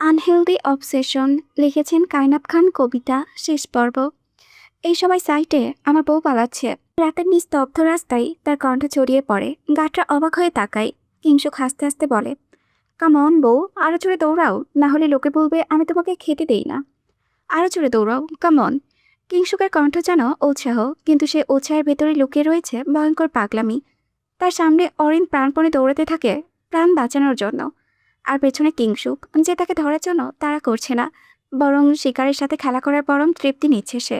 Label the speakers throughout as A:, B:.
A: Unhealthy obsession লিখেছেন কায়নাত খান। কবিতা শেষ পর্ব। এই সময় সাইটে আমার বউ পালাচ্ছে। রাতের নিস্তব্ধ রাস্তায় তার কণ্ঠ ছড়িয়ে পড়ে। গাটরা অবাক হয়ে তাকায়। কিংসুক হাসতে হাসতে বলে, কামন বউ, আরো জোরে দৌড়াও, না হলে লোকে বলবে আমি তোমাকে খেতে দেই না। আরো জোরে দৌড়াও, কামন। কিংসুকের কণ্ঠ যেন উৎসাহ, কিন্তু সে উৎসাহের ভেতরে লুকিয়ে রয়েছে ভয়ঙ্কর পাগলামি। তার সামনে অরিন প্রাণপণে দৌড়াতে থাকে প্রাণ বাঁচানোর জন্য, আর পেছনে কিংসুক, যে তাকে ধরার জন্য তাড়া করছে না, বরং শিকারের সাথে খেলা করার পরম তৃপ্তি নিচ্ছে সে।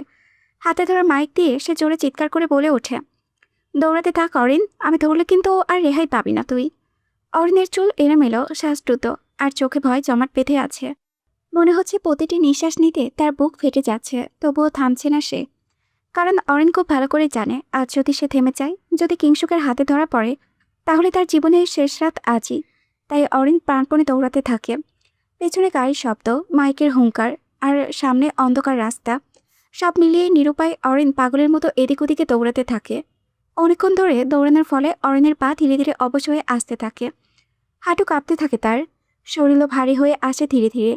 A: হাতে ধরা মাইক দিয়ে সে জোরে চিৎকার করে বলে ওঠে, দৌড়াতে থাক অরিন, আমি ধরলে কিন্তু আর রেহাই পাবি না তুই। অরিনের চুল এলোমেলো, শ্বাস দ্রুত, আর চোখে ভয় জমাট বেঁধে আছে। মনে হচ্ছে প্রতিটি নিঃশ্বাস নিতে তার বুক ফেটে যাচ্ছে, তবুও থামছে না সে। কারণ অরিন খুব ভালো করে জানে, আজ যদি সে থেমে যায়, যদি কিংসুকের হাতে ধরা পড়ে, তাহলে তার জীবনের শেষ রাত আজই। তাই অরিন প্রাণপণে দৌড়াতে থাকে। পেছনে গাড়ির শব্দ, মাইকের হুঙ্কার, আর সামনে অন্ধকার রাস্তা, সব মিলিয়ে নিরুপায় অরিন পাগলের মতো এদিক ওদিকে দৌড়াতে থাকে। অনেকক্ষণ ধরে দৌড়ানোর ফলে অরিনের পা ধীরে ধীরে অবশ হয়ে আসতে থাকে। হাঁটু কাঁপতে থাকে তার, শরীরও ভারী হয়ে আসে ধীরে ধীরে।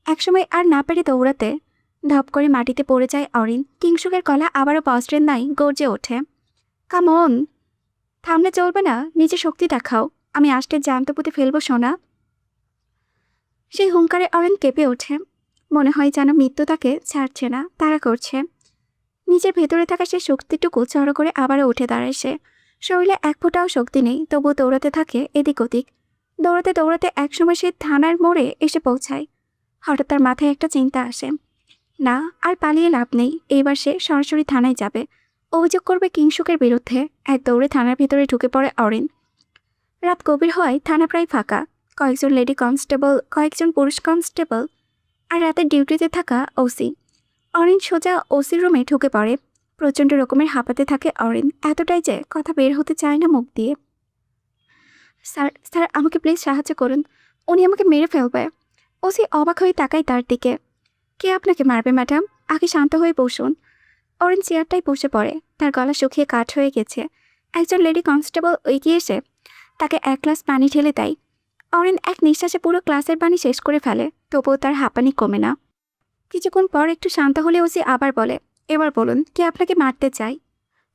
A: একসময় আর না পেরে দৌড়াতে ধপ করে মাটিতে পড়ে যায় অরিন। কিংসুকের গলা আবারও বজ্রের নাই গর্জে ওঠে, কামন, থামলে চলবে না, নিজে শক্তি দেখাও, আমি আষ্টে জ্যান্ত পুঁতে ফেলবো সোনা। সেই হুঙ্কারে অরিন কেঁপে ওঠে। মনে হয় যেন মৃত্যু তাকে ছাড়ছে না, তাড়া করছে। নিজের ভেতরে থাকা সে শক্তিটুকু জড়ো করে আবারও উঠে দাঁড়ায় সে। শরীরে এক ফোঁটাও শক্তি নেই, তবুও দৌড়াতে থাকে এদিক ওদিক। দৌড়াতে দৌড়াতে একসময় সে থানার মোড়ে এসে পৌঁছায়। হঠাৎ তার মাথায় একটা চিন্তা আসে, না, আর পালিয়ে লাভ নেই, এইবার সে সরাসরি থানায় যাবে, অভিযোগ করবে কিংসুকের বিরুদ্ধে। এক দৌড়ে থানার ভিতরে ঢুকে পড়ে অরিন। রাত গভীর হয়, থানা প্রায় ফাঁকা। কয়েকজন লেডি কনস্টেবল, কয়েকজন পুরুষ কনস্টেবল, আর রাতের ডিউটিতে থাকা ওসি। অরিন সোজা ওসির রুমে ঢুকে পড়ে। প্রচণ্ড রকমের হাঁপাতে থাকে অরিন, এতটাই যে কথা বের হতে চায় না মুখ দিয়ে। স্যার, স্যার, আমাকে প্লিজ সাহায্য করুন, উনি আমাকে মেরে ফেলবে। ওসি অবাক হয়ে তাকায় তার দিকে। কে আপনাকে মারবে ম্যাডাম? আগে শান্ত হয়ে বসুন। অরিন চেয়ারটাই বসে পড়ে, তার গলা শুকিয়ে কাঠ হয়ে গেছে। একজন লেডি কনস্টেবল এগিয়ে এসে তাকে এক গ্লাস পানি ঢেলে দেয়। অরিন এক নিঃশ্বাসে পুরো গ্লাসের পানি শেষ করে ফেলে, তবুও তার হাঁপানি কমে না। কিছুক্ষণ পর একটু শান্ত হলে ওসি আবার বলে, এবার বলুন, কে আপনাকে মারতে চায়?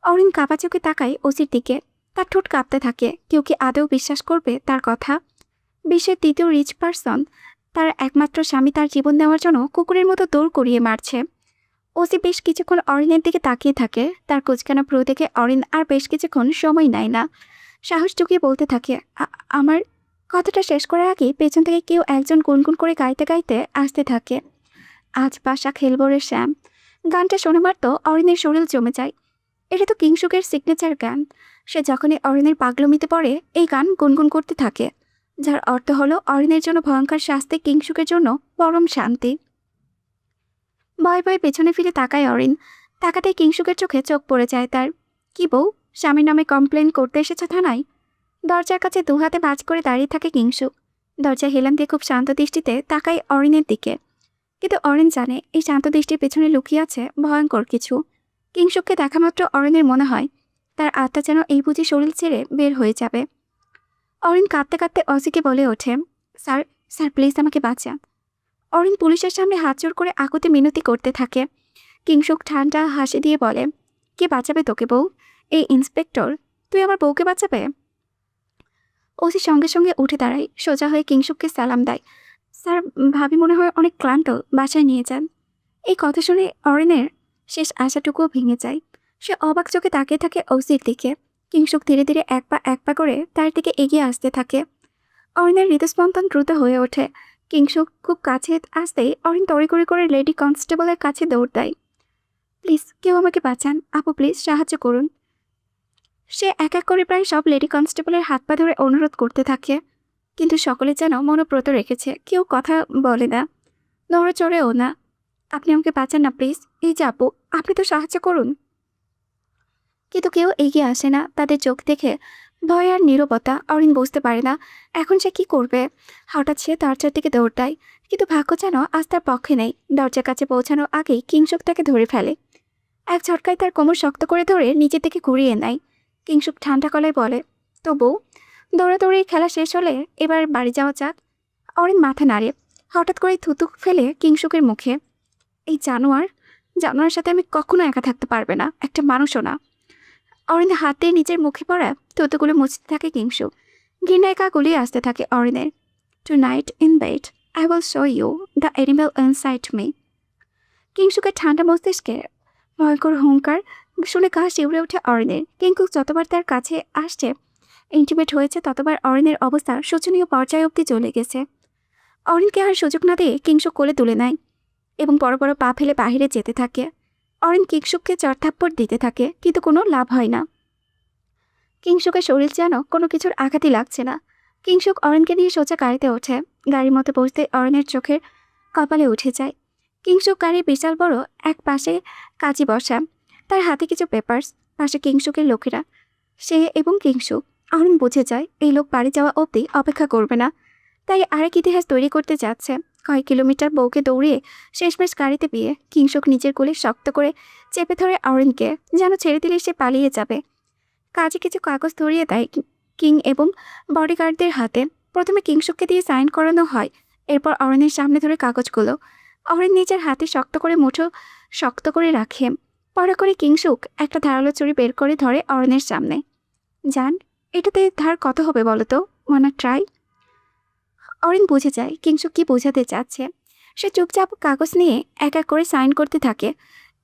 A: অরিন কাঁপা চোখে তাকায় ওসির দিকে। তার ঠোঁট কাঁপতে থাকে। কেউ কি আদৌ বিশ্বাস করবে তার কথা? বিশ্বের তৃতীয় রিচ পারসন, তার একমাত্র স্বামী তার জীবন দেওয়ার জন্য কুকুরের মতো দৌড় করিয়ে মারছে। ওসি বেশ কিছুক্ষণ অরিনের দিকে তাকিয়ে থাকে। তার কুচকানো ভ্রু দেখে অরিন আর বেশ কিছুক্ষণ সময় নেয় না। সাহস জুগিয়ে বলতে থাকে, আমার কথাটা শেষ করার আগে পেছন থেকে কেউ একজন গুনগুন করে গাইতে গাইতে আসতে থাকে, আজ বাসা খেলবো রে শ্যাম। গানটা শোনে মাত্র অরিনের শরীর জমে যায়। এটা তো কিংসুকের সিগনেচার গান। সে যখনই অরিনের পাগলমিতে পড়ে এই গান গুনগুন করতে থাকে, যার অর্থ হলো অরিনের জন্য ভয়ঙ্কর শাস্তি, কিংসুকের জন্য পরম শান্তি। ভয় ভয়ে পেছনে ফিরে তাকায় অরিন। তাকাতেই কিংসুকের চোখে চোখ পড়ে যায় তার। কি বউ, স্বামীর নামে কমপ্লেন করতে এসেছ থানায়? দরজার কাছে দুহাতে ভাঁজ করে দাঁড়িয়ে থাকে কিংসুক। দরজা হেলান দিয়ে খুব শান্ত দৃষ্টিতে তাকায় অরিনের দিকে। কিন্তু অরিন জানে এই শান্ত দৃষ্টির পেছনে লুকিয়ে আছে ভয়ঙ্কর কিছু। কিংসুককে দেখা মাত্র অরিনের মনে হয় তার আত্মা যেন এই বুঝি শরীর ছেড়ে বের হয়ে যাবে। অরিন কাঁদতে কাঁদতে অসিকে বলে ওঠে, স্যার, স্যার, প্লিজ আমাকে বাঁচান। অরিন পুলিশের সামনে হাত জোর করে আকুতি মিনতি করতে থাকে। কিংসুক ঠান্ডা হাসি দিয়ে বলে, কে বাঁচাবে তোকে বউ? এই ইন্সপেক্টর? তুই আমার বউকে বাঁচাবে? ওসি সঙ্গে সঙ্গে উঠে দাঁড়ায়, সোজা হয়ে কিংসুককে সালাম দেয়। স্যার, ভাবি মনে হয় অনেক ক্লান্ত, বাসায় নিয়ে যান। এই কথা শুনে অরিনের শেষ আশাটুকুও ভেঙে যায়। সে অবাক চোখে তাকিয়ে থাকে ওসির দিকে। কিংসুক ধীরে ধীরে এক পা করে তার দিকে এগিয়ে আসতে থাকে। অরিনের হৃদস্পন্দন দ্রুত হয়ে ওঠে। কিংসুক খুব কাছে আসতেই অরিন তড়িঘড়ি করে লেডি কনস্টেবলের কাছে দৌড় দেয়। প্লিজ, কেউ আমাকে বাঁচান, আপু প্লিজ সাহায্য করুন। সে এক এক করে প্রায় সব লেডি কনস্টেবলের হাত পা ধরে অনুরোধ করতে থাকে, কিন্তু সকলে যেন মনোব্রত রেখেছে, কেউ কথা বলে না, নড়ে চড়েও না। আপনি আমাকে বাঁচান না প্লিজ, এই যে আপু, আপনি তো সাহায্য করুন। কিন্তু কেউ এগিয়ে আসে না। তাদের চোখ দেখে ভয় আর নীরবতা। অরিন বুঝতে পারে না এখন সে কি করবে। হঠাৎ সে দরজার দিকে দৌড় দেয়, কিন্তু ভাগ্য যেন আজ তার পক্ষে নেই। দরজার কাছে পৌঁছানোর আগেই কিংসুক তাকে ধরে ফেলে। এক ঝটকায় তার কোমর শক্ত করে ধরে নিজের দিকে ঘুরিয়ে নেয়। কিংসুক ঠান্ডা গলায় বলে, তবু দৌড়াদৌড়ি খেলা শেষ হলে এবার বাড়ি যাওয়া যাক। অরিন মাথা নাড়ে। হঠাৎ করে থুতু ফেলে কিংসুকের মুখে। এই জানোয়ারের সাথে আমি কখনো একা থাকতে পারবে না, একটা মানুষও না। অরিনের হাত দিয়ে নিজের মুখে পড়া থুতুগুলো মুছতে থাকে কিংসুক। ঘৃণায় কা গলিয়ে আসতে থাকে অরিনের। Tonight in bed I will show you the animal inside me. কিংসুকের ঠান্ডা মস্তিষ্কে ভয়ঙ্কর হুঙ্কার শুনে গা শিউরে ওঠে অরিনের। কিংসুক যতবার তার কাছে আসছে, ইন্টিমেট হয়েছে, ততবার অরিনের অবস্থা শোচনীয় পর্যায় অবধি চলে গেছে। অরিনকে আর সুযোগ না দিয়ে কিংসুক কোলে তুলে নেয় এবং বড় বড় পা ফেলে বাহিরে যেতে থাকে। অরিন কিংসুককে চড়থাপ্পড় দিতে থাকে, কিন্তু কোনো লাভ হয় না। কিংসুকের শরীর যেন কোনো কিছুর আঘাতই লাগছে না। কিংসুক অরিনকে নিয়ে সোজা গাড়িতে ওঠে। গাড়ির মধ্যে বসতে অরিনের চোখের কপালে উঠে যায়। কিংসুক গাড়ির বিশাল বড় এক পাশে কাজী বসা, তার হাতে কিছু পেপারস, পাশে কিংসুকের লোকেরা। সে এবং কিংসুক। অরিন বুঝে যায় এই লোক বাড়ি যাওয়া অবধি অপেক্ষা করবে না, তাই আরেক ইতিহাস তৈরি করতে যাচ্ছে। কয়েক কিলোমিটার বউকে দৌড়িয়ে শেষমেশ গাড়িতে বিয়ে। কিংসুক নিজের কোলে শক্ত করে চেপে ধরে অরিনকে, যেন ছেড়ে দিলে সে পালিয়ে যাবে। কাজে কিছু কাগজ ধরিয়ে দেয় কিং এবং বডিগার্ডদের হাতে। প্রথমে কিংসুককে দিয়ে সাইন করানো হয়, এরপর অরিনের সামনে ধরে কাগজগুলো অরিন নিজের হাতে শক্ত করে রাখে। পরে করে কিংসুক একটা ধারালো ছুরি বের করে ধরে অরিনের সামনে। জান, এটাতে ধার কত হবে বলো তো? ওয়ানা ট্রাই? অরিন বুঝে যায় কিংসুক কি বোঝাতে চাচ্ছে। সে চুপচাপ কাগজ নিয়ে এক এক করে সাইন করতে থাকে।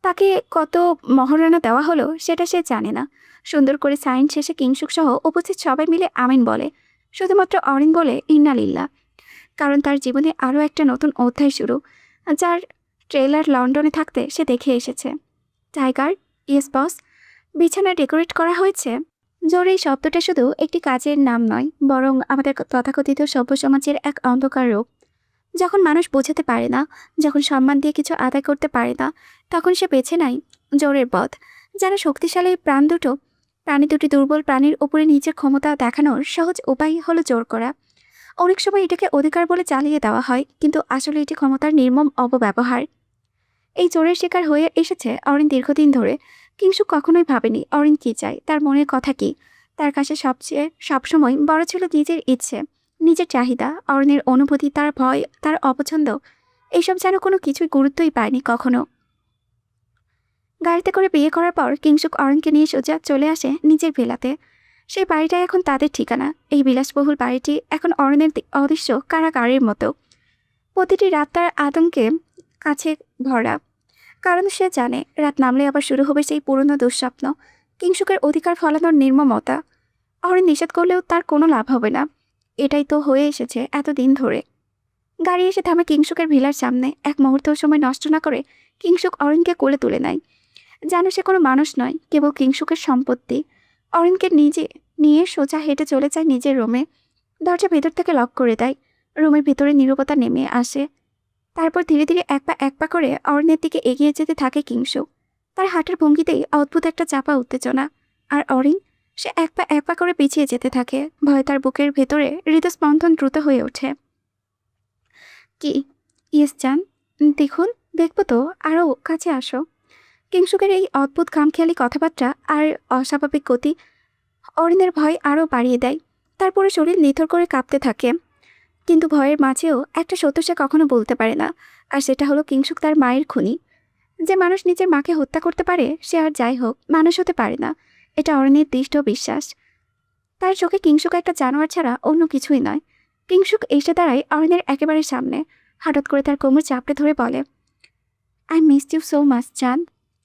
A: তাকে কত মহারণা দেওয়া হলো সেটা সে জানে না। সুন্দর করে সাইন শেষে কিংসুক সহ উপস্থিত সবাই মিলে আমিন বলে। শুধুমাত্র অরিন বলে ইন্না লিল্লাহ, কারণ তার জীবনে আরও একটা নতুন অধ্যায় শুরু, যার ট্রেলার লন্ডনে থাকতে সে দেখে এসেছে। Tiger, yes boss. বিছানা ডেকোরেট করা হয়েছে। জোর এই শব্দটা শুধু একটি কাজের নাম নয়, বরং আমাদের তথাকথিত সভ্য সমাজের এক অন্ধকার রূপ। যখন মানুষ বোঝাতে পারে না, যখন সম্মান দিয়ে কিছু আদায় করতে পারে না, তখন সে বেছে নেয় জোরের পথ। যেন শক্তিশালী প্রাণী দুটি দুর্বল প্রাণীর উপরে নিজের ক্ষমতা দেখানোর সহজ উপায় হলো জোর করা। অনেক সময় এটাকে অধিকার বলে চালিয়ে দেওয়া হয়, কিন্তু আসলে এটি ক্ষমতার নির্মম অপব্যবহার। এই জোরের শিকার হয়ে এসেছে অরিন দীর্ঘদিন ধরে। কিংসুক কখনোই ভাবেনি অরিন কী চায়, তার মনের কথা কি। তার কাছে সবসময় বড় ছিল নিজের ইচ্ছে, নিজের চাহিদা। অরিনের অনুভূতি, তার ভয়, তার অপছন্দ, এইসব যেন কোনো কিছুই গুরুত্বই পায়নি কখনো। গাড়িতে করে বিয়ে করার পর কিংসুক অরিনকে নিয়ে সোজা চলে আসে নিজের ভিলাতে। সেই বাড়িটাই এখন তাদের ঠিকানা। এই বিলাসবহুল বাড়িটি এখন অরিনের অদৃশ্য কারাগারের মতো। প্রতিটি রাত তার আতঙ্কে কাছে ভরা, কারণ সে জানে রাত নামলে আবার শুরু হবে সেই পুরনো দুঃস্বপ্ন, কিংসুকের অধিকার ফলানোর নির্মমতা। অরিন নিষেধ করলেও তার কোনো লাভ হবে না। এটাই তো হয়ে এসেছে এতদিন ধরে। গাড়ি এসে থামে কিংসুকের ভিলার সামনে। এক মুহূর্ত সময় নষ্ট না করে কিংসুক অরিনকে কোলে তুলে নেয়। যেন সে কোনো মানুষ নয়, কেবল কিংসুকের সম্পত্তি। অরিনকে নিয়ে সোজা হেঁটে চলে যায় নিজের রুমে। দরজা ভেতর থেকে লক করে দেয়। রুমের ভিতরে নীরবতা নেমে আসে। তারপর ধীরে ধীরে এক পা করে অরিনের দিকে এগিয়ে যেতে থাকে কিংসুক। তার হাঁটার ভঙ্গিতেই অদ্ভুত একটা চাপা উত্তেজনা। আর অরিন, সে এক পা করে পিছিয়ে যেতে থাকে। ভয়ে তার বুকের ভেতরে হৃদস্পন্দন দ্রুত হয়ে ওঠে। কি? ইয়েস জান। দেখুন, দেখবো তো, আরও কাছে আসো। কিংসুকের এই অদ্ভুত খামখেয়ালি কথাবার্তা আর অস্বাভাবিক গতি অরিনের ভয় আরও বাড়িয়ে দেয়। তার পুরো শরীর নিথর করে কাঁপতে থাকে। কিন্তু ভয়ের মাঝেও একটা সত্য সে কখনো বলতে পারে না, আর সেটা হলো কিংসুক তার মায়ের খুনি। যে মানুষ নিজের মাকে হত্যা করতে পারে, সে আর যাই হোক মানুষ হতে পারে না। এটা অরিনের দৃঢ় বিশ্বাস। তার চোখে কিংসুক একটা জানোয়ার ছাড়া অন্য কিছুই নয়। কিংসুক এসে দাঁড়ায় অরিনের একেবারে সামনে। হঠাৎ করে তার কোমর চাপড়ে ধরে বলে, I missed you so much জান।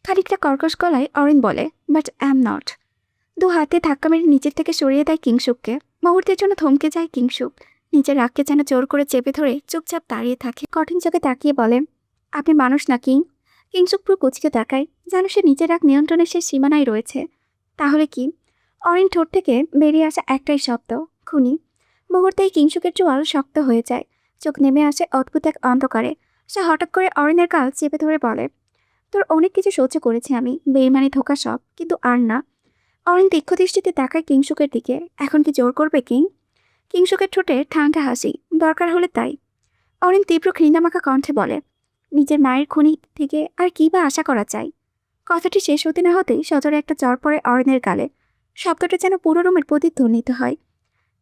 A: খানিকটা কর্কশ গলায় অরিন বলে, বাট আই এম নট। দু হাতে ধাক্কা মেরে নিচের থেকে সরিয়ে দেয় কিংসুককে। মুহূর্তের জন্য থমকে যায় কিংসুক। নিজের রাগকে যেন জোর করে চেপে ধরে চুপচাপ দাঁড়িয়ে থাকে। কঠিন চোখে তাকিয়ে বলে, আপনি মানুষ না কিং? কিংসুক পুরো কুচকে তাকায়, যেন সে নিজের রাগ নিয়ন্ত্রণের সে সীমানায় রয়েছে। তাহলে কি? অরিন ঠোঁট থেকে বেরিয়ে আসা একটাই শব্দ, খুনি। মুহূর্তেই কিংসুকের চোয়াল শক্ত হয়ে যায়। চোখ নেমে আসে অদ্ভুত এক অন্ধকারে। সে হঠাৎ করে অরিনের গাল চেপে ধরে বলে, তোর অনেক কিছু সহ্য করেছি আমি, বেইমানি, ধোঁকা, সব, কিন্তু আর না। অরিন তীক্ষ্ণ দৃষ্টিতে তাকায় কিংসুকের দিকে। এখন কি জোর করবে কিং? কিংসুকের ঠোঁটে ঠান্ডা হাসি, দরকার হলে তাই। অরিন তীব্র ঘৃণামাখা কণ্ঠে বলে, নিজের মায়ের খুনি থেকে আর কী বা আশা করা চাই? কথাটি শেষ হতে না হতেই সজোরে একটা চড় পড়ে অরিনের গালে। শব্দটা যেন পুরো রুমের প্রতিধ্বনিত হয়।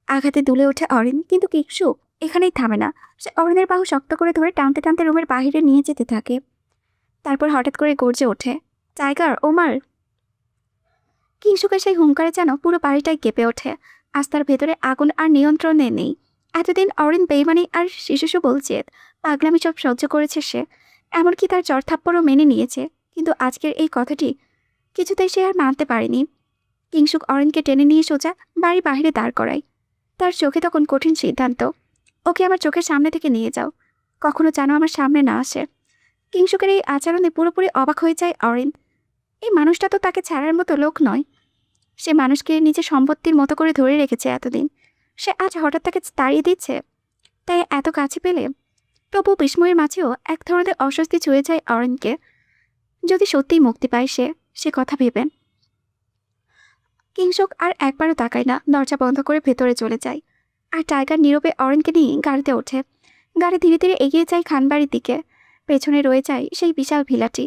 A: আঘাতে দুলে ওঠে অরিন, কিন্তু কিংসুক এখানেই থামে না। সে অরিনের বাহু শক্ত করে ধরে টানতে টানতে রুমের বাহিরে নিয়ে যেতে থাকে। তারপর হঠাৎ করে গর্জে ওঠে, টাইগার, ওমার! কিংসুকের সেই হুঙ্কারে যেন পুরো বাড়িটাই কেঁপে ওঠে। আজ তার ভেতরে আগুন আর নিয়ন্ত্রণে নেই। এতদিন অরিন বেইমানি আর শিশু বলছে, পাগলামি সব সহ্য করেছে সে, এমনকি তার চড়থাপ্পড়ও মেনে নিয়েছে। কিন্তু আজকের এই কথাটি কিছুতেই সে আর মানতে পারেনি। কিংসুক অরিনকে টেনে নিয়ে সোজা বাড়ি বাহিরে দাঁড় করায়। তার চোখে তখন কঠিন সিদ্ধান্ত, ওকে আমার চোখের সামনে থেকে নিয়ে যাও, কখনো যেন আমার সামনে না আসে। কিংসুকের এই আচরণে পুরোপুরি অবাক হয়ে যায় অরিন। এই মানুষটা তো তাকে ছাড়ার মতো লোক নয়। সে মানুষকে নিজের সম্পত্তির মতো করে ধরে রেখেছে এতদিন, সে আজ হঠাৎ তাকে তাড়িয়ে দিচ্ছে। তাই এত কাছে পেলে তবু বিস্ময়ের মাঝেও এক ধরনের অস্বস্তি ছুঁয়ে যায় অরিনকে। যদি সত্যিই মুক্তি পায় সে কথা ভেবেন। কিংসুক আর একবারও তাকায় না, দরজা বন্ধ করে ভেতরে চলে যায়। আর টাইগার নীরবে অরিনকে নিয়ে গাড়িতে ওঠে। গাড়ি ধীরে ধীরে এগিয়ে যায় খানবাড়ির দিকে। পেছনে রয়ে যায় সেই বিশাল ভিলাটি,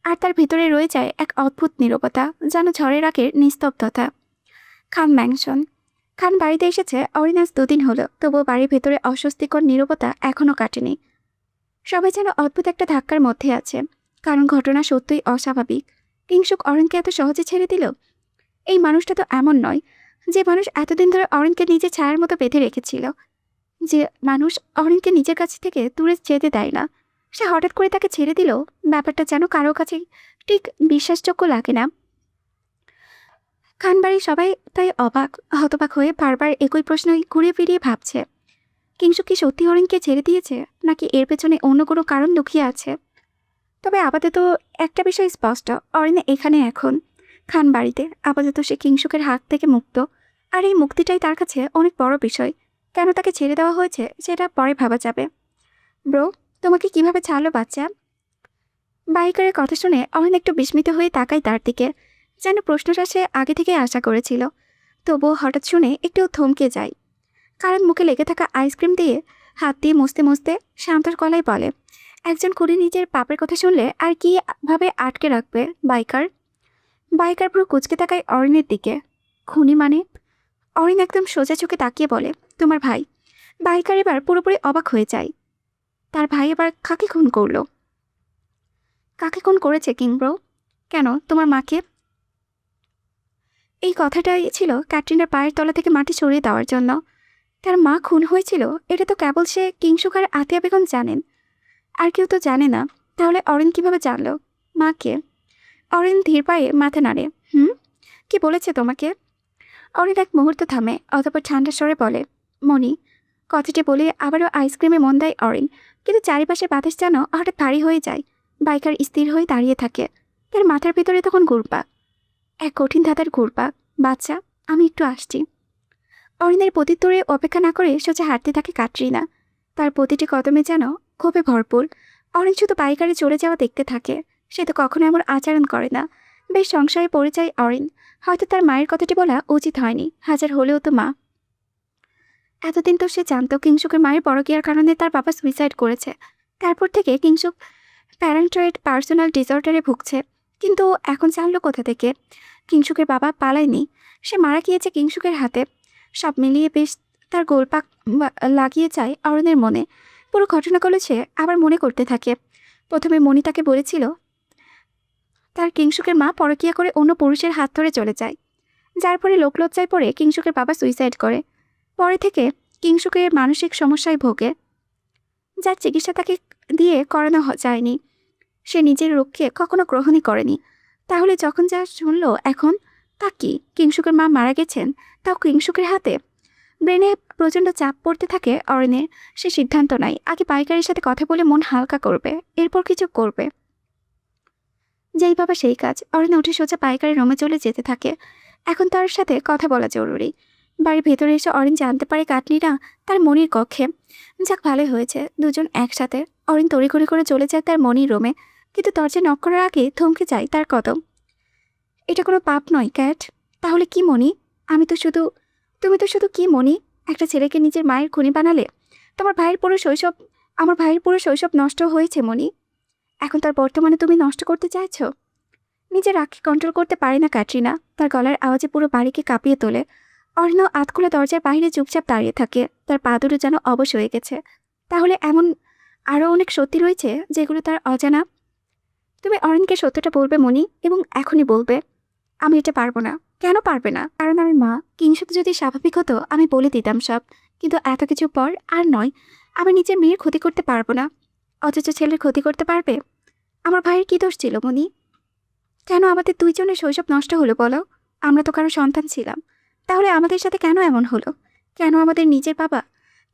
A: আর তার ভিতরে রয়ে যায় এক অদ্ভুত নীরবতা, যেন ঝড়ের আগের নিস্তব্ধতা। খান ম্যানশন। খান বাড়িতে এসেছে অরিন আজ 2 দিন হলো, তবুও বাড়ির ভেতরে অস্বস্তিকর নীরবতা এখনও কাটেনি। সবাই যেন অদ্ভুত একটা ধাক্কার মধ্যে আছে, কারণ ঘটনা সত্যই অস্বাভাবিক। কিংসুক অরিনকে এত সহজে ছেড়ে দিল। এই মানুষটা তো এমন নয় যে মানুষ এতদিন ধরে অরিনকে নিজের ছায়ার মতো বেঁধে রেখেছিল, যে মানুষ অরিনকে নিজের কাছ থেকে দূরে যেতে দেয় না। সে হঠাৎ করে তাকে ছেড়ে দিল, ব্যাপারটা যেন কারো কাছে ঠিক বিশ্বাসযোগ্য লাগে না। খানবাড়ির সবাই তাই অবাক হতবাক হয়ে বারবার একই প্রশ্নই ঘুরিয়ে ফিরিয়ে ভাবছে, কিংসুক কি সত্যি অরিনকে ছেড়ে দিয়েছে, নাকি এর পেছনে অন্য কোনো কারণ লুকিয়ে আছে? তবে আপাতত একটা বিষয় স্পষ্ট, অরিন এখানে এখন খান বাড়িতে। আপাতত সে কিংসুকের হাত থেকে মুক্ত, আর এই মুক্তিটাই তার কাছে অনেক বড় বিষয়। কেন তাকে ছেড়ে দেওয়া হয়েছে সেটা পরে ভাবা যাবে। ব্রো, তোমাকে কিভাবে ছাড়লো বাচ্চা? বাইকারের কথা শুনে অরিন একটু বিস্মিত হয়ে তাকায় তার দিকে, যেন প্রশ্নটা সে আগে থেকে আশা করেছিল। তবুও হঠাৎ শুনে একটু থমকে যায়, কারণ মুখে লেগে থাকা আইসক্রিম দিয়ে হাত দিয়ে মুছতে মুছতে শান্তর গলায় বলে, একজন খুনি নিজের পাপের কথা শুনলে আর কীভাবে আটকে রাখবে বাইকার? বাইকার পুরো কুচকে তাকায় অরিনের দিকে। খুনি মানে? অরিন একদম সোজা চোখে তাকিয়ে বলে, তোমার ভাই। বাইকার এবার পুরোপুরি অবাক হয়ে যায়। তার ভাই এবার কাকে খুন করলো? কাকে খুন করেছে কিংব্রো? কেন, তোমার মাকে? এই কথাটাই ছিল ক্যাটরিনার পায়ের তলা থেকে মাটি সরিয়ে দেওয়ার জন্য। তার মা খুন হয়েছিল এটা তো কেবল সে, কিংসুক আর আতিয়া বেগম জানেন, আর কেউ তো জানে না। তাহলে অরিন কিভাবে জানলো? মাকে? অরিন ধীর পায়ে মাথা নাড়ে। কি বলেছে তোমাকে? অরিন এক মুহূর্ত থামে, অতঃপর ঠান্ডা স্বরে বলে, মনি। কথাটি বলে আবারও আইসক্রিমে মন দেয় অরিন, কিন্তু চারিপাশে বাতাস যেন হঠাৎ ভারী হয়ে যায়। বাইকার স্থির হয়ে দাঁড়িয়ে থাকে। তার মাথার ভিতরে তখন ঘুরপাক, এক কঠিন ধাঁধার ঘুরপাক। বাচ্চা, আমি একটু আসছি। অরিনের প্রত্যুত্তরে অপেক্ষা না করে সোজা হাঁটতে থাকে ক্যাটরিনা। তার প্রতিটি কদমে যেন ক্ষোভে ভরপুর। অরিন শুধু বাইকারে চলে যাওয়া দেখতে থাকে। সে তো কখনো এমন আচরণ করে না। বেশ সংশয়ে পড়ে যায় অরিন। হয়তো তার মায়ের কথাটি বলা উচিত হয়নি, হাজার হলেও তো মা। এতদিন তো সে জানত কিংসুকের মায়ের পরকীয়ার কারণে তার বাবা সুইসাইড করেছে। তারপর থেকে কিংসুক প্যারেন্টয়েড পার্সোনাল ডিসঅর্ডারে ভুগছে। কিন্তু এখন জানলো কোথা থেকে? কিংসুকের বাবা পালায়নি, সে মারা গিয়েছে কিংসুকের হাতে। সব মিলিয়ে বেশ তার গোলপাক লাগিয়ে যায় অরণের মনে। পুরো ঘটনাগুলো সে আবার মনে করতে থাকে। প্রথমে মনি তাকে বলেছিল তার কিংসুকের মা পরকীয়া করে অন্য পুরুষের হাত ধরে চলে যায়, যার পরে লোকলজ্জায় পড়ে কিংসুকের বাবা সুইসাইড করে। পরে থেকে কিংসুকের মানসিক সমস্যায় ভোগে, যার চিকিৎসা তাকে দিয়ে করানো যায়নি। সে নিজের রোগকে কখনো গ্রহণই করেনি। তাহলে যখন যা শুনল এখন, তা কি কিংসুকের মা মারা গেছেন, তাও কিংসুকের হাতে? ব্রেনে প্রচণ্ড চাপ পড়তে থাকে অরিনের। সে সিদ্ধান্ত নেয় আগে পাইকারের সাথে কথা বলে মন হালকা করবে, এরপর কিছু করবে। যেই বাবা সেই কাজ। অরিন উঠে সোজা পাইকারের রুমে চলে যেতে থাকে। এখন তার সাথে কথা বলা জরুরি। বাড়ির ভেতরে এসে অরিন জানতে পারে ক্যাটরিনা তার মনির কক্ষে। যাক, ভালোই হয়েছে, দুজন একসাথে। অরিন তড়িঘড়ি করে চলে যায় তার মনির রুমে, কিন্তু দরজা নক করার আগে থমকে যায় তার কদম। এটা কোনো পাপ নয় ক্যাট। তাহলে কি মনি? তুমি তো শুধু কি মনি? একটা ছেলেকে নিজের মায়ের খুনি বানালে। আমার ভাইয়ের পুরো শৈশব নষ্ট হয়েছে মনি। এখন তার বর্তমানে তুমি নষ্ট করতে চাইছো? নিজের রাগকে কন্ট্রোল করতে পারে না ক্যাটরিনা। তার গলার আওয়াজে পুরো বাড়িকে কাঁপিয়ে তোলে। অরিনও আতখোলা দরজার বাইরে চুপচাপ দাঁড়িয়ে থাকে, তার পা দুটো যেন অবশ হয়ে গেছে। তাহলে এমন আরও অনেক সত্যি রয়েছে যেগুলো তার অজানা। তুমি অরিনকে সত্যটা বলবে মনি, এবং এখনই বলবে। আমি এটা পারবো না। কেন পারবে না? কারণ আমি মা। কিংসুক যদি স্বাভাবিক হতো আমি বলে দিতাম সব, কিন্তু এত কিছু পর আর নয়। আমি নিজের মেয়ের ক্ষতি করতে পারবো না, অথচ ছেলের ক্ষতি করতে পারবে। আমার ভাইয়ের কি দোষ ছিল মনি? কেন আমাদের দুইজনের শৈশব নষ্ট হলো বলো? আমরা তো কারো সন্তান ছিলাম, তাহলে আমাদের সাথে কেন এমন হলো? কেন আমাদের নিজের বাবা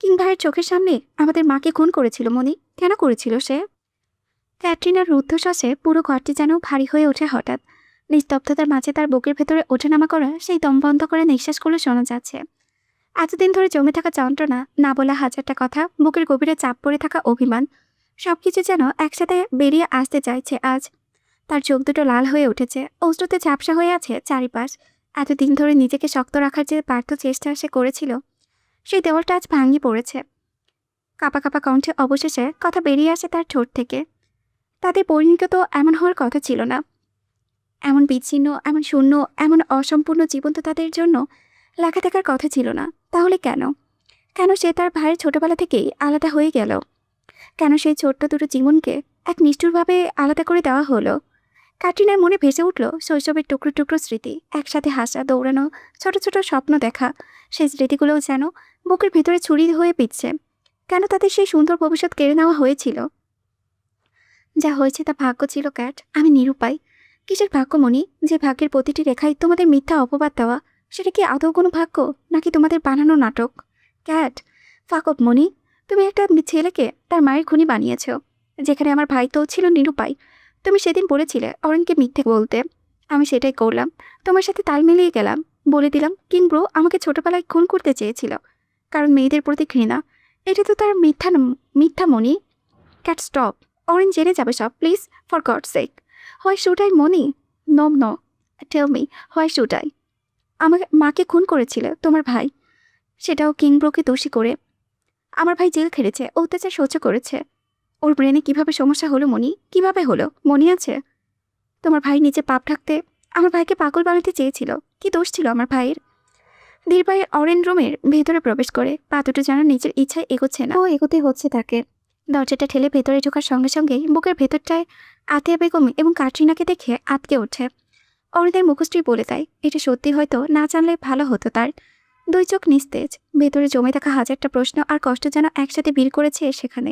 A: কিং ভাইয়ের চোখের সামনে আমাদের মাকে খুন করেছিল মনি? কেন করেছিল সে? ক্যাটরিনার রুদ্ধশ্বাসে পুরো ঘরটি যেন ভারী হয়ে ওঠে হঠাৎ। নিস্তব্ধতার মাঝে তার বুকের ভেতরে ওঠানামা করা সেই দম বন্ধ করে নিঃশ্বাসগুলো শোনা যাচ্ছে। এতদিন ধরে জমে থাকা যন্ত্রণা, না বলা হাজারটা কথা, বুকের গভীরে চাপ পড়ে থাকা অভিমান, সবকিছু যেন একসাথে বেরিয়ে আসতে চাইছে আজ। তার চোখ দুটো লাল হয়ে উঠেছে, অশ্রুতে ঝাপসা হয়ে আছে চারিপাশ। এতদিন ধরে নিজেকে শক্ত রাখার যে ব্যর্থ চেষ্টা সে করেছিল, সেই দেওয়ালটা আজ ভাঙিয়ে পড়েছে। কাঁপা কাঁপা কণ্ঠে অবশেষে কথা বেরিয়ে আসে তার ঠোঁট থেকে। তাদের পরিণতি তো এমন হওয়ার কথা ছিল না। এমন বিচ্ছিন্ন, এমন শূন্য, এমন অসম্পূর্ণ জীবন তো তাদের জন্য লেখা থাকার কথা ছিল না। তাহলে কেন? কেন সে তার ভাইয়ের ছোটবেলা থেকেই আলাদা হয়ে গেল? কেন সেই ছোট্ট দুটো জীবনকে এক নিষ্ঠুরভাবে আলাদা করে দেওয়া হলো? ক্যাটরিনার মনে ভেসে উঠল শৈশবের টুকরো টুকরো স্মৃতি, একসাথে হাসা, দৌড়ানো, ছোট ছোট স্বপ্ন দেখা। সেই স্মৃতিগুলোও যেন বুকের ভিতরে ছুরি হয়ে পিটছে। কেন তাদের সেই সুন্দর ভবিষ্যৎ কেড়ে নেওয়া হয়েছিল? যা হয়েছে তা ভাগ্য ছিল ক্যাট, আমি নিরুপায়। কিসের ভাগ্য মনি, যে ভাগ্যের প্রতিটি রেখায় তোমাদের মিথ্যা অপবাদ দেওয়া? সেটা কি আদৌ কোনো ভাগ্য, নাকি তোমাদের বানানো নাটক? ক্যাট, ফাকব মনি। তুমি একটা ছেলেকে তার মায়ের খুনি বানিয়েছ, যেখানে আমার ভাই তো ছিল নিরুপায়। তুমি সেদিন বলেছিলে অরেনকে মিথ্যে বলতে, আমি সেটাই করলাম। তোমার সাথে তাল মিলিয়ে গেলাম, বলে দিলাম কিংব্রো আমাকে ছোটবেলায় খুন করতে চেয়েছিল, কারণ মেয়েদের প্রতি ঘৃণা। এটা তো তার মিথ্যা মনি। Cat, stop. অরেন জেনে যাবে সব, please, for God's sake. Why should I money? No no, tell me, why should I? আমাকে মাকে খুন করেছিল তোমার ভাই, সেটাও কিংব্রোকে দোষী করে। আমার ভাই জেল খেটেছে, অত্যাচার সহ্য করেছে। ওর ব্রেনে কিভাবে সমস্যা হলো মনি? কিভাবে হলো মনে আছে? তোমার ভাই নিচে পাপ ঢাকতে আমার ভাইকে পাগল বানাতে চেয়েছিল। কি দোষ ছিল আমার ভাইয়ের? ধীরপায়ে অরেন রুমের ভেতরে প্রবেশ করে, পা দুটো যেন নিজের ইচ্ছায় এগোচ্ছে না, ও এগোতে হচ্ছে তাকে। দরজাটা ঠেলে ভেতরে ঢোকার সঙ্গে সঙ্গেই বুকের ভেতরটায় আতিয়া বেগম এবং কাটরিনাকে দেখে আটকে ওঠে। অরিনের মুখশ্রী বলে দেয় এটা সত্যি, হয়তো না জানলে ভালো হতো তার। দুই চোখ নিস্তেজ, ভেতরে জমে থাকা হাজারটা প্রশ্ন আর কষ্ট যেন একসাথে ভিড় করেছে সেখানে।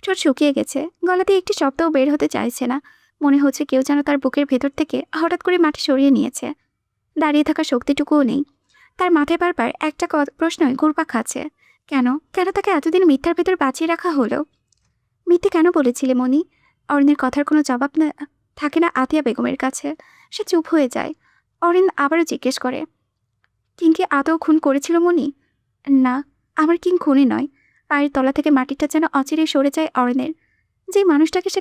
A: ঠোঁট শুকিয়ে গেছে, গলা দিয়ে একটি শব্দও বের হতে চাইছে না। মনে হচ্ছে কেউ যেন তার বুকের ভেতর থেকে হঠাৎ করে মাটি সরিয়ে নিয়েছে। দাঁড়িয়ে থাকার শক্তিটুকুও নেই। তার মাথায় বারবার একটা প্রশ্নই ঘুরপাক খাচ্ছে, কেন কেন তাকে এতদিন মিথ্যার ভেতর বাঁচিয়ে রাখা হলো? মিথ্যে কেন বলেছিলে মনি? অরিনের কথার কোনো জবাব না থাকে না আতিয়া বেগমের কাছে। সে চুপ হয়ে যায়। অরিন আবারও জিজ্ঞেস করে, কিংকে আদৌ খুন করেছিল মনি? না, আমার কিং খুনি নয়। পায়ের তলা থেকে মাটিটা যেন অচিরে সরে যায় অরিনের। যে মানুষটাকে সে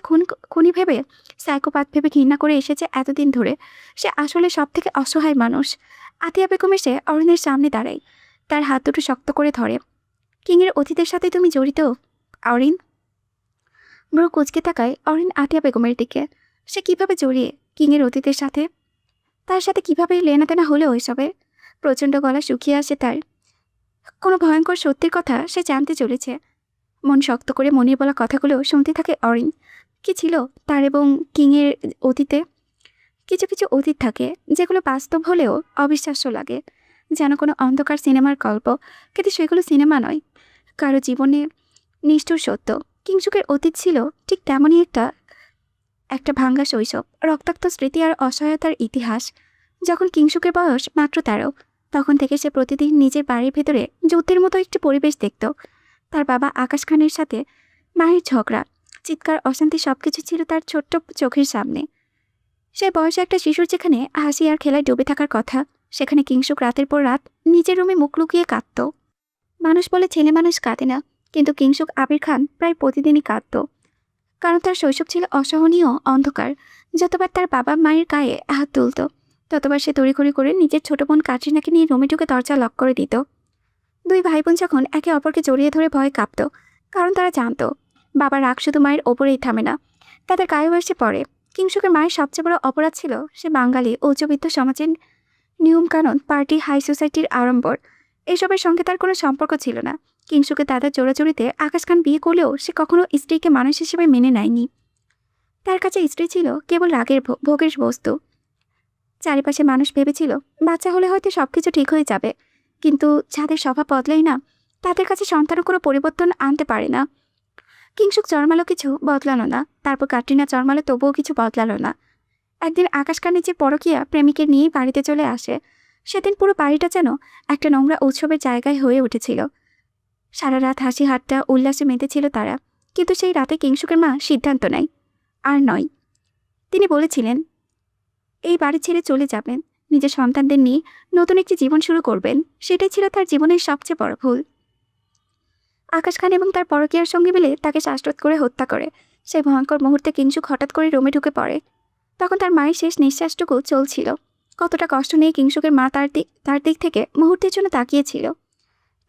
A: খুনি ভেবে, সাইকোপাথ ভেবে ঘৃণা করে এসেছে এতদিন ধরে, সে আসলে সব থেকে অসহায় মানুষ। আতিয়া বেগম এসে অরিনের সামনে দাঁড়ায়, তার হাত দুটো শক্ত করে ধরে। কিংয়ের অতীতের সাথে তুমি জড়িত অরিন? ব্রো কুচকে তাকায় অরিন আতিয়া বেগমের দিকে। সে কিভাবে জড়িয়ে কিংয়ের অতীতের সাথে? তার সাথে কিভাবে লেনাদেনা হলো ওইসবে? প্রচণ্ড গলা শুকিয়ে আসে তার। কোনো ভয়ঙ্কর সত্যির কথা সে জানতে চলেছে। মন শক্ত করে মনির বলা কথাগুলো শুনতে থাকে অরিন। কি ছিল তার এবং কিংয়ের অতীতে? কিছু কিছু অতীত থাকে যেগুলো বাস্তব হলেও অবিশ্বাস্য লাগে, যেন কোনো অন্ধকার সিনেমার গল্প, কিন্তু সেগুলো সিনেমা নয়, কারো জীবনে নিষ্ঠুর সত্য। কিংসুকের অতীত ছিল ঠিক তেমনই একটা ভাঙ্গা শৈশব, রক্তাক্ত স্মৃতি আর অসহায়তার ইতিহাস। যখন কিংসুকের বয়স মাত্র 13, তখন থেকে সে প্রতিদিন নিজের বাড়ির ভেতরে যুদ্ধের মতো একটি পরিবেশ দেখত। তার বাবা আকাশ খানের সাথে মায়ের ঝগড়া, চিৎকার, অশান্তি, সবকিছু ছিল তার ছোট্ট চোখের সামনে। সে বয়সে একটা শিশুর যেখানে হাসি আর খেলায় ডুবে থাকার কথা, সেখানে কিংসুক রাতের পর রাত নিজের রুমে মুখ লুকিয়ে কাঁদত। মানুষ বলে ছেলে মানুষ কাঁদে না, কিন্তু কিংসুক আবির খান প্রায় প্রতিদিনই কাঁদত, কারণ তার শৈশব ছিল অসহনীয় অন্ধকার। যতবার তার বাবা মায়ের গায়ে হাত তুলত, ততবার সে তড়িঘড়ি করে নিজের ছোট বোন কাটরিনাকে নিয়ে রুমে ঢুকে দরজা লক করে দিত। দুই ভাই বোন যখন একে অপরকে জড়িয়ে ধরে ভয়ে কাঁপত, কারণ তারা জানত বাবার রাগ শুধু মায়ের ওপরেই থামে না, তাদের গায়েও এসে পড়ে। কিংসুকের মায়ের সবচেয়ে বড় অপরাধ ছিল সে বাঙালি উচ্চবিত্ত সমাজের নিয়মকানুন, পার্টি, হাই সোসাইটির আড়ম্বর এসবের সঙ্গে তার কোনো সম্পর্ক ছিল না। কিংসুকে দাদার জোড়াজুড়িতে আকাশ খান বিয়ে করলেও সে কখনো স্ত্রীকে মানুষ হিসেবে মেনে নেয়নি। তার কাছে স্ত্রী ছিল কেবল রাগের ভোগের বস্তু। চারিপাশে মানুষ ভেবেছিল বাচ্চা হলে হয়তো সবকিছু ঠিক হয়ে যাবে, কিন্তু যাদের স্বভাব বদলায় না তাদের কাছে সন্তানও কোনো পরিবর্তন আনতে পারে না। কিংসুক জন্মালো, কিছু বদলালো না। তারপর ক্যাটরিনা জন্মালো, তবুও কিছু বদলালো না। একদিন আকাশ খানের যে পরকীয়া প্রেমিকে নিয়েই বাড়িতে চলে আসে, সেদিন পুরো বাড়িটা যেন একটা নোংরা উৎসবের জায়গায় হয়ে উঠেছিল। সারা রাত হাসি হাট্টা উল্লাসে মেতেছিল তারা। কিন্তু সেই রাতে কিংসুকের মা সিদ্ধান্ত নেয়, আর নয়। তিনি বলেছিলেন এই বাড়ি ছেড়ে চলে যাবেন, নিজের সন্তানদের নিয়ে নতুন একটি জীবন শুরু করবেন। সেটাই ছিল তার জীবনের সবচেয়ে বড় ভুল। আকাশ খান এবং তার পরকীয়ার সঙ্গে মিলে তাকে শ্বাসরোধ করে হত্যা করে। সেই ভয়ঙ্কর মুহূর্তে কিংসুক হঠাৎ করে রুমে ঢুকে পড়ে। তখন তার মায়ের শেষ নিঃশ্বাসটুকু চলছিল। কতটা কষ্ট নিয়ে কিংসুকের মা তার দিক থেকে মুহূর্তের জন্য তাকিয়েছিল,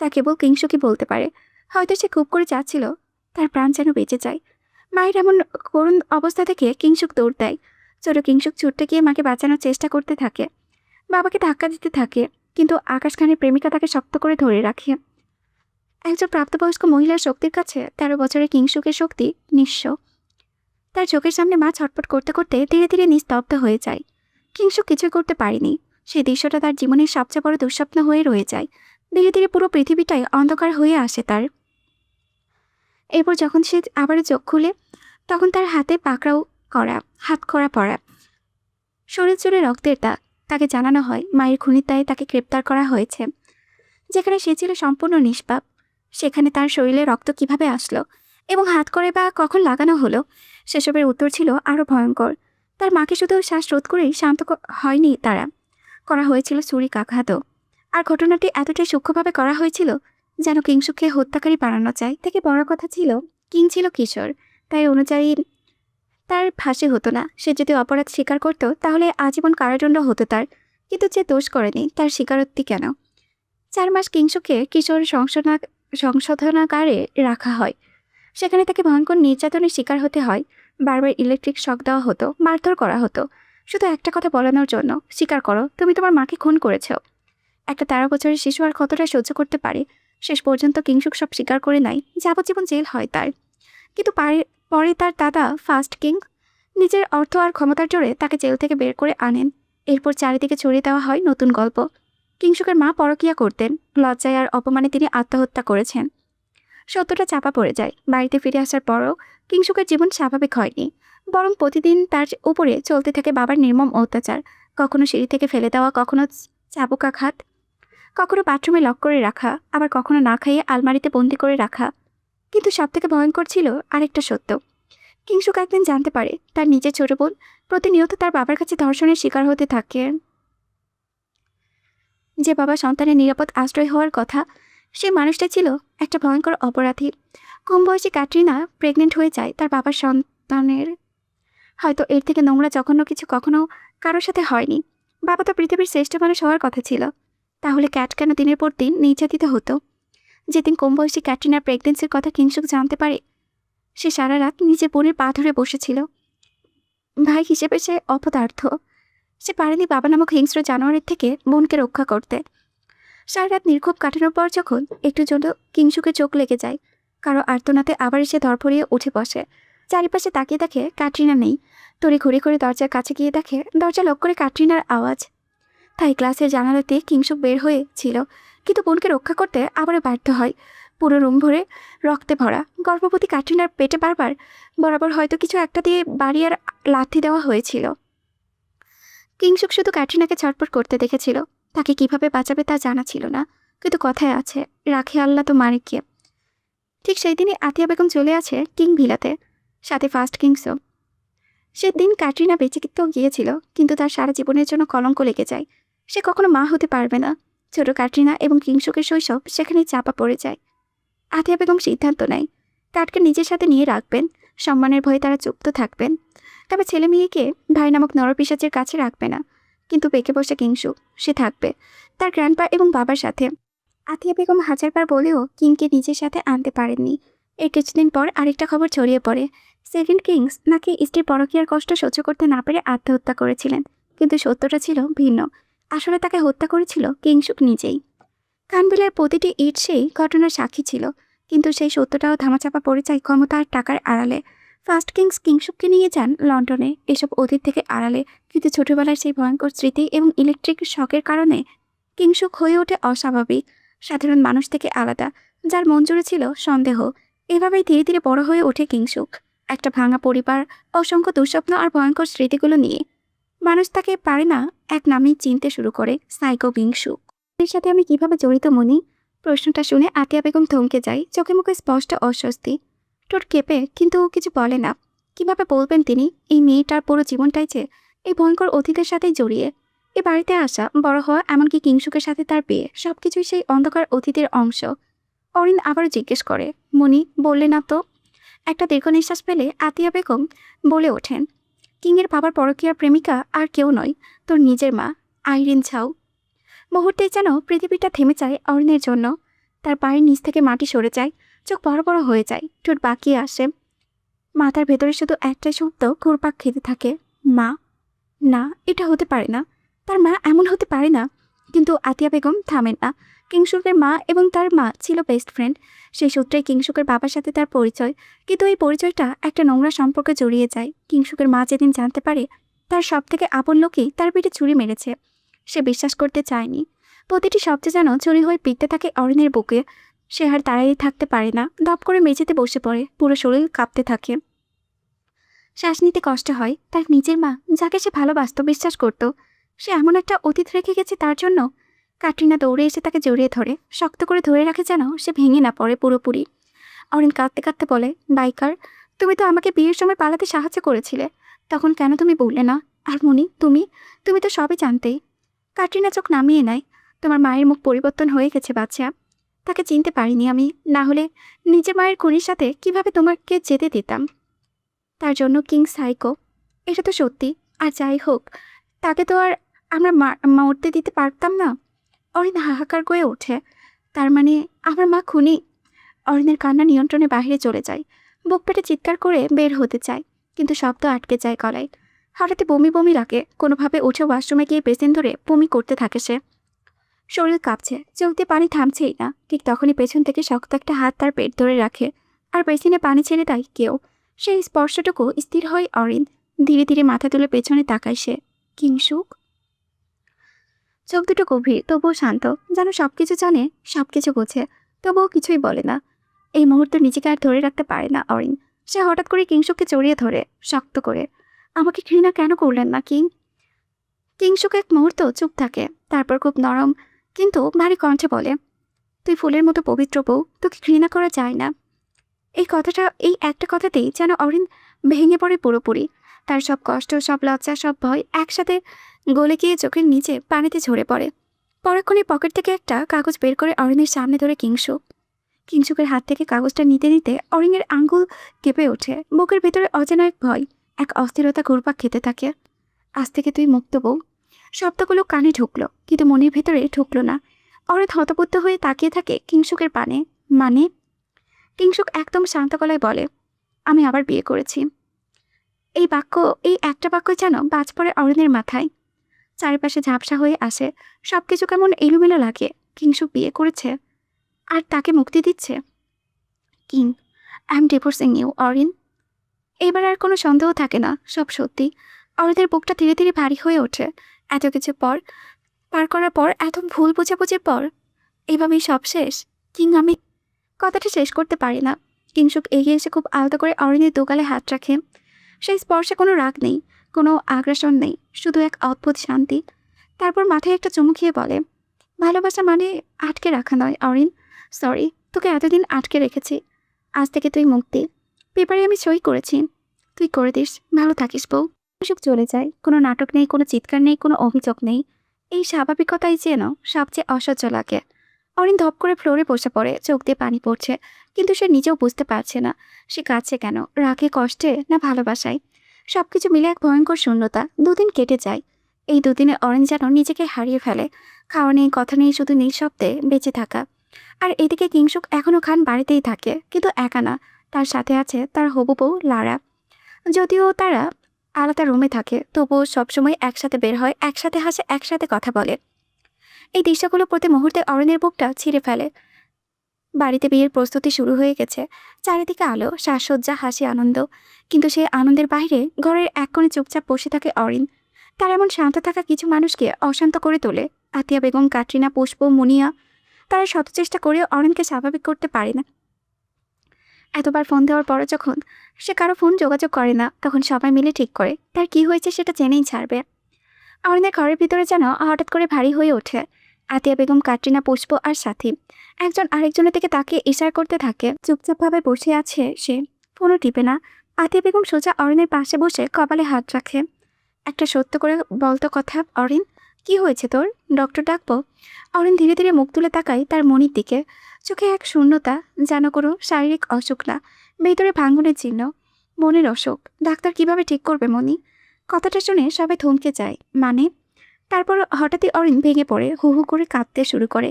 A: তা কেবল কিংসুকই বলতে পারে। হয়তো সে খুব করে চাচ্ছিল তার প্রাণ যেন বেঁচে যায়। মায়ের এমন করুণ অবস্থা থেকে কিংসুক দৌড় দেয়। ছোট কিংসুক ছুটতে গিয়ে মাকে বাঁচানোর চেষ্টা করতে থাকে, বাবাকে ধাক্কা দিতে থাকে, কিন্তু আকাশ খানের প্রেমিকা তাকে শক্ত করে ধরে রাখে। একজন প্রাপ্তবয়স্ক মহিলার শক্তির কাছে 13 বছরের কিংসুকের শক্তি নিঃস্ব। তার চোখের সামনে মা ছটফট করতে করতে ধীরে ধীরে নিস্তব্ধ হয়ে যায়। কিংসুক কিছুই করতে পারেনি। সেই দৃশ্যটা তার জীবনের সবচেয়ে বড় দুঃস্বপ্ন হয়ে রয়ে যায়। ধীরে ধীরে পুরো পৃথিবীটাই অন্ধকার হয়ে আসে তার। এরপর যখন সে আবারও চোখ খুলে, তখন তার হাতে পাকড়াও করা, হাত করা পড়া, শরীর জুড়ে রক্তের দাগ। তাকে জানানো হয় মায়ের খুনির দায়ে তাকে গ্রেপ্তার করা হয়েছে। যেখানে সে ছিল সম্পূর্ণ নিষ্পাপ, সেখানে তার শরীরে রক্ত কিভাবে আসলো এবং হাত করে বা কখন লাগানো হলো, সেসবের উত্তর ছিল আরও ভয়ঙ্কর। তার মাকে শুধু শ্বাসরোধ করেই শান্ত হয়নি, তারা করা হয়েছিল ছুরিকাঘাতও। আর ঘটনাটি এতটাই সূক্ষ্মভাবে করা হয়েছিল যেন কিংসুককে হত্যাকারী বানানো যায়। থেকে বড় কথা ছিল কিং ছিল কিশোর, তাই অনুযায়ী তার ফাঁসি হতো না। সে যদি অপরাধ স্বীকার করত তাহলে আজীবন কারাদণ্ড হতো তার। কিন্তু যে দোষ করেনি তার স্বীকারোক্তি কেন? 4 মাস কিংসুকে কিশোর সংশোধনাগারে রাখা হয়। সেখানে তাকে ভয়ঙ্কর নির্যাতনের শিকার হতে হয়। বারবার ইলেকট্রিক শক দেওয়া হতো, মারধর করা হতো, শুধু একটা কথা বলানোর জন্য, স্বীকার করো তুমি তোমার মাকে খুন করেছ। একটা 13 বছরের শিশু আর কতটা সহ্য করতে পারে? শেষ পর্যন্ত কিংসুক সব স্বীকার করে নেয়। যাবজ্জীবন জেল হয় তার। কিন্তু পরে তার দাদা ফার্স্ট কিং নিজের অর্থ আর ক্ষমতার জোরে তাকে জেল থেকে বের করে আনেন। এরপর চারিদিকে ছড়িয়ে দেওয়া হয় নতুন গল্প। কিংসুকের মা পরকীয়া করতেন, লজ্জায় আর অপমানে তিনি আত্মহত্যা করেছেন। সত্যটা চাপা পড়ে যায়। বাড়িতে ফিরে আসার পরও কিংসুকের জীবন স্বাভাবিক হয়নি, বরং প্রতিদিন তার উপরে চলতে থাকে বাবার নির্মম অত্যাচার। কখনো সিঁড়ি থেকে ফেলে দেওয়া, কখনো চাবুকাঘাত, কখনো বাথরুমে লক করে রাখা, আবার কখনো না খাইয়ে আলমারিতে বন্দি করে রাখা। কিন্তু সবথেকে ভয়ঙ্কর ছিল আরেকটা সত্য। কিংসুক একদিন জানতে পারে তার নিজের ছোট বোন প্রতিনিয়ত তার বাবার কাছে ধর্ষণের শিকার হতে থাকে। যে বাবা সন্তানের নিরাপদ আশ্রয় হওয়ার কথা, সেই মানুষটা ছিল একটা ভয়ঙ্কর অপরাধী। কম বয়সী ক্যাটরিনা প্রেগনেন্ট হয়ে যায় তার বাবার সন্তানের। হয়তো এর থেকে নোংরা জঘন্য কিছু কখনো কারোর সাথে হয়নি। বাবা তো পৃথিবীর শ্রেষ্ঠ মানুষ হওয়ার কথা ছিল। তাহলে ক্যাট কেন দিনের পর দিন নির্যাতিত হতো? যেদিন কম বয়সী ক্যাটরিনার প্রেগনেন্সির কথা কিংসুক জানতে পারে, সে সারা রাত নিজের বোনের পা ধরে বসেছিল। ভাই হিসেবে সে অপদার্থ। সে পারেনি বাবা নামক হিংস্র জানোয়ারের থেকে বোনকে রক্ষা করতে। সারা রাত নির্ঘুম কাটানোর পর যখন একটু জন্য কিংসুকে চোখ লেগে যায়, কারো আর্তনাতে আবার এসে ধরফরিয়ে উঠে বসে। চারিপাশে তাকিয়ে দেখে ক্যাটরিনা নেই। তড়ি ঘুরে ঘুরে দরজার কাছে গিয়ে দেখে দরজা লক করে ক্যাটরিনার আওয়াজ। তাই ক্লাসের জানালাতে কিংসুক বের হয়েছিল, কিন্তু বোনকে রক্ষা করতে আবারও ব্যর্থ হয়। পুরো রুম ভরে রক্তে ভরা। গর্ভবতী ক্যাটরিনার পেটে বারবার বরাবর হয়তো কিছু একটা দিয়ে বাড়ি আর লাথি দেওয়া হয়েছিল। কিংসুক শুধু ক্যাটরিনাকে ছটফট করতে দেখেছিল। তাকে কিভাবে বাঁচাবে তা জানা ছিল না। কিন্তু কথায় আছে, রাখে আল্লাহ তো মারে কে। ঠিক সেই দিনই আতিয়া বেগম চলে আছে কিং ভিলাতে, সাথে ফার্স্ট কিংসও। সেদিন ক্যাটরিনা বেঁচে গিয়েছিল, কিন্তু তার সারা জীবনের জন্য কলঙ্ক লেগে যায়। সে কখনো মা হতে পারবে না। ছোট ক্যাটরিনা এবং কিংসুকের শৈশব সেখানেই চাপা পড়ে যায়। আতিয়া বেগম সিদ্ধান্ত নেয় ক্যাটকে নিজের সাথে নিয়ে রাখবেন। সম্মানের ভয়ে তারা চুপ তো থাকবেন, তবে ছেলে মেয়েকে ভাই নামক নরপিশাচের কাছে রাখবে না। কিন্তু বেঁকে বসে কিংসুক, সে থাকবে তার গ্র্যান্ডপা এবং বাবার সাথে। আতিয়া বেগম হাজারবার বলেও কিংকে নিজের সাথে আনতে পারেননি। এর কিছুদিন পর আরেকটা খবর ছড়িয়ে পড়ে, সেকেন্ড কিংস নাকি স্ত্রীর পরকীয়ার কষ্ট সহ্য করতে না পেরে আত্মহত্যা করেছিলেন। কিন্তু সত্যটা ছিল ভিন্ন। আসলে তাকে হত্যা করেছিল কিংসুক নিজেই। কানবিলের প্রতিটি ইট সেই ঘটনার সাক্ষী ছিল, কিন্তু সেই সত্যটাও ধামাচাপা পড়ে যায় ক্ষমতা আর টাকার আড়ালে। ফার্স্ট কিংস কিংসুককে নিয়ে যান লন্ডনে এসব অতীত থেকে আড়ালে, কিন্তু ছোটবেলার সেই ভয়ঙ্কর স্মৃতি এবং ইলেকট্রিক শকের কারণে কিংসুক হয়ে ওঠে অস্বাভাবিক, সাধারণ মানুষ থেকে আলাদা, যার মন জুড়ে ছিল সন্দেহ। এভাবেই ধীরে ধীরে বড় হয়ে ওঠে কিংসুক, একটা ভাঙা পরিবার, অসংখ্য দুঃস্বপ্ন আর ভয়ঙ্কর স্মৃতিগুলো নিয়ে। মানুষ তাকে পারে না এক নামেই চিনতে শুরু করে, সাইকো কিংসুক। এর সাথে আমি কিভাবে জড়িত মনি? প্রশ্নটা শুনে আতিয়া বেগম থমকে যায়, চোখে মুখে স্পষ্ট অস্বস্তি। ঠোঁট কেঁপে, কিন্তু কিছু বলে না। কিভাবে বলবেন তিনি? এই মেয়েটার পুরো জীবনটাই যে এই ভয়ঙ্কর অতীতের সাথেই জড়িয়ে। এ বাড়িতে আসা, বড় হওয়া, এমনকি কিংসুকের সাথে তার বিয়ে, সবকিছুই সেই অন্ধকার অতীতের অংশ। অরিন আবারও জিজ্ঞেস করে, মনি বললে না তো? একটা দীর্ঘ নিঃশ্বাস ফেলে আতিয়া বেগম বলে ওঠেন, কিংয়ের বাবার পরকীয়ার প্রেমিকা আর কেউ নয়, তোর নিজের মা, আইরিন ঝাও। মুহূর্তেই যেন পৃথিবীটা থেমে যায় অরিনের জন্য। তার পায়ের নিচ থেকে মাটি সরে যায়, চোখ বড় বড় হয়ে যায়, ঠোঁট বাঁকিয়ে আসে। মাথার ভেতরে শুধু একটাই শব্দ ঘুরপাক খেতে থাকে, মা। না, এটা হতে পারে না, তার মা এমন হতে পারে না। কিন্তু আতিয়া বেগম থামেন না। কিংসুকের মা এবং তার মা ছিল বেস্ট ফ্রেন্ড, সেই সূত্রেই কিংসুকের বাবার সাথে তার পরিচয়। কিন্তু এই পরিচয়টা একটা নোংরা সম্পর্কে জড়িয়ে যায়। কিংসুকের মা যেদিন জানতে পারে তার সব থেকে আপন লোকই তার পিঠে ছুরি মেরেছে, সে বিশ্বাস করতে চায়নি। প্রতিটি শব্দ যেন ছুরি হয়ে পিটতে থাকে অরিনের বুকে। সে আর দাঁড়িয়ে থাকতে পারে না, দপ করে মেঝেতে বসে পড়ে, পুরো শরীর কাঁপতে থাকে। শ্বাস নিতে কষ্ট হয়। তার নিজের মা, যাকে সে ভালোবাসত, বিশ্বাস করত, সে এমন একটা অতীত রেখে গেছে তার জন্য। কাটরিনা দৌড়ে এসে তাকে জড়িয়ে ধরে, শক্ত করে ধরে রাখে যেন সে ভেঙে না পড়ে পুরোপুরি। অরিন কাঁদতে কাঁদতে বলে, বাইকার, তুমি তো আমাকে বিয়ের সময় পালাতে সাহায্য করেছিলে, তখন কেন তুমি বললে না? আর মনি, তুমি তুমি তো সবই জানতেই। কাটরিনা চোখ নামিয়ে নেয়। তোমার মায়ের মুখ পরিবর্তন হয়ে গেছে বাচ্চা, তাকে চিনতে পারিনি আমি, না হলে নিজের মায়ের খুনির সাথে কিভাবে তোমাকে যেতে দিতাম? তার জন্য কিং সাইকো, এটা তো সত্যি। আর যাই হোক, তাকে তো আর আমরা মরতে দিতে পারতাম না। অরিন হাহাকার করে ওঠে, তার মানে আমার মা খুনি? অরিনের কান্না নিয়ন্ত্রণে বাইরে চলে যায়, বুক পেটে চিৎকার করে বের হতে চায়, কিন্তু শব্দ আটকে যায় গলায়। হঠাৎ বমি বমি লাগে, কোনোভাবে উঠে ওয়াশরুমে গিয়ে বেসিন ধরে বমি করতে থাকে সে। শরীর কাঁপছে, চোখ দিয়ে পানি থামছেই না। ঠিক তখনই পেছন থেকে শক্ত একটা হাত তার পেট ধরে রাখে, আর বেসিনে পানি ছেড়ে দেয় কেউ। সেই স্পর্শটুকু স্থির হয় অরিন। ধীরে ধীরে মাথা তুলে পেছনে তাকায় সে। কিংসুক। চোখ দুটো গভীর, তবুও শান্ত, যেন সবকিছু জানে, সবকিছু বোঝে, তবুও কিছুই বলে না। এই মুহূর্তে নিজেকে আর ধরে রাখতে পারে না অরিন। সে হঠাৎ করে কিংসুককে জড়িয়ে ধরে, শক্ত করে। আমাকে ঘৃণা কেন করলেন না কিং? কিংসুক এক মুহূর্ত চুপ থাকে, তারপর খুব নরম কিন্তু ভারী কণ্ঠে বলে, তুই ফুলের মতো পবিত্র বউ, তোকে ঘৃণা করা যায় না। এই কথাটা, এই একটা কথাতেই যেন অরিন ভেঙে পড়ে পুরোপুরি। তার সব কষ্ট, সব লজ্জা, সব ভয় একসাথে গলে গিয়ে চোখের নিচে পানিতে ঝরে পড়ে। পরক্ষণে পকেট থেকে একটা কাগজ বের করে অরিনের সামনে ধরে কিংসুক। কিংসুকের হাত থেকে কাগজটা নিতে নিতে অরিনের আঙ্গুল কেঁপে ওঠে, বুকের ভেতরে অজানা এক ভয়, এক অস্থিরতা ঘুরপাক খেতে থাকে। আজ থেকে তুই মুক্ত বউ। শব্দগুলো কানে ঢুকলো, কিন্তু মনের ভেতরে ঢুকলো না। অরিন হতবুদ্ধ হয়ে তাকিয়ে থাকে কিংসুকের পানে। মানে? কিংসুক একদম শান্ত গলায় বলে, আমি আবার বিয়ে করেছি। এই বাক্য, এই একটা বাক্য যেন বাজ পড়ে অরিনের মাথায়। চারিপাশে ঝাপসা হয়ে আসে, সবকিছু কেমন এলোমেলো লাগে। কিংসুক বিয়ে করেছে, আর তাকে মুক্তি দিচ্ছে। King, I am divorcing you Arin. এবার আর কোনো সন্দেহ থাকে না, সব সত্যি। অরিনের বুকটা ধীরে ধীরে ভারী হয়ে ওঠে। এত কিছু পার করার পর, এত ভুল বোঝাবুঝির পর, এভাবেই সব শেষ? কিং, আমি কথাটা শেষ করতে পারি না। কিংসুক এগিয়ে এসে খুব আলতো করে অরিনের দোগালে হাত রাখে। সেই স্পর্শে কোনো রাগ নেই, কোনো আগ্রাসন নেই, শুধু এক অদ্ভুত শান্তি। তারপর মাথায় একটা চুমু খেয়ে বলে, ভালোবাসা মানে আটকে রাখা নয় অরিন। সরি, তোকে এতদিন আটকে রেখেছি। আজ থেকে তুই মুক্তি। পেপারে আমি সই করেছি, তুই করে দিস। ভালো থাকিস বউ। কিংসুক চলে যায়। কোনো নাটক নেই, কোনো চিৎকার নেই, কোনো অভিযোগ নেই। এই স্বাভাবিকতাই যেন সবচেয়ে অসহ্য লাগে। অরিন ধপ করে ফ্লোরে বসে পড়ে, চোখ দিয়ে পানি পড়ছে, কিন্তু সে নিজেও বুঝতে পারছে না সে কাঁদছে কেন, রাগে, কষ্টে, না ভালোবাসায়। সবকিছু মিলে এক ভয়ঙ্কর শূন্যতা। দুদিন কেটে যায়। এই দুদিনে অরিন যেন নিজেকে হারিয়ে ফেলে। খাওয়া নেই, কথা নেই, শুধু নিঃশব্দে বেঁচে থাকা। আর এদিকে কিংসুক এখনো খান বাড়িতেই থাকে, কিন্তু একা না, তার সাথে আছে তার হবু বউ লারা। যদিও তারা আলাদা রুমে থাকে, তবুও সবসময় একসাথে বের হয়, একসাথে হাসে, একসাথে কথা বলে। এই দৃশ্যগুলো প্রতি মুহূর্তে অরণ্যের বুকটা ছিঁড়ে ফেলে। বাড়িতে বিয়ের প্রস্তুতি শুরু হয়ে গেছে। চারিদিকে আলো, সাজসজ্জা, হাসি, আনন্দ। কিন্তু সেই আনন্দের বাইরে ঘরের এক কোণে চুপচাপ বসে থাকে অরিন। তার এমন শান্ত থাকা কিছু মানুষকে অশান্ত করে তোলে। আতিয়া বেগম, কাটরিনা, পুষ্প, মুনিয়া, তারা শত চেষ্টা করেও অরিনকে স্বাভাবিক করতে পারে না। এতবার ফোন দেওয়ার পরও যখন সে কারো ফোন যোগাযোগ করে না, তখন সবাই মিলে ঠিক করে তার কি হয়েছে সেটা জেনেই ছাড়বে। অরিনের ঘরের ভিতরে যেন হঠাৎ করে ভারী হয়ে ওঠে। আতিয়া বেগম, কাটরিনা, পুষ্প আর সাথী একজন আরেকজনের দিকে তাকিয়ে ইশারা করতে থাকে। চুপচাপভাবে বসে আছে সে, ফোনও টিপে না। আতিয়া বেগম সোজা অরিনের পাশে বসে কপালে হাত রাখে। একটা সত্য করে বলতো কথা অরিন, কি হয়েছে তোর? ডক্টর ডাকবো? অরিন ধীরে ধীরে মুখ তুলে তাকায় তার মনির দিকে। চোখে এক শূন্যতা, যেন কোনো শারীরিক অসুখ না, ভেতরে ভাঙনের চিহ্ন। মনের অসুখ ডাক্তার কিভাবে ঠিক করবে মনি? কথাটা শুনে সবাই থমকে যায়। মানে? তারপর হঠাৎই অরিন ভেঙে পড়ে, হু হু করে কাঁদতে শুরু করে।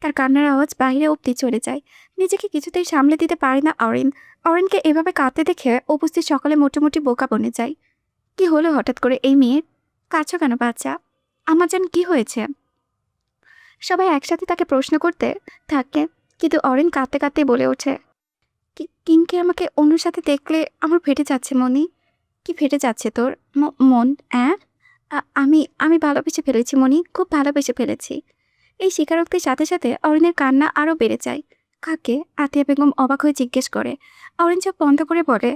A: তার কান্নার আওয়াজ বাইরে অব্দি চলে যায়। নিজেকে কিছুতেই সামলে দিতে পারে না অরিন। অরিনকে এভাবে কাঁদতে দেখে উপস্থিত সকলে মোটামুটি বোকা বনে যায়। কি হলো হঠাৎ করে এই মেয়ের? কাঁদছো কেন বাচ্চা? আমার যেন কি হয়েছে? সবাই একসাথে তাকে প্রশ্ন করতে থাকে, কিন্তু অরিন কাঁদতে কাঁদতে বলে ওঠে, কিংকে আমাকে অন্যর সাথে দেখলে আমার ফেটে যাচ্ছে মনি। কি ফেটে যাচ্ছে তোর মন? অ্যাঁ? আমি আমি ভালোবেসে ফেলেছি মনি, খুব ভালোবেসে ফেলেছি। এই স্বীকারোক্তির সাথে সাথে অরিনের কান্না আরও বেড়ে যায়। কাকে? আতিয়া বেগম অবাক হয়ে জিজ্ঞেস করে। অরিন চোখ বন্ধ করে বলে,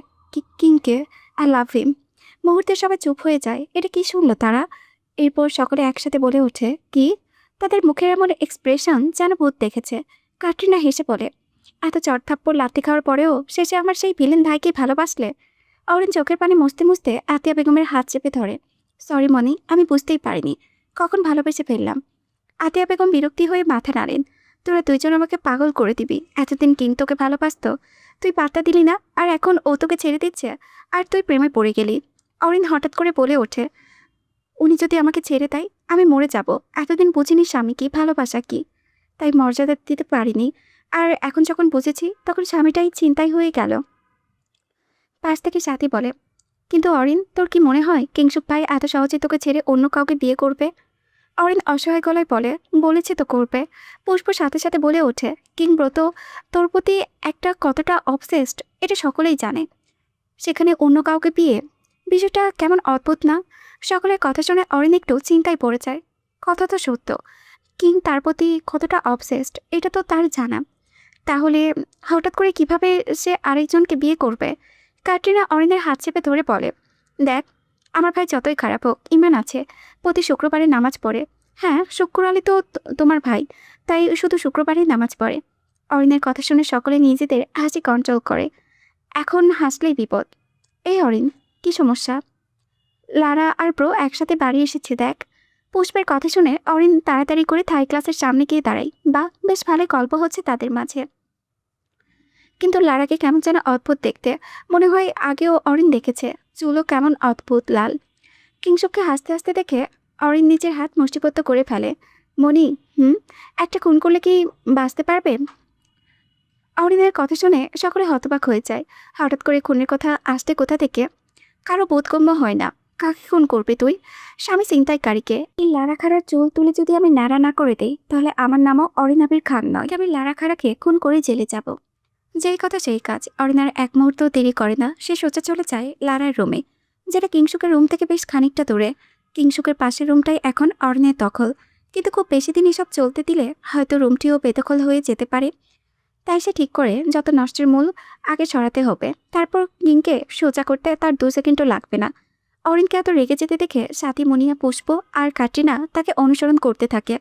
A: কিংকে, আই লাভ হিম। মুহূর্তে সবাই চুপ হয়ে যায়। এটা কি শুনলো তারা? এরপর সকলে একসাথে বলে ওঠে, কি? তাদের মুখের এমন এক্সপ্রেশন যেন ভূত দেখেছে। কাটরিনা হেসে বলে, এত চড়থাপ্পড় লাথি খাওয়ার পরেও শেষে আমার সেই ভিলেন ভাইকে ভালোবাসলে? অরিন চোখের পানি মুছতে মুছতে আতিয়া বেগমের হাত চেপে ধরে। সরি মনি, আমি বুঝতেই পারিনি, কখন ভালোবেসে ফেললাম। আতিয়া বেগম বিরক্তি হয়ে মাথা নাড়েন। তোরা দুইজন আমাকে পাগল করে দিবি। এতদিন কিং তোকে ভালোবাসতো, তুই পাত্তা দিলি না, আর এখন ও তোকে ছেড়ে দিচ্ছে, আর তুই প্রেমে পড়ে গেলি। অরিন হঠাৎ করে বলে ওঠে, উনি যদি আমাকে ছেড়ে দেয় আমি মরে যাব। এতদিন বুঝিনি স্বামী কি, ভালোবাসা কি, তাই মর্যাদা দিতে পারিনি। আর এখন যখন বুঝেছি তখন স্বামীটাই চিন্তাই হয়ে গেল। পাশ থেকে সাথী বলে, কিন্তু অরিন, তোর কি মনে হয় কিংসুক ভাই এত সহজে তোকে ছেড়ে অন্য কাউকে বিয়ে করবে? অরিন অসহায় গলায় বলে, বলেছে তো করবে। পুষ্প সাথে সাথে বলে ওঠে, কিংব্রত তোর প্রতি একটা কতটা অবসেসড এটা সকলেই জানে, সেখানে অন্য কাউকে বিয়ে, বিষয়টা কেমন অদ্ভুত না? সকলের কথা শুনে অরিন একটু চিন্তায় পড়ে যায়। কথা তো সত্য, কিং তার প্রতি কতটা অবসেসড এটা তো তার জানা। তাহলে হঠাৎ করে কিভাবে সে আরেকজনকে বিয়ে করবে? ক্যাটরিনা অরিনের হাত চেপে ধরে বলে, দেখ, আমার ভাই যতই খারাপ হোক ইমান আছে, প্রতি শুক্রবারে নামাজ পড়ে। হ্যাঁ, শুক্র আলী তো তোমার ভাই, তাই শুধু শুক্রবারেই নামাজ পড়ে। অরিনের কথা শুনে সকলে নিজেদের হাসি কন্ট্রোল করে। এখন হাসলেই বিপদ। এই অরিন, কি সমস্যা? লারা আর ব্রো একসাথে বাড়ি এসেছে দেখ। পুষ্পের কথা শুনে অরিন তাড়াতাড়ি করে থাই ক্লাসের সামনে গিয়ে দাঁড়ায়। বা বেশ ভালোই গল্প হচ্ছে তাদের মাঝে। কিন্তু লারাকে কেমন যেন অদ্ভুত দেখতে, মনে হয় আগেও অরিন দেখেছে। চুলও কেমন অদ্ভুত লাল। কিংসুককে হাসতে হাসতে দেখে অরিন নিজের হাত মুষ্টিবদ্ধ করে ফেলে। মনি, একটা খুন করলে কি বাঁচতে পারবে? অরিনের কথা শুনে সকলে হতবাক হয়ে যায়। হঠাৎ করে খুনের কথা আসতে কোথা থেকে? কারো বোধগম্য হয় না। কাকে খুন করবে তুই? স্বামী ছিনতাইকারীকে? এই লারা খাড়ার চুল তুলে যদি আমি নাড়া না করে দেই, তাহলে আমার নামও অরিনাবির খান নয়। আমি লারা খাড়াকে খুন করে জেলে যাব। যেই কথা সেই কাজ। অরিনার এক মুহূর্ত দেরি করে না, সে সোজা চলে যায় লারার রুমে, যেটা কিংসুকের রুম থেকে বেশ খানিকটা দূরে। কিংসুকের পাশের রুমটাই এখন অরিনের দখল, কিন্তু খুব বেশি দিন এসব চলতে দিলে হয়তো রুমটিও বেদখল হয়ে যেতে পারে। তাই সে ঠিক করে যত নষ্টের মূল আগে সরাতে হবে, তারপর কিংকে সোজা করতে তার 2 সেকেন্ডও লাগবে না। অরিনকে এত রেগে যেতে দেখে সাথী, মুনিয়া, পুষ্প আর কাটরিনা তাকে অনুসরণ করতে থাকে।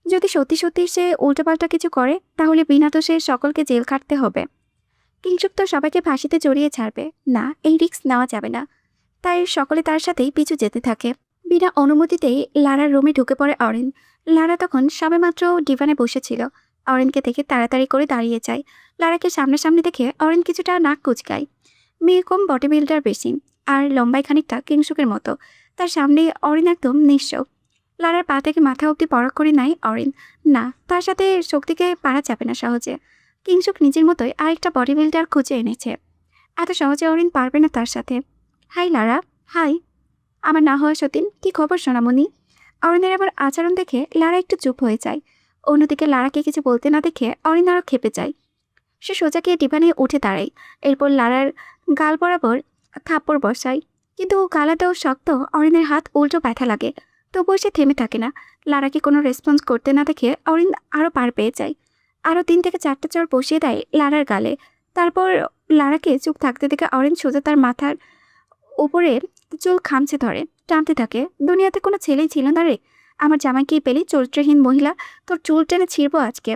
A: যদি সত্যি সত্যি সে উল্টোপাল্টা কিছু করে, তাহলে বিনা দোষে সকলকে জেল খাটতে হবে। কিংসুক তো সবাইকে ফাঁসিতে জড়িয়ে ছাড়বে না, এই রিস্ক নেওয়া যাবে না। তাই সকলে তার সাথেই পিছু যেতে থাকে। বিনা অনুমতিতেই লারার রুমে ঢুকে পড়ে অরিন। লারা তখন সবেমাত্র ডিভানে বসেছিল। অরিনকে দেখে তাড়াতাড়ি করে দাঁড়িয়ে যায়। লারাকে সামনাসামনি দেখে অরিন কিছুটা নাক কুচকায়। মেয়ে কম, বডি বিল্ডার বেশি, আর লম্বাই খানিকটা কিংসুকের মতো। তার সামনে অরিন একদম নিঃস্ব। লারার পা থেকে মাথা অব্দি পরখ করে নাই অরিন। না, তার সাথে শক্তিকে পারা যাবে না সহজে। কিংসুক নিজের মতোই আরেকটা বডি বিল্ডার খুঁজে এনেছে। এত সহজে অরিন পারবে না তার সাথে। হাই লারা। হাই। আমার না হওয়া সতীন, কি খবর সোনামণি? অরিনের আবার আচরণ দেখে লারা একটু চুপ হয়ে যায়। অন্যদিকে লারাকে কিছু বলতে না দেখে অরিন আরও খেপে যায়। সে সোজা গিয়ে ডিভা নিয়ে উঠে দাঁড়ায়। এরপর লারার গাল বরাবর থাপ্পড় বসায়। কিন্তু গালাটাও শক্ত, অরিনের হাত উল্টো ব্যথা লাগে। তবুও সে থেমে থাকে না। লারাকে কোনো রেসপন্স করতে না দেখে অরিন আরও পার পেয়ে যায়। আরও 3 থেকে 4টা চড় বসিয়ে দেয় লারার গালে। তারপর লারাকে চুপ থাকতে দেখে অরিন সোজা তার মাথার উপরে চুল খামচে ধরে টানতে থাকে। দুনিয়াতে কোনো ছেলেই ছিল না রে, আমার জামাইকেই পেলি চরিত্রহীন মহিলা, তোর চুল টেনে ছিঁড়বো আজকে।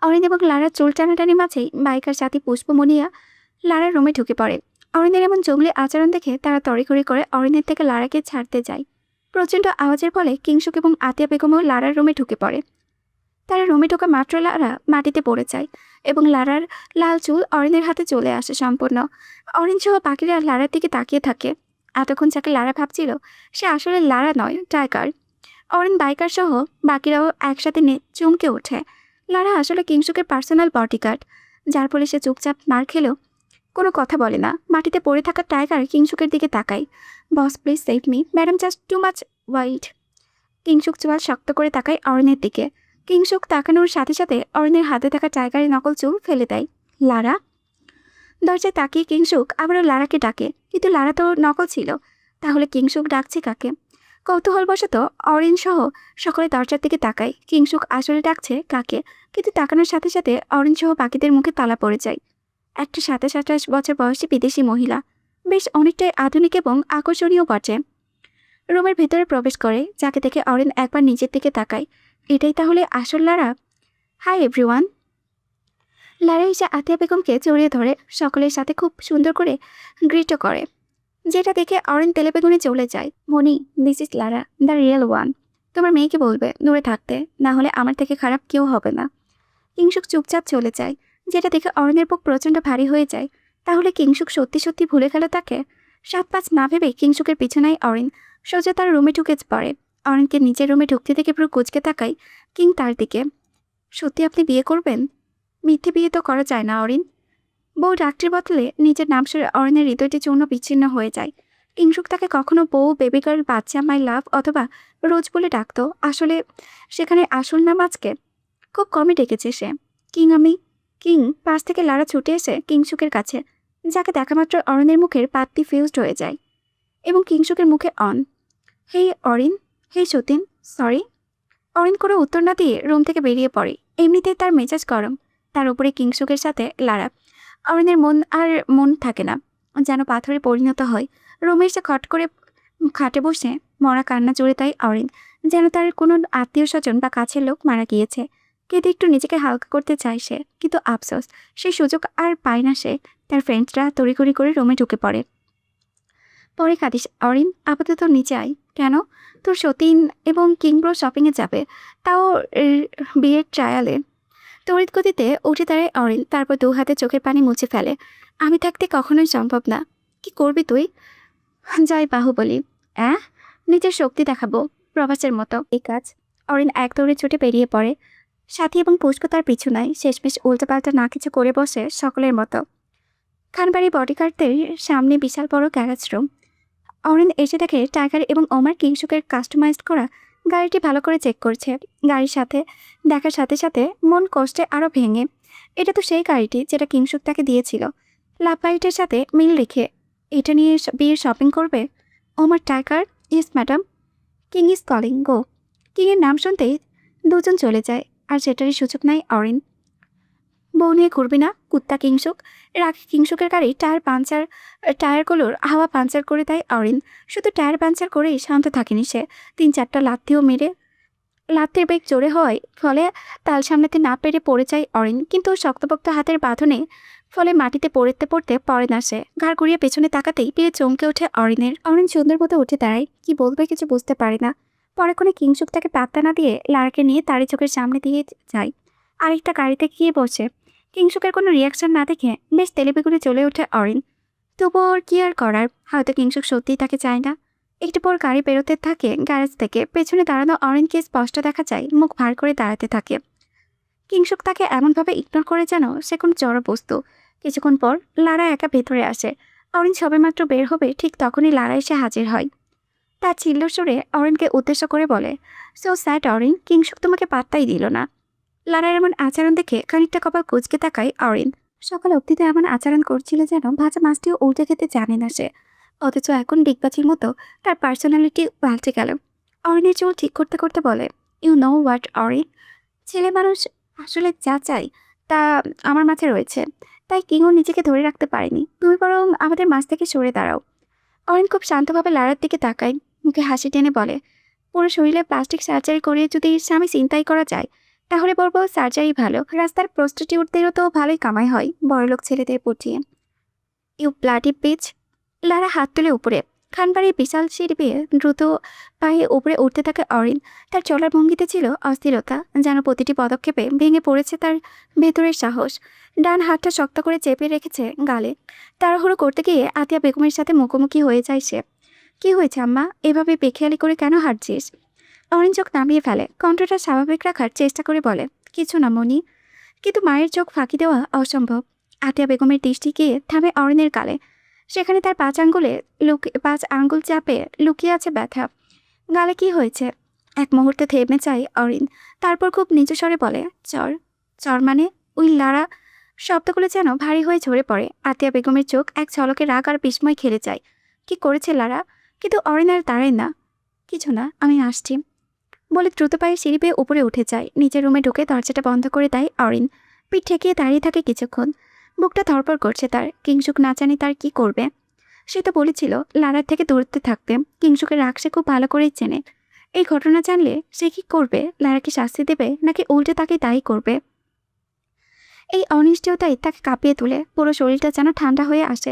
A: অরিন এবং লারার চুল টানাটানি মাঝেই বাইকার সাথী পুষ্পমণিয়া লারার রুমে ঢুকে পড়ে। অরিনের এমন জঙ্গলি আচরণ দেখে তারা তড়িঘড়ি করে অরিনের থেকে লারাকে ছাড়তে যায়। প্রচণ্ড আওয়াজের ফলে কিংসুক এবং আতিয়া বেগমও লারার রুমে ঢুকে পড়ে। তারা রুমে ঢোকা মাত্র লারা মাটিতে পড়ে যায় এবং লারার লাল চুল অরিনের হাতে চলে আসে সম্পূর্ণ। অরিন সহ বাকিরা লারার দিকে তাকিয়ে থাকে। এতক্ষণ যাকে লারা ভাবছিল সে আসলে লারা নয়, টাইগার। অরিন বাইকার সহ বাকিরাও একসাথে চমকে ওঠে। লারা আসলে কিংসুকের পার্সোনাল বডিগার্ড, যার ফলে সে চুপচাপ মার খেলেও কোনো কথা বলে না। মাটিতে পড়ে থাকা টাইগার কিংসুকের দিকে তাকায়। Boss please save me, madam just too much wild. কিংসুক চোয়াল শক্ত করে তাকায় অরিনের দিকে। কিংসুক তাকানোর সাথে সাথে অরিনের হাতে থাকা টাইগারের নকল চুল ফেলে দেয়। লারা। দরজায় তাকিয়ে কিংসুক আবারও লারাকে ডাকে, কিন্তু লারা তো নকল ছিল। তাহলে কিংসুক ডাকছে কাকে? কৌতূহলবশত অরিন সহ সকলে দরজার দিকে তাকায় কিংসুক আসলে ডাকছে কাকে। কিন্তু তাকানোর সাথে সাথে অরিন সহ বাকিদের মুখে তালা পড়ে যায়। একটা 27-28 বছর বয়সী বিদেশি মহিলা, বেশ অনেকটাই আধুনিক এবং আকর্ষণীয় বটে। রুমের ভেতরে প্রবেশ করে, যাকে দেখে অরিন একবার নিজের দিকে তাকায়। এটাই তাহলে আসল লারা? Hi everyone. লারা এসে আতিয়া বেগমকে জড়িয়ে ধরে সকলের সাথে খুব সুন্দর করে গ্রিটও করে, যেটা দেখে অরিন তেলে বেগুনে চলে যায়। Moni, this is Lara, the real one. তোমার মেয়েকে বলবে দূরে থাকতে, না হলে আমার থেকে খারাপ কেউ হবে না। কিংসুক চুপচাপ চলে যায়, যেটা দেখে অরিনের বুক প্রচণ্ড ভারী হয়ে যায়। তাহলে কিংসুক সত্যি সত্যি ভুলে গেল তাকে? 7-5 না ভেবে কিংসুকের পিছনেই অরিন সোজা তার রুমে ঢুকে পড়ে। অরিনকে নিজের রুমে ঢুকতে দেখে পুরো কুচকে তাকায় কিং তার দিকে। সত্যি আপনি বিয়ে করবেন? মিথ্যে বিয়ে তো করা যায় না অরিন। বউ ডাকটির বদলে নিজের নাম শুনে অরিনের হৃদয়টি চূর্ণ বিচ্ছিন্ন হয়ে যায়। কিংসুক তাকে কখনো বউ, বেবি গার্ল, বাচ্চা, মাই লাভ অথবা রোজ বলে ডাকতো। আসলে সেখানে আসল নাম আজকে খুব কমই ডেকেছে সে। কিং আমি। কিং। পাশ থেকে লারা ছুটে এসে কিংসুকের কাছে, যাকে দেখা মাত্র অরিনের মুখের পাত্তি ফিউজড হয়ে যায় এবং কিংসুকের মুখে অন। হেই অরিন, হেই সতীন, সরি। অরিন কোনো উত্তর না দিয়ে রুম থেকে বেরিয়ে পড়ে। এমনিতেই তার মেজাজ গরম, তার উপরে কিংসুকের সাথে লারা। অরিনের মন থাকে না, যেন পাথরে পরিণত হয়। রুমে এসে খট করে খাটে বসে মরা কান্না জুড়ে তাই অরিন, যেন তার কোনো আত্মীয় স্বজন বা কাছের লোক মারা গিয়েছে। কেঁদে একটু নিজেকে হালকা করতে চায় সে, কিন্তু আফসোস সেই সুযোগ আর পায় না সে। তার ফ্রেন্ডসরা তড়িঘড়ি করে রুমে ঢুকে পড়ে। পরে কাঁদিস অরিন, আপাতত নিচে আয়। কেন? তোর সতীন এবং কিংব্রো শপিংয়ে যাবে, তাও বিয়ের ট্রায়ালে। তড়িৎ গতিতে উঠে দাঁড়ায় অরিন, তারপর 2 হাতে চোখের পানি মুছে ফেলে। আমি থাকতে কখনোই সম্ভব না। কি করবি তুই? জয় বাহুবলী। নিজের শক্তি দেখাবো প্রভাসের মতো এই কাজ। অরিন এক দৌড়ে ছুটে বেরিয়ে পড়ে। সাথী এবং পুষ্প তার পিছু নেয়। শেষমেশ উল্টোপাল্টা না কিছু করে বসে সকলের মতো। খানবাড়ি বডিগার্ডদের সামনে বিশাল বড় গ্যারেজ রুম। অরিন এসে দেখে টাইগার এবং ওমার কিংসুকের কাস্টমাইজড করা গাড়িটি ভালো করে চেক করছে। গাড়ির সাথে দেখার সাথে সাথে মন কষ্টে আরও ভেঙে। এটা তো সেই গাড়িটি যেটা কিংসুক তাকে দিয়েছিল, লাভ বাইটের সাথে মিল রেখে। এটা নিয়ে বিয়ের শপিং করবে? Omar Tiger, yes madam. King is calling, go. কিংয়ের নাম শুনতেই দুজন চলে যায়, আর সেটারই সুযোগ নাই অরিন। বউ নিয়ে ঘুরবি না কুত্তা কিংসুক। রাখি কিংসুকের গাড়ি টায়ারগুলোর হাওয়া পাঞ্চার করে দেয় অরিন। শুধু টায়ার পাঞ্চার করেই শান্ত থাকেনি সে, 3-4টা লাথিও মেরে। লাথির বেগ জোরে হওয়ায় ফলে তাল সামলাতে না পেরে পড়ে যায় অরিন, কিন্তু শক্তপোক্ত হাতের বাঁধনে ফলে মাটিতে পড়তে পড়ে না সে। ঘাড় ঘুরিয়ে পেছনে তাকাতেই পেয়ে চমকে ওঠে অরিনের। অরিন সুন্দর মতো উঠে দাঁড়ায়, কি বলবে কিছু বুঝতে পারে না। পরে কিংসুক তাকে পাত্তা না দিয়ে লারাকে নিয়ে তারই চোখের সামনে দিয়ে যায়। আরেকটা গাড়িতে গিয়ে বসে। কিংসুকের কোনো রিয়াকশন না দেখে বেশ তেলেবেগুনে চলে ওঠে অরিন। তবুও ওর কি আর করার, হয়তো কিংসুক সত্যিই তাকে চায় না। একটু পর গাড়ি বেরোতে থাকে গ্যারেজ থেকে। পেছনে দাঁড়ানো অরিনকে স্পষ্ট দেখা যায় মুখ ভার করে দাঁড়াতে থাকে। কিংসুক তাকে এমনভাবে ইগনোর করে যেন সে কোনো জড় বস্তু। কিছুক্ষণ পর লারা একা ভেতরে আসে। অরিন সবেমাত্র বের হবে ঠিক তখনই লারা এসে হাজির হয়। তার চিল্লোর সুরে অরিনকে উদ্দেশ্য করে বলে, সো স্যাড অরিন, কিংসুক তোমাকে পাত্তাই দিল না। লারার এমন আচরণ দেখে খানিকটা কপাল কুঁচকে তাকায় অরিন। সকাল অবধিতে এমন আচরণ করছিল যেন ভাজা মাছটিও উল্টে খেতে জানে না সে, অথচ এখন ডিগবাজির মতো তার পার্সোনালিটি পাল্টে গেল। অরিনের চুল ঠিক করতে করতে বলে, ইউ নো হোয়াট অরিন, ছেলে মানুষ আসলে যা চাই তা আমার মাঝে রয়েছে, তাই কিংও নিজেকে ধরে রাখতে পারেনি। তুমি বরং আমাদের মাছ থেকে সরে দাঁড়াও। অরিন খুব শান্তভাবে লারার দিকে তাকায়, মুখে হাসি টেনে বলে, পুরো শরীরে প্লাস্টিক সার্জারি করে যদি স্বামী চিন্তাই করা যায় তাহলে বলবো সার্জারি ভালো। রাস্তার প্রস্টিটিউটদেরও তো ভালোই কামাই হয় বড়লোক ছেলেদের পটিয়ে। You bloody bitch. লারা হাত তুলে উপরে। খানবাড়ির বিশাল সিঁড়ি বেয়ে দ্রুত পায়ে উপরে উঠতে থাকে অরিন। তার চলার ভঙ্গিতে ছিল অস্থিরতা, যেন প্রতিটি পদক্ষেপে ভেঙে পড়েছে তার ভেতরের সাহস। ডান হাতটা শক্ত করে চেপে রেখেছে গালে। তাড়াহুড়ো করতে গিয়ে আতিয়া বেগমের সাথে মুখোমুখি হয়ে যায় সে। কি হয়েছে আম্মা, এভাবে বেখেয়ালি করে কেন হাঁটছিস? অরিন চোখ নামিয়ে ফেলে, কণ্ঠটা স্বাভাবিক রাখার চেষ্টা করে বলে, কিছু না মনি। কিন্তু মায়ের চোখ ফাঁকি দেওয়া অসম্ভব। আতিয়া বেগমের দৃষ্টি গিয়ে থামে অরিনের গালে। সেখানে তার 5 আঙ্গুল চাপে লুকিয়ে আছে ব্যথা। গালে কি হয়েছে? এক মুহূর্তে থেমে যায় অরিন, তারপর খুব নিচু স্বরে বলে, চর। চর মানে? ওই লারা। শব্দগুলো যেন ভারী হয়ে ঝরে পড়ে। আতিয়া বেগমের চোখ এক ঝলকে রাগ আর বিস্ময় খেলে যায়। কি করেছে লারা? কিন্তু অরিন আর দাঁড়ায় না। কিছু না, আমি আসছি বলে দ্রুত পায়ে সিঁড়ি বেয়ে উপরে উঠে যায়। নিজের রুমে ঢুকে দরজাটা বন্ধ করে দেয় অরিন। পিঠ ঠেকিয়ে দাঁড়িয়ে থাকে কিছুক্ষণ। বুকটা ধরপড় করছে তার। কিংসুক না জানি তার কি করবে। সে তো বলেছিল লারার থেকে দূরত্বে থাকতে। কিংসুকের রাগ সে খুব ভালো করেই চেনে। এই ঘটনা জানলে সে কি করবে? লারাকে শাস্তি দেবে নাকি উল্টে তাকে দায়ী করবে? এই অনিশ্চয়তাই তাকে কাঁপিয়ে তুলে। পুরো শরীরটা যেন ঠান্ডা হয়ে আসে।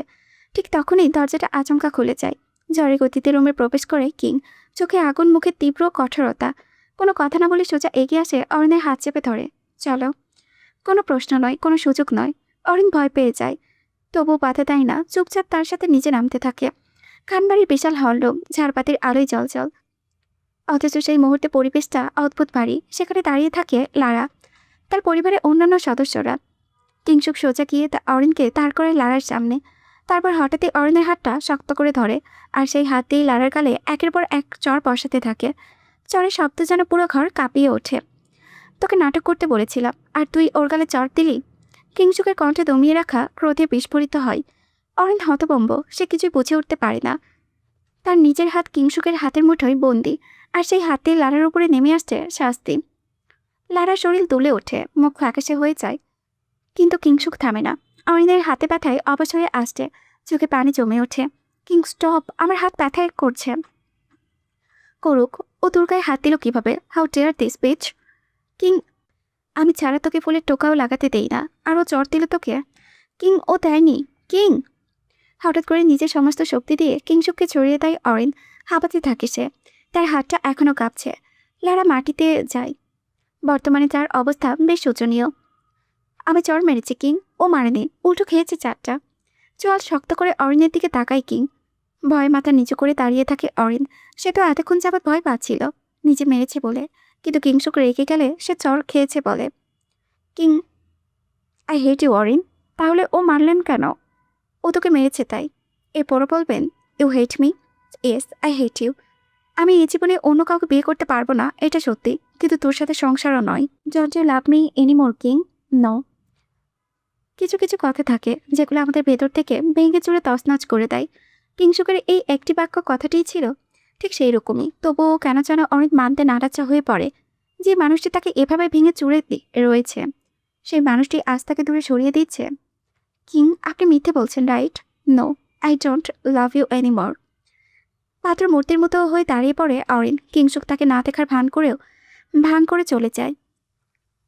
A: ঠিক তখনই দরজাটা আচমকা খুলে যায়। ঝড়ের গতিতে রুমে প্রবেশ করে কিং। চোখে আগুন, মুখে তীব্র কঠোরতা। কোনো কথা না বলে সোজা এগিয়ে আসে অরিনের হাত চেপে ধরে। চলো। কোনো প্রশ্ন নয়, কোনো সুযোগ নয়। অরিন ভয় পেয়ে যায়, তবুও বাধা দেয় না, চুপচাপ তার সাথে নিচে নামতে থাকে। খানবাড়ির বিশাল হলরুম, ঝাড়বাতির আলোয় জলজল। অথচ সেই মুহূর্তে পরিবেশটা অদ্ভুত ভারী। সেখানে দাঁড়িয়ে থাকে লারা, তার পরিবারের অন্যান্য সদস্যরা। কিংসুক সোজা গিয়ে অরিনকে দাঁড় করে লারার সামনে। তারপর হঠাৎই অরিনের হাতটা শক্ত করে ধরে, আর সেই হাত দিয়ে লারার গালে একের পর এক চর বসাতে থাকে। চরের শব্দ যেন পুরো ঘর কাঁপিয়ে ওঠে। তোকে নাটক করতে বলেছিলাম, আর তুই ওর গালে চর দিলি। কিংসুকের কণ্ঠে দমিয়ে রাখা ক্রোধে বিস্ফোরিত হয়। অরিন হতভম্ব, সে কিছুই বুঝে উঠতে পারে না। তার নিজের হাত কিংসুকের হাতের মুঠোয় বন্দি, আর সেই হাত দিয়ে লারার উপরে নেমে আসছে শাস্তি। লারার শরীর দুলে ওঠে, মুখ ফ্যাকাশে হয়ে যায়। কিন্তু কিংসুক থামে না। অরিনের হাতে ব্যথায় অবশ হয়ে আসছে, চোখে পানি জমে ওঠে। কিং স্টপ, আমার হাত ব্যথায় করছে। করুক, ও তোর গায়ে হাত দিল কিভাবে? How dare this bitch! King, আমি ছাড়া তোকে ফুলের টোকাও লাগাতে দেই না, আর ও চর দিল তোকে? কিং, ও দেয়নি। কিং! হঠাৎ করে নিজের সমস্ত শক্তি দিয়ে কিংসুককে ছড়িয়ে দেয় অরিন। হাঁপাতে থাকে সে, তার হাতটা এখনও কাঁপছে। লারা মাটিতে যায়। বর্তমানে তার অবস্থা বেশ শোচনীয়। আমি চর মেরেছি কিং, ও মারেনি, উল্টো খেয়েছে চারটা। চোয়াল শক্ত করে অরিনের দিকে তাকায় কিং। ভয়ে মাথা নিচু করে দাঁড়িয়ে থাকে অরিন। সে তো এতক্ষণ যাবৎ ভয় পাচ্ছিল নিজে মেরেছে বলে, কিন্তু কিংসুক রেগে গেলে সে চর খেয়েছে বলে। King, I hate you Arin. তাহলে ও মারলেন কেন? ও তোকে মেরেছে তাই। এরপরও বলবেন you hate me? Yes, I hate you. আমি এই জীবনে অন্য কাউকে বিয়ে করতে পারবো না, এটা সত্যি, কিন্তু তোর সাথে সংসারও নয়। George love me anymore king? No. কিছু কিছু কথা থাকে যেগুলো আমাদের ভেতর থেকে ভেঙে চুরে তছনছ করে দেয়। কিংসুকের এই একটি বাক্য কথাটিই ছিল ঠিক সেই রকমই। তবুও কেন যেন অনেক মানতে নারাজা হয়ে পড়ে যে মানুষটি তাকে এভাবে ভেঙে চুরে রয়েছে, সেই মানুষটি আজ তাকে দূরে সরিয়ে দিচ্ছে। কিং, আপনি মিথ্যে বলছেন, right? No, I don't love you anymore. পাথর মূর্তির মতো হয়ে দাঁড়িয়ে পড়ে অরিন। কিংসুক তাকে না দেখার ভান করে চলে যায়,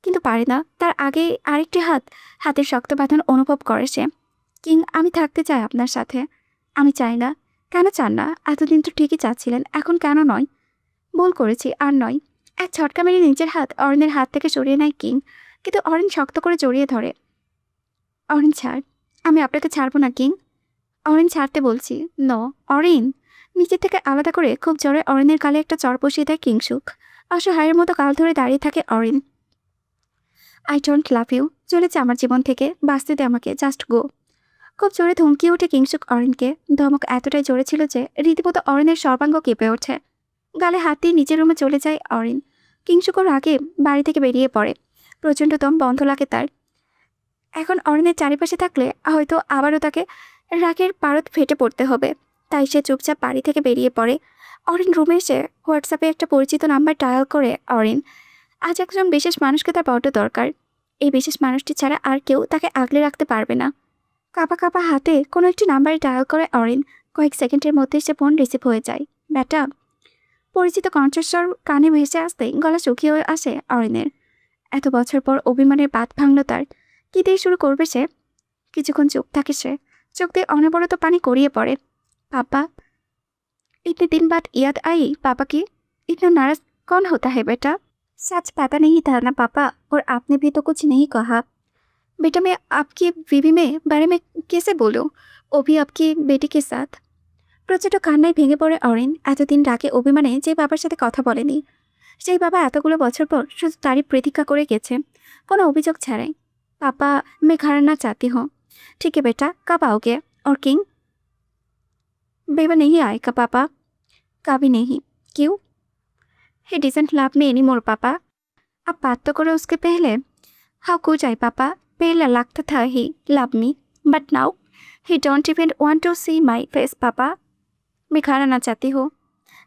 A: কিন্তু পারে না। তার আগে আরেকটি হাতের শক্ত বাঁধন অনুভব করে সে। কিং, আমি থাকতে চাই আপনার সাথে। আমি চাই না। কেন চান না? এতদিন তো ঠিকই চাচ্ছিলেন, এখন কেন নয়? ভুল করেছি, আর নয়। এক ঝটকা মেরে নিজের হাত অরিনের হাত থেকে সরিয়ে নেয় কিং, কিন্তু অরিন শক্ত করে জড়িয়ে ধরে। অরিন ছাড়, আমি আপনাকে ছাড়বো না কিং। অরিন ছাড়তে বলছি। নো অরিন। নিজের থেকে আলাদা করে খুব জোরে অরিনের গালে একটা চড় বসিয়ে দেয় কিংসুক। অসহায়ের মতো গাল ধরে দাঁড়িয়ে থাকে Arin. I don't love you. চলেছে আমার জীবন থেকে, বাঁচতে দে আমাকে, জাস্ট গো। খুব জোরে ধমকিয়ে ওঠে কিংসুক অরিনকে। ধমক এতটাই জোরে ছিল যে রীতিমতো অরিনের সর্বাঙ্গ কেঁপে ওঠে। গালে হাত দিয়ে নিজের রুমে চলে যায় অরিন। কিংসুক ওর আগে বাড়ি থেকে বেরিয়ে পড়ে। প্রচণ্ড দম বন্ধ লাগে তার। এখন অরিনের চারিপাশে থাকলে হয়তো আবারও তাকে রাগের পারদ ফেটে পড়তে হবে। তাই সে চুপচাপ বাড়ি থেকে বেরিয়ে পড়ে। অরিন রুমে এসে হোয়াটসঅ্যাপে একটা পরিচিত নাম্বার ডায়াল করে অরিন। আজ একজন বিশেষ মানুষকে তার বড্ড দরকার। এই বিশেষ মানুষটি ছাড়া আর কেউ তাকে আগলে রাখতে পারবে না। কাঁপা কাঁপা হাতে কোনো একটি নাম্বারে ডায়াল করে অরিন। কয়েক সেকেন্ডের মধ্যে সে ফোন রিসিভ হয়ে যায়। ব্যাটা, পরিচিত কণ্ঠস্বর কানে ভেসে আসতেই গলা শুকিয়ে হয়ে আসে অরিনের। এত বছর পর অভিমানের বাঁধ ভাঙল তার। কি দিয়ে শুরু করবে সে? কিছুক্ষণ চুপ থাকে সে। চোখ দিয়ে অনবরত পানি গড়িয়ে পড়ে। पापा, इतने दिन बाद याद आई पापा की। इतना नाराज कौन होता है बेटा? सच पता नहीं था ना पापा, और आपने भी तो कुछ नहीं कहा। बेटा मैं आपकी बीवी में बारे में कैसे बोलूं, वो भी आपकी बेटी के साथ। প্রচণ্ড কান্নায় ভেঙে পড়ে অরিন। এতদিন রাগে অভিমানে যে বাবার সাথে কথা বলেনি, সেই বাবা এতগুলো বছর পর শুধু তারই প্রতীক্ষা করে গেছে, কোনো অভিযোগ ছাড়াই। पापा मैं घर आना चाहती हूँ। ठीक है बेटा, कब आओगे? और किंग? बेबा नहीं आएगा पापा, कभी नहीं। क्यों? He doesn't love me any more पापा। अब बात तो करो उसके पहले। हाउ कुड आई पापा? पहले लगता था he love me, but now he don't even want to see my face पापा। मैं घर आना चाहती हूँ।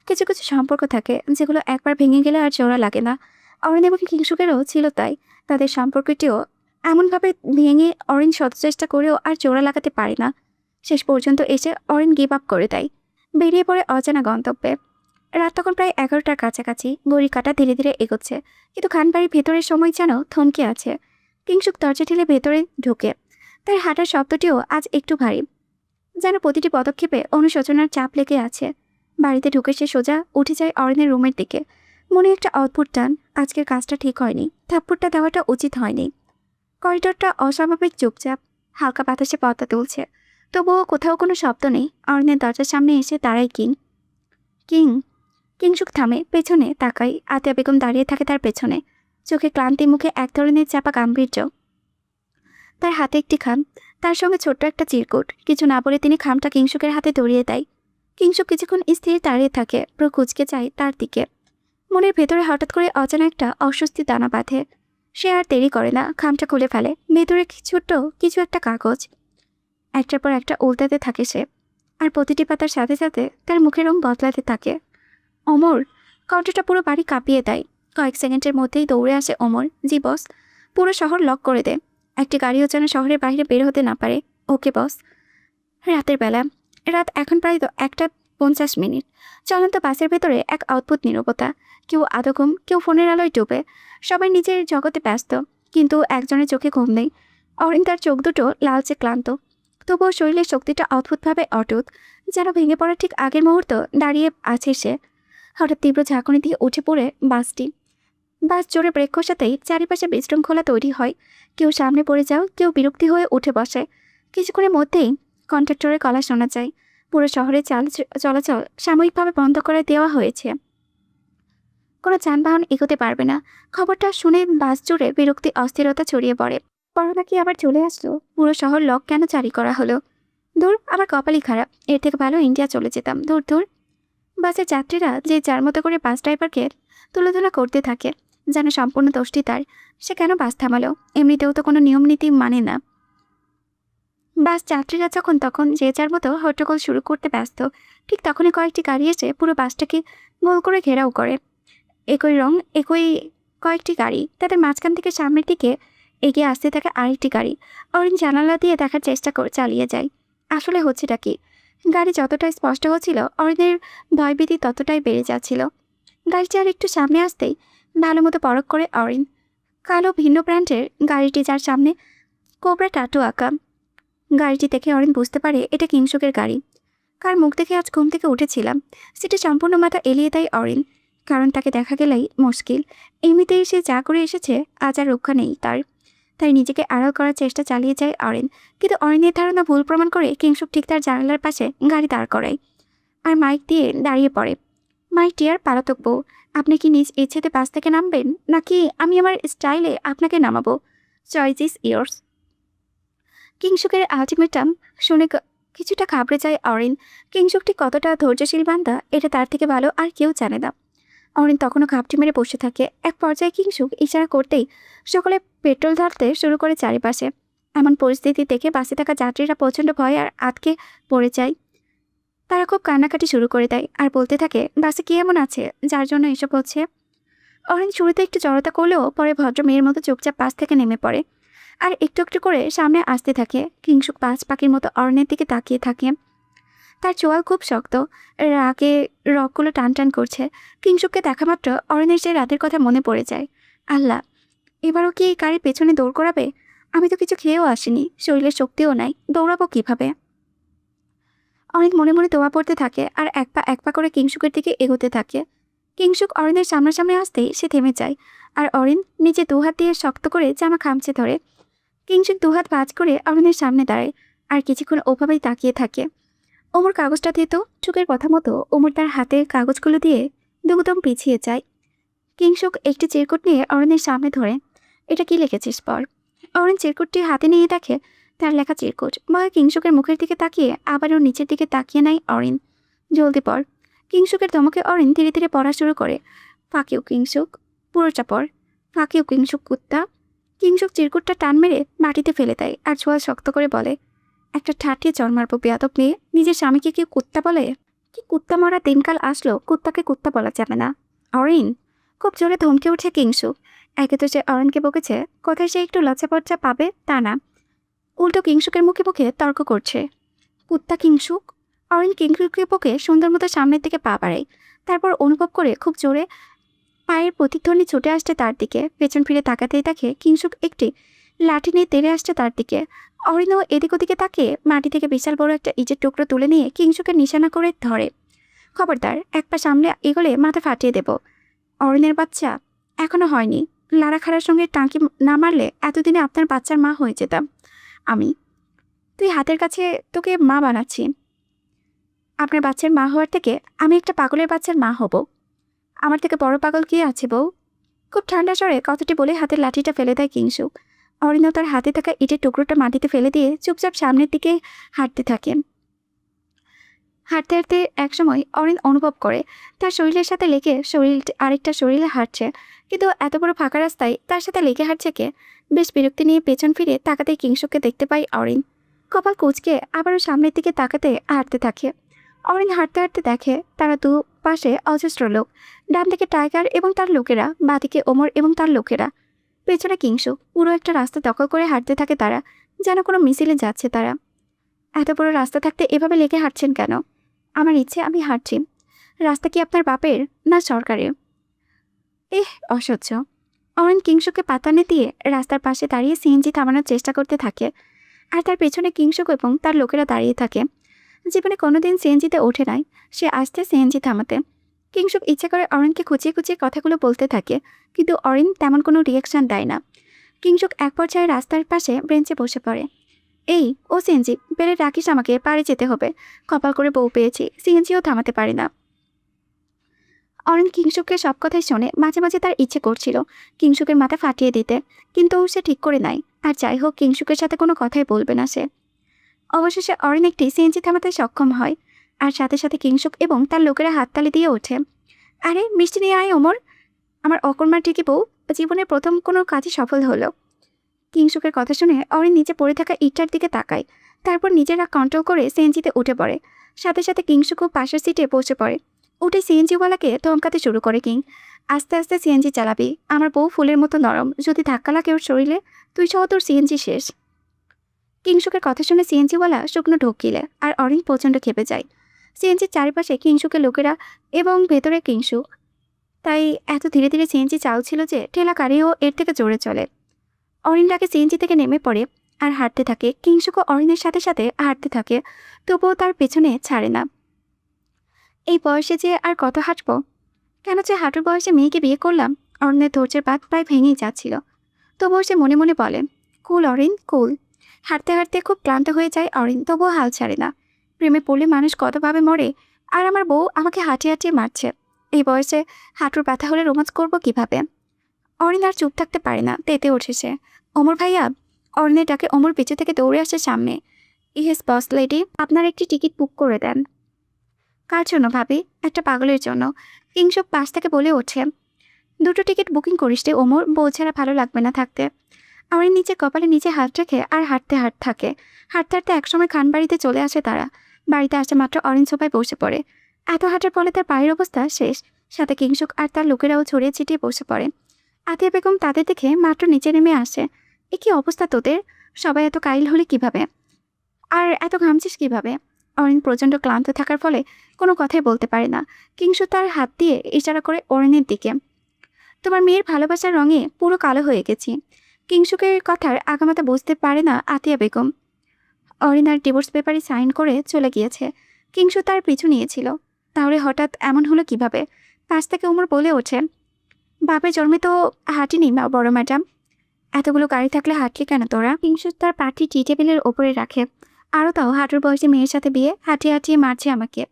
A: কিছু কিছু সম্পর্ক থাকে যেগুলো একবার ভেঙে গেলে আর জোড়া লাগে না। অরিন এবং কিংসুকেরও ছিল তাই। তাদের সম্পর্কটিও এমনভাবে ভেঙে অরিন শত চেষ্টা করেও আর জোড়া লাগাতে পারে না। শেষ পর্যন্ত এসে অরিন গিভ আপ করে দেয়। বেরিয়ে পড়ে অজানা গন্তব্যে। রাত তখন প্রায় 11টার কাছাকাছি। ঘড়ি কাঁটা ধীরে ধীরে এগোচ্ছে, কিন্তু খানবাড়ির ভেতরের সময় যেন থমকে আছে। কিংসুক দরজা ঠেলে ভেতরে ঢোকে। তার হাঁটার শব্দটিও আজ একটু ভারী, যেন প্রতিটি পদক্ষেপে অনুশোচনার চাপ লেগে আছে। বাড়িতে ঢুকে সে সোজা উঠে যায় অরিনের রুমের দিকে। মনে একটা অদ্ভুত টান। আজকের কাজটা ঠিক হয়নি, থাপ্পড়টা দেওয়াটা উচিত হয়নি। করিডোরটা অস্বাভাবিক চুপচাপ, হালকা বাতাসে পর্দা তুলছে, তবুও কোথাও কোনো শব্দ নেই। অরিনের দরজার সামনে এসে দাঁড়ায় কিং। কিং। কিংসুক থামে, পেছনে তাকাই। আতিয়া বেগম দাঁড়িয়ে থাকে তার পেছনে, চোখে ক্লান্তি, মুখে এক ধরনের চাপা গাম্ভীর্য। তার হাতে একটি খাম, তার সঙ্গে ছোট্ট একটা চিরকুট। কিছু না বলে তিনি খামটা কিংসুকের হাতে ধরিয়ে দেয়। কিংসুক কিছুক্ষণ স্থির দাঁড়িয়ে থাকে, পুরো কুঁচকে চায় তার দিকে। মনের ভেতরে হঠাৎ করে অজানা একটা অস্বস্তি দানা বাঁধে। সে আর দেরি করে না, খামটা খুলে ফেলে। ভেতরে ছোট্ট কিছু একটা কাগজ একটার পর একটা উল্টাতে থাকে সে, আর প্রতিটি পাতার সাথে সাথে তার মুখের রং বদলাতে থাকে। অমর। কণ্ঠটা পুরো বাড়ি কাঁপিয়ে দেয়। কয়েক সেকেন্ডের মধ্যেই দৌড়ে আসে অমর। জি বস। পুরো শহর লক করে দেয়, একটি গাড়িও যেন শহরের বাইরে বের হতে না পারে। ওকে বস। রাতের বেলা। রাত এখন প্রায় 1:50। চলন্ত বাসের ভেতরে এক অদ্ভুত নীরবতা। কেউ আদো ঘুম, কেউ ফোনের আলোয় ডুবে। সবাই নিজের জগতে ব্যস্ত, কিন্তু একজনের চোখে ঘুম নেই। অরিন, তার চোখ দুটো লালচে ক্লান্ত, তবুও শরীরের শক্তিটা অদ্ভুতভাবে অটুট, যেন ভেঙে পড়ার ঠিক আগের মুহূর্ত দাঁড়িয়ে আছে সে। হঠাৎ তীব্র ঝাঁকুনি দিয়ে উঠে পড়ে বাসটি। বাস জোরে ব্রেক কষাতেই চারিপাশে বিশৃঙ্খলা তৈরি হয়। কেউ সামনে পড়ে যাও, কেউ বিরক্তি হয়ে উঠে বসে। কিছুক্ষণের মধ্যেই কন্ট্রাক্টরের গলা শোনা যায়। পুরো শহরে চলাচল সাময়িকভাবে বন্ধ করে দেওয়া হয়েছে। কোনো যানবাহন এগোতে পারবে না। খবরটা শুনে বাস জুড়ে বিরক্তি, অস্থিরতা ছড়িয়ে পড়ে। করোনা কি আবার চলে আসলো? পুরো শহর লক কেন জারি করা হলো? দূর, আমার কপালই খারাপ। এর থেকে ভালো ইন্ডিয়া চলে যেতাম। দূর দূর। বাসের যাত্রীরা যে যার মতো করে বাস ড্রাইভারকে তুলোধনা করতে থাকে, যেন সম্পূর্ণ দোষটি তার। সে কেন বাস থামালো? এমনিতেও তো কোনো নিয়ম নীতি মানে না। বাস যাত্রীরা যখন তখন যে যার মতো হট্টগোল শুরু করতে ব্যস্ত, ঠিক তখনই কয়েকটি গাড়ি এসে পুরো বাসটাকে গোল করে ঘেরাও করে। একই রং, একই কয়েকটি গাড়ি। তাদের মাঝখান থেকে সামনের দিকে এগিয়ে আসতে থাকে আরেকটি গাড়ি। অরিন জানালা দিয়ে দেখার চেষ্টা চালিয়ে যায় আসলে হচ্ছেটা কি। গাড়ি যতটাই স্পষ্ট হচ্ছিল, অরিনের ভয়ভীতি ততটাই বেড়ে যাচ্ছিল। গাড়িটি আর একটু সামনে আসতেই ভালো মতো পরখ করে অরিন। কালো ভিন্ন ব্র্যান্ডের গাড়িটি, যার সামনে কোবরা টাটু আঁকা। গাড়িটি দেখে অরিন বুঝতে পারে এটা কিংসুকের গাড়ি। কার মুখ দেখে আজ ঘুম থেকে উঠেছিলাম। সিটে সম্পূর্ণ মাথা এলিয়ে দেয় অরিন, কারণ তাকে দেখা গেলেই মুশকিল। এমনিতেই সে যা করে এসেছে, আজ আর রক্ষা নেই তার। তাই নিজেকে আড়াল করার চেষ্টা চালিয়ে যায় অরিন, কিন্তু অরিনের ধারণা ভুল প্রমাণ করে কিংসুক ঠিক তার জানালার পাশে গাড়ি দাঁড় করায় আর মাইক দিয়ে দাঁড়িয়ে পড়ে। মাই ডিয়ার পালাতক বউ, আপনি কি নিজ ইচ্ছেতে বাস থেকে নামবেন, নাকি আমি আমার স্টাইলে আপনাকে নামাবো? Choice is yours. কিংসুকের আলটিমেটাম শুনে কিছুটা ঘাবড়ে যায় অরিন। কিংসুকটি কতটা ধৈর্যশীল বান্দা এটা তার থেকে ভালো আর কেউ জানে না। অরিন তখনও ঘাপটি মেরে বসে থাকে। এক পর্যায়ে কিংসুক ইশারা করতেই সকলে পেট্রোল ঢালতে শুরু করে চারিপাশে। এমন পরিস্থিতি দেখে বাসে থাকা যাত্রীরা প্রচণ্ড ভয় আর আটকে পড়ে যায়। তারা খুব কান্নাকাটি শুরু করে দেয় আর বলতে থাকে বাসে কি এমন আছে যার জন্য এসব হচ্ছে। অরিন শুরুতে একটু জড়তা করলেও পরে ভদ্র মেয়ের মতো চুপচাপ বাস থেকে নেমে পড়ে আর একটু একটু করে সামনে আসতে থাকে। কিংসুক বাজ পাখির মতো অরণ্যের দিকে তাকিয়ে থাকে। তার চোয়াল খুব শক্ত, রাগে রগগুলো টান টান করছে। কিংসুককে দেখা মাত্র অরণ্যের সেই রাতের কথা মনে পড়ে যায়। আল্লাহ, এবারও কি এই গাড়ির পেছনে দৌড় করাবে? আমি তো কিছু খেয়েও আসিনি, শরীরের শক্তিও নাই, দৌড়াবো কিভাবে? অরিন মনে মনে দোয়া পড়তে থাকে আর এক পা করে কিংসুকের দিকে এগোতে থাকে। কিংসুক অরিনের সামনাসামনি আসতেই সে থেমে যায় আর অরিন নিচে দুহাত দিয়ে শক্ত করে জামা খামচে ধরে। কিংসুক দুহাত ভাঁজ করে অরিনের সামনে দাঁড়ায় আর কিছুক্ষণ ওভাবেই তাকিয়ে থাকে। ওমর কাগজটা দিত। চুকের কথা মতো ওমর তার হাতে কাগজগুলো দিয়ে দুকদম পিছিয়ে যায়। কিংসুক একটি চিরকুট নিয়ে অরিনের সামনে ধরে, এটা কি লিখেছিস পর। অরিন চিরকুটটি হাতে নিয়ে দেখে তার লেখা চিরকুট। ভয়ে কিংসুকের মুখের দিকে তাকিয়ে আবারও নিচের দিকে তাকিয়ে নেয় অরিন। জলদি পড়। কিংসুকের ধমকে অরিন ধীরে ধীরে পড়া শুরু করে। ফাঁকিও কিংসুক, পুরোটা পড়। ফাঁকিও কিংসুক কুত্তা। কিংসুক চিরকুটটা টান মেরে মাটিতে ফেলে দেয় আর ছোঁয়া শক্ত করে বলে, একটা ঠাটিয়ে চর মারবো বেয়াদব মেয়ে। নিজের স্বামীকে কেউ কুত্তা বলে? কি কুত্তা মরা দিনকাল আসলো, কুত্তাকে কুত্তা বলা যাবে না। অরিন, খুব জোরে ধমকে উঠে কিংসুক। একে তো সে অরিনকে বকেছে, কোথায় সে একটু লজ্জা পাবে তা না, উল্টো কিংসুকের মুখে মুখে তর্ক করছে। কুত্তা কিংসুক। অরিন কিংসুকের বুকে সুন্দর মতো সামনের দিকে পা বাড়ায়। তারপর অনুভব করে খুব জোরে পায়ের প্রতিধ্বনি ছুটে আসছে তার দিকে। পেছন ফিরে তাকাতেই দেখে কিংসুক একটি লাঠি নিয়ে তেড়ে আসছে তার দিকে। অরিনও এদিক ওদিকে তাকিয়ে মাটি থেকে বিশাল বড় একটা ইটের টুকরো তুলে নিয়ে কিংসুকের নিশানা করে ধরে। খবরদার, এক পা সামনে এগোলে মাথা ফাটিয়ে দেব। অরিনের বাচ্চা এখনো হয়নি। লারা খাড়ার সঙ্গে টাঙ্কি না মারলে এতদিনে আপনার বাচ্চার মা হয়ে যেতাম আমি। তুই হাতের কাছে তোকে মা বানাচ্ছি। আপনার বাচ্চার মা হওয়ার থেকে আমি একটা পাগলের বাচ্চার মা হব। আমার থেকে বড় পাগল কি আছে বউ? খুব ঠান্ডা স্বরে কথাটি বলে হাতের লাঠিটা ফেলে দেয় কিংসুক। অরিনও তার হাতে থাকা ইটের টুকরোটা মাটিতে ফেলে দিয়ে চুপচাপ সামনের দিকে হাঁটতে থাকেন। হাঁটতে হাঁটতে একসময় অরিন অনুভব করে তার শরীরের সাথে লেগে শরীর আরেকটা শরীরে হাঁটছে, কিন্তু এত বড় ফাঁকা রাস্তায় তার সাথে লেগে হাঁটছে কে? বেশ বিরক্তি নিয়ে পেছন ফিরে তাকাতে কিংসুককে দেখতে পায় অরিন। কপাল কুঁচকে আবারও সামনের দিকে তাকাতে হাঁটতে থাকে। অরিন হাঁটতে হাঁটতে দেখে তারা দু পাশে অজস্র লোক। ডান দিকে টাইগার এবং তার লোকেরা, বাঁদিকে ওমর এবং তার লোকেরা, পেছনে কিংসুক। পুরো একটা রাস্তা দখল করে হাঁটতে থাকে তারা, যেন কোনো মিছিলে যাচ্ছে তারা। এত বড় রাস্তা থাকতে এভাবে লেগে হাঁটছেন কেন? আমার ইচ্ছে আমি হাঁটছি। রাস্তা কি আপনার বাপের না সরকারের? অসহ্য। অরিন কিংসুককে পাতানে দিয়ে রাস্তার পাশে দাঁড়িয়ে সিএনজি থামানোর চেষ্টা করতে থাকে আর তার পেছনে কিংসুক এবং তার লোকেরা দাঁড়িয়ে থাকে। জীবনে কোনোদিন সিএনজিতে ওঠে নাই, সে আসতে সিএনজি থামাতে। কিংসুক ইচ্ছা করে অরিনকে খুঁচিয়ে খুঁচিয়ে কথাগুলো বলতে থাকে, কিন্তু অরিন তেমন কোনো রিয়াকশন দেয় না। কিংসুক এক পর্যায়ে রাস্তার পাশে বেঞ্চে বসে পড়ে। এই ও সিএনজি, বেড়ে রাখিস, আমাকে পাড়ে যেতে হবে। কপাল করে বউ পেয়েছি, সিএনজিও থামাতে পারি না। অরিন কিংসুকের সব কথাই শোনে। মাঝে মাঝে তার ইচ্ছে করছিল কিংসুকের মাথা ফাটিয়ে দিতে, কিন্তু সে ঠিক করে নাই আর যাই হোক কিংসুকের সাথে কোনো কথাই বলবে না সে। অবশেষে অরিন একটি সিএনজি থামাতে সক্ষম হয় আর সাথে সাথে কিংসুক এবং তার লোকেরা হাততালি দিয়ে ওঠে। আরে মিষ্টি নিয়ে আয় ওমর, আমার অকর্মার ঠিকই বউ জীবনের প্রথম কোনো কাজই সফল হলো। কিংসুকের কথা শুনে অরিন নিচে পড়ে থাকা ইটটার দিকে তাকায়, তারপর নিজেরা কন্ট্রোল করে সিএনজিতে উঠে পড়ে। সাথে সাথে কিংসুকও পাশের সিটে বসে পড়ে। উঠে সিএনজিওয়ালাকে ধমকাতে শুরু করে, কিং আস্তে আস্তে সিএনজি চালাবি, আমার বউ ফুলের মতো নরম, যদি ধাক্কা লাগে ওর শরীরে তুই সহ তোর সিএনজি শেষ। কিংসুকের কথা শুনে সিএনজিওয়ালা শুকনো ঢোক গিলে আর অরিন প্রচণ্ড খেপে যায়। সিএনজির চারিপাশে কিংসুকের লোকেরা এবং ভেতরে কিংসুক, তাই এত ধীরে ধীরে সিএনজি চালছিল যে ঠেলা গাড়িও এর থেকে জোরে চলে। অরিন ডাকে সিএনজি থেকে নেমে পড়ে আর হাঁটতে থাকে। কিংসুকও অরিনের সাথে সাথে হাঁটতে থাকে, তবুও তার পেছনে ছাড়ে না। এই বয়সে যে আর কত হাঁটব? কেন যে হাঁটুর বয়সে মেয়েকে বিয়ে করলাম? অরিনের ধৈর্যের বাঁধ প্রায় ভেঙেই যাচ্ছিল। তবুও সে মনে মনে বলে, কুল অরিন কুল। হাঁটতে হাঁটতে খুব ক্লান্ত হয়ে যায় অরিন, তবুও হাল ছাড়ে না। প্রেমে পড়লে মানুষ কতভাবে মরে, আর আমার বউ আমাকে হাঁটিয়ে হাঁটিয়ে মারছে। এই বয়সে হাঁটুর ব্যথা হলে রোমাঞ্চ করবো কিভাবে? অরিন আর চুপ থাকতে পারে না, তেতে ওঠে সে। ওমর ভাইয়া, অরণের ডাকে ওমর পিছু থেকে দৌড়ে আসে সামনে। ইয়েস বস লেডি, আপনার একটি টিকিট বুক করে দেন। কার জন্য ভাবি? একটা পাগলের জন্য, কিংসুক পাশ থেকে বলে ওঠে। দুটো টিকিট বুকিং করিস রে ওমর, বউ ছাড়া ভালো লাগবে না থাকতে। অরিন নিচে কপালে নিচে হাত রেখে আর হাঁটতে থাকে। হাঁটতে হাঁটতে একসময় খান বাড়িতে চলে আসে তারা। বাড়িতে আসে মাত্র অরিন সোফায় বসে পড়ে। এত হাঁটার ফলে তার পায়ের অবস্থা শেষ। সাথে কিংসুক আর তার লোকেরাও ছড়িয়ে ছিটিয়ে বসে পড়ে। আতিয়া বেগম তাদের দেখে মাত্র নিচে নেমে আসে। এ কি অবস্থা তোদের? সবাই এত কাইল হলে কিভাবে? আর এত ঘামছিস কিভাবে? অরিন প্রচণ্ড ক্লান্ত থাকার ফলে কোনো কথাই বলতে পারে না। কিংসুক তার হাত দিয়ে ইশারা করে অরিনের দিকে। তোমার মেয়ের ভালোবাসার রঙে পুরো কালো হয়ে গেছি। কিংসুকের কথার আগামাতা বুঝতে পারে না আতিয়া বেগম। অরিনার ডিভোর্স পেপারে সাইন করে চলে গিয়েছে। কিংসু তার পিছু নিয়েছিল। তাহলে হঠাৎ এমন হলো কিভাবে? পাশ থেকে ওমর বলে ওঠে, বাপের জন্মে তো হাঁটিনি বড় ম্যাডাম। এতগুলো গাড়ি থাকলে হাঁটলি কেন তোরা? কিংসু তার পাটি টি টেবিলের ওপরে রাখে। আরও তাও হাঁটুর বয়সী মেয়ের সাথে বিয়ে, হাঁটিয়ে হাঁটিয়ে মারছে আমাকে।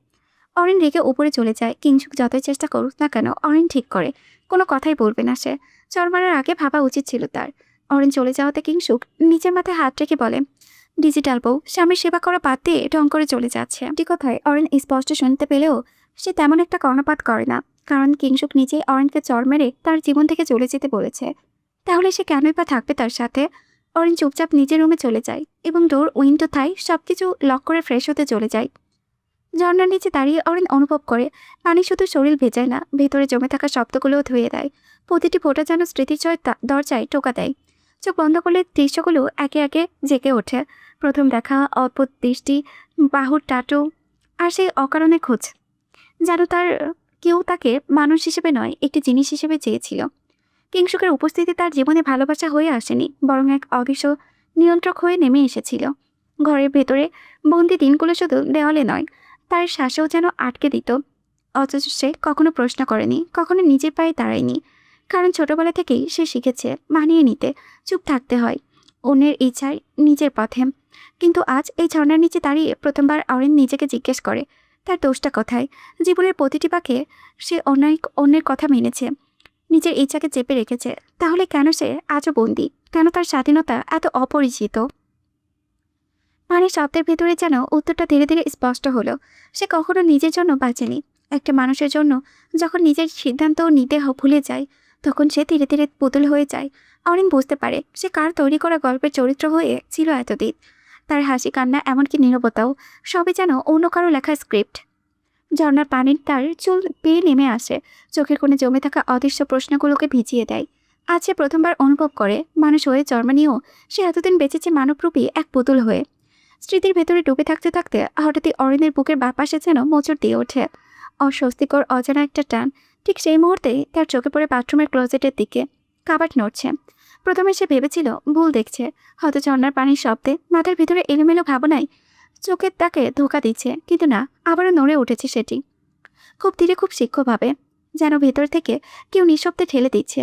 A: অরিন রেগে উপরে চলে যায়। কিংসুক যতই চেষ্টা করুক না কেন অরিন ঠিক করে কোনো কথাই বলবে না সে। চর মারার আগে ভাবা উচিত ছিল তার। অরিন চলে যাওয়াতে কিংসুক নিচের মাথায় হাত রেখে বলে, ডিজিটাল বউ স্বামীর সেবা করা বাদ দিয়ে ঢং করে চলে যাচ্ছে। ঠিক কথায় অরিন স্পষ্ট শুনতে পেলেও সে তেমন একটা কর্ণপাত করে না, কারণ কিংসুক নিজেই অরিনকে চর মেরে তার জীবন থেকে চলে যেতে বলেছে। তাহলে সে কেনই বা থাকবে তার সাথে? অরিন চুপচাপ নিজের রুমে চলে যায় এবং ডোর উইন্ডো থাই সবকিছু লক করে ফ্রেশ হতে চলে যায়। ঝর্ণার নিচে দাঁড়িয়ে অরিন অনুভব করে পানি শুধু শরীর ভেজায় না, ভেতরে জমে থাকা শব্দগুলোও ধুয়ে দেয়। প্রতিটি ফোঁটা যেন স্মৃতিচয় দরজায় টোকা দেয়। চোখ বন্ধ করলে দৃশ্যগুলো একে একে জেগে ওঠে। প্রথম দেখা, অদ্ভুত দৃষ্টি, বাহুর টাটু, আর সেই অকারণে খোঁজ। যেন কেউ তাকে মানুষ হিসেবে নয়, একটি জিনিস হিসেবে চেয়েছিল। কিংসুকের উপস্থিতি তার জীবনে ভালোবাসা হয়ে আসেনি, বরং এক অদৃশ্য নিয়ন্ত্রক হয়ে নেমে এসেছিল। ঘরের ভেতরে বন্দি দিনগুলো শুধু দেওয়ালে নয়, তার শ্বাসেও যেন আটকে দিত। অথচ সে কখনো প্রশ্ন করেনি, কখনো নিজের পায়ে দাঁড়ায়নি। কারণ ছোটবেলা থেকেই সে শিখেছে মানিয়ে নিতে, চুপ থাকতে হয়, অন্যের ইচ্ছায় নিজের পথে। কিন্তু আজ এই ঝর্ণার নিচে দাঁড়িয়ে প্রথমবার অরিন নিজেকে জিজ্ঞেস করে, তার দোষটা কোথায়? জীবনের প্রতিটি পাকে সে অন্যের কথা মেনেছে, নিজের ইচ্ছাকে চেপে রেখেছে। তাহলে কেন সে আজও বন্দী? কেন তার স্বাধীনতা এত অপরিচিত? মানে শব্দের ভেতরে যেন উত্তরটা ধীরে ধীরে স্পষ্ট হলো। সে কখনো নিজের জন্য বাঁচেনি। একটা মানুষের জন্য যখন নিজের সিদ্ধান্ত নিতে ভুলে যায়, তখন সে ধীরে ধীরে পুতুল হয়ে যায়। অরিন বুঝতে পারে সে কার তৈরি করা গল্পের চরিত্র হয়ে ছিল এতদিন। তার হাসি, কান্না, এমনকি নীরবতাও সবই যেন অন্য কারো লেখা স্ক্রিপ্ট। ঝর্ণার পানির তার চুল পেয়ে নেমে আসে, চোখের কোণে জমে থাকা অদৃশ্য প্রশ্নগুলোকে ভিজিয়ে দেয়। আজ সে প্রথমবার অনুভব করে মানুষ হয়ে জন্ম নিয়েও সে এতদিন বেঁচেছে মানবরূপী এক পুতুল হয়ে। স্মৃতির ভেতরে ডুবে থাকতে থাকতে হঠাৎই অরিনের বুকের বাপাশে যেন মোচড় দিয়ে ওঠে অস্বস্তিকর অজানা একটা টান। ঠিক সেই মুহূর্তেই তার চোখে পড়ে বাথরুমের ক্লোজেটের দিকে। কাবাট নড়ছে। প্রথমে সে ভেবেছিল ভুল দেখছে, হয়তো ঝর্ণার পানির শব্দে মাথার ভিতরে এলোমেলো ভাবনায় চোখের তাকে ধোকা দিচ্ছে, কিন্তু না, আবারও নড়ে উঠেছে সেটি। খুব ধীরে, খুব সূক্ষ্মভাবে, যেন ভেতর থেকে কেউ নিঃশব্দে ঠেলে দিচ্ছে।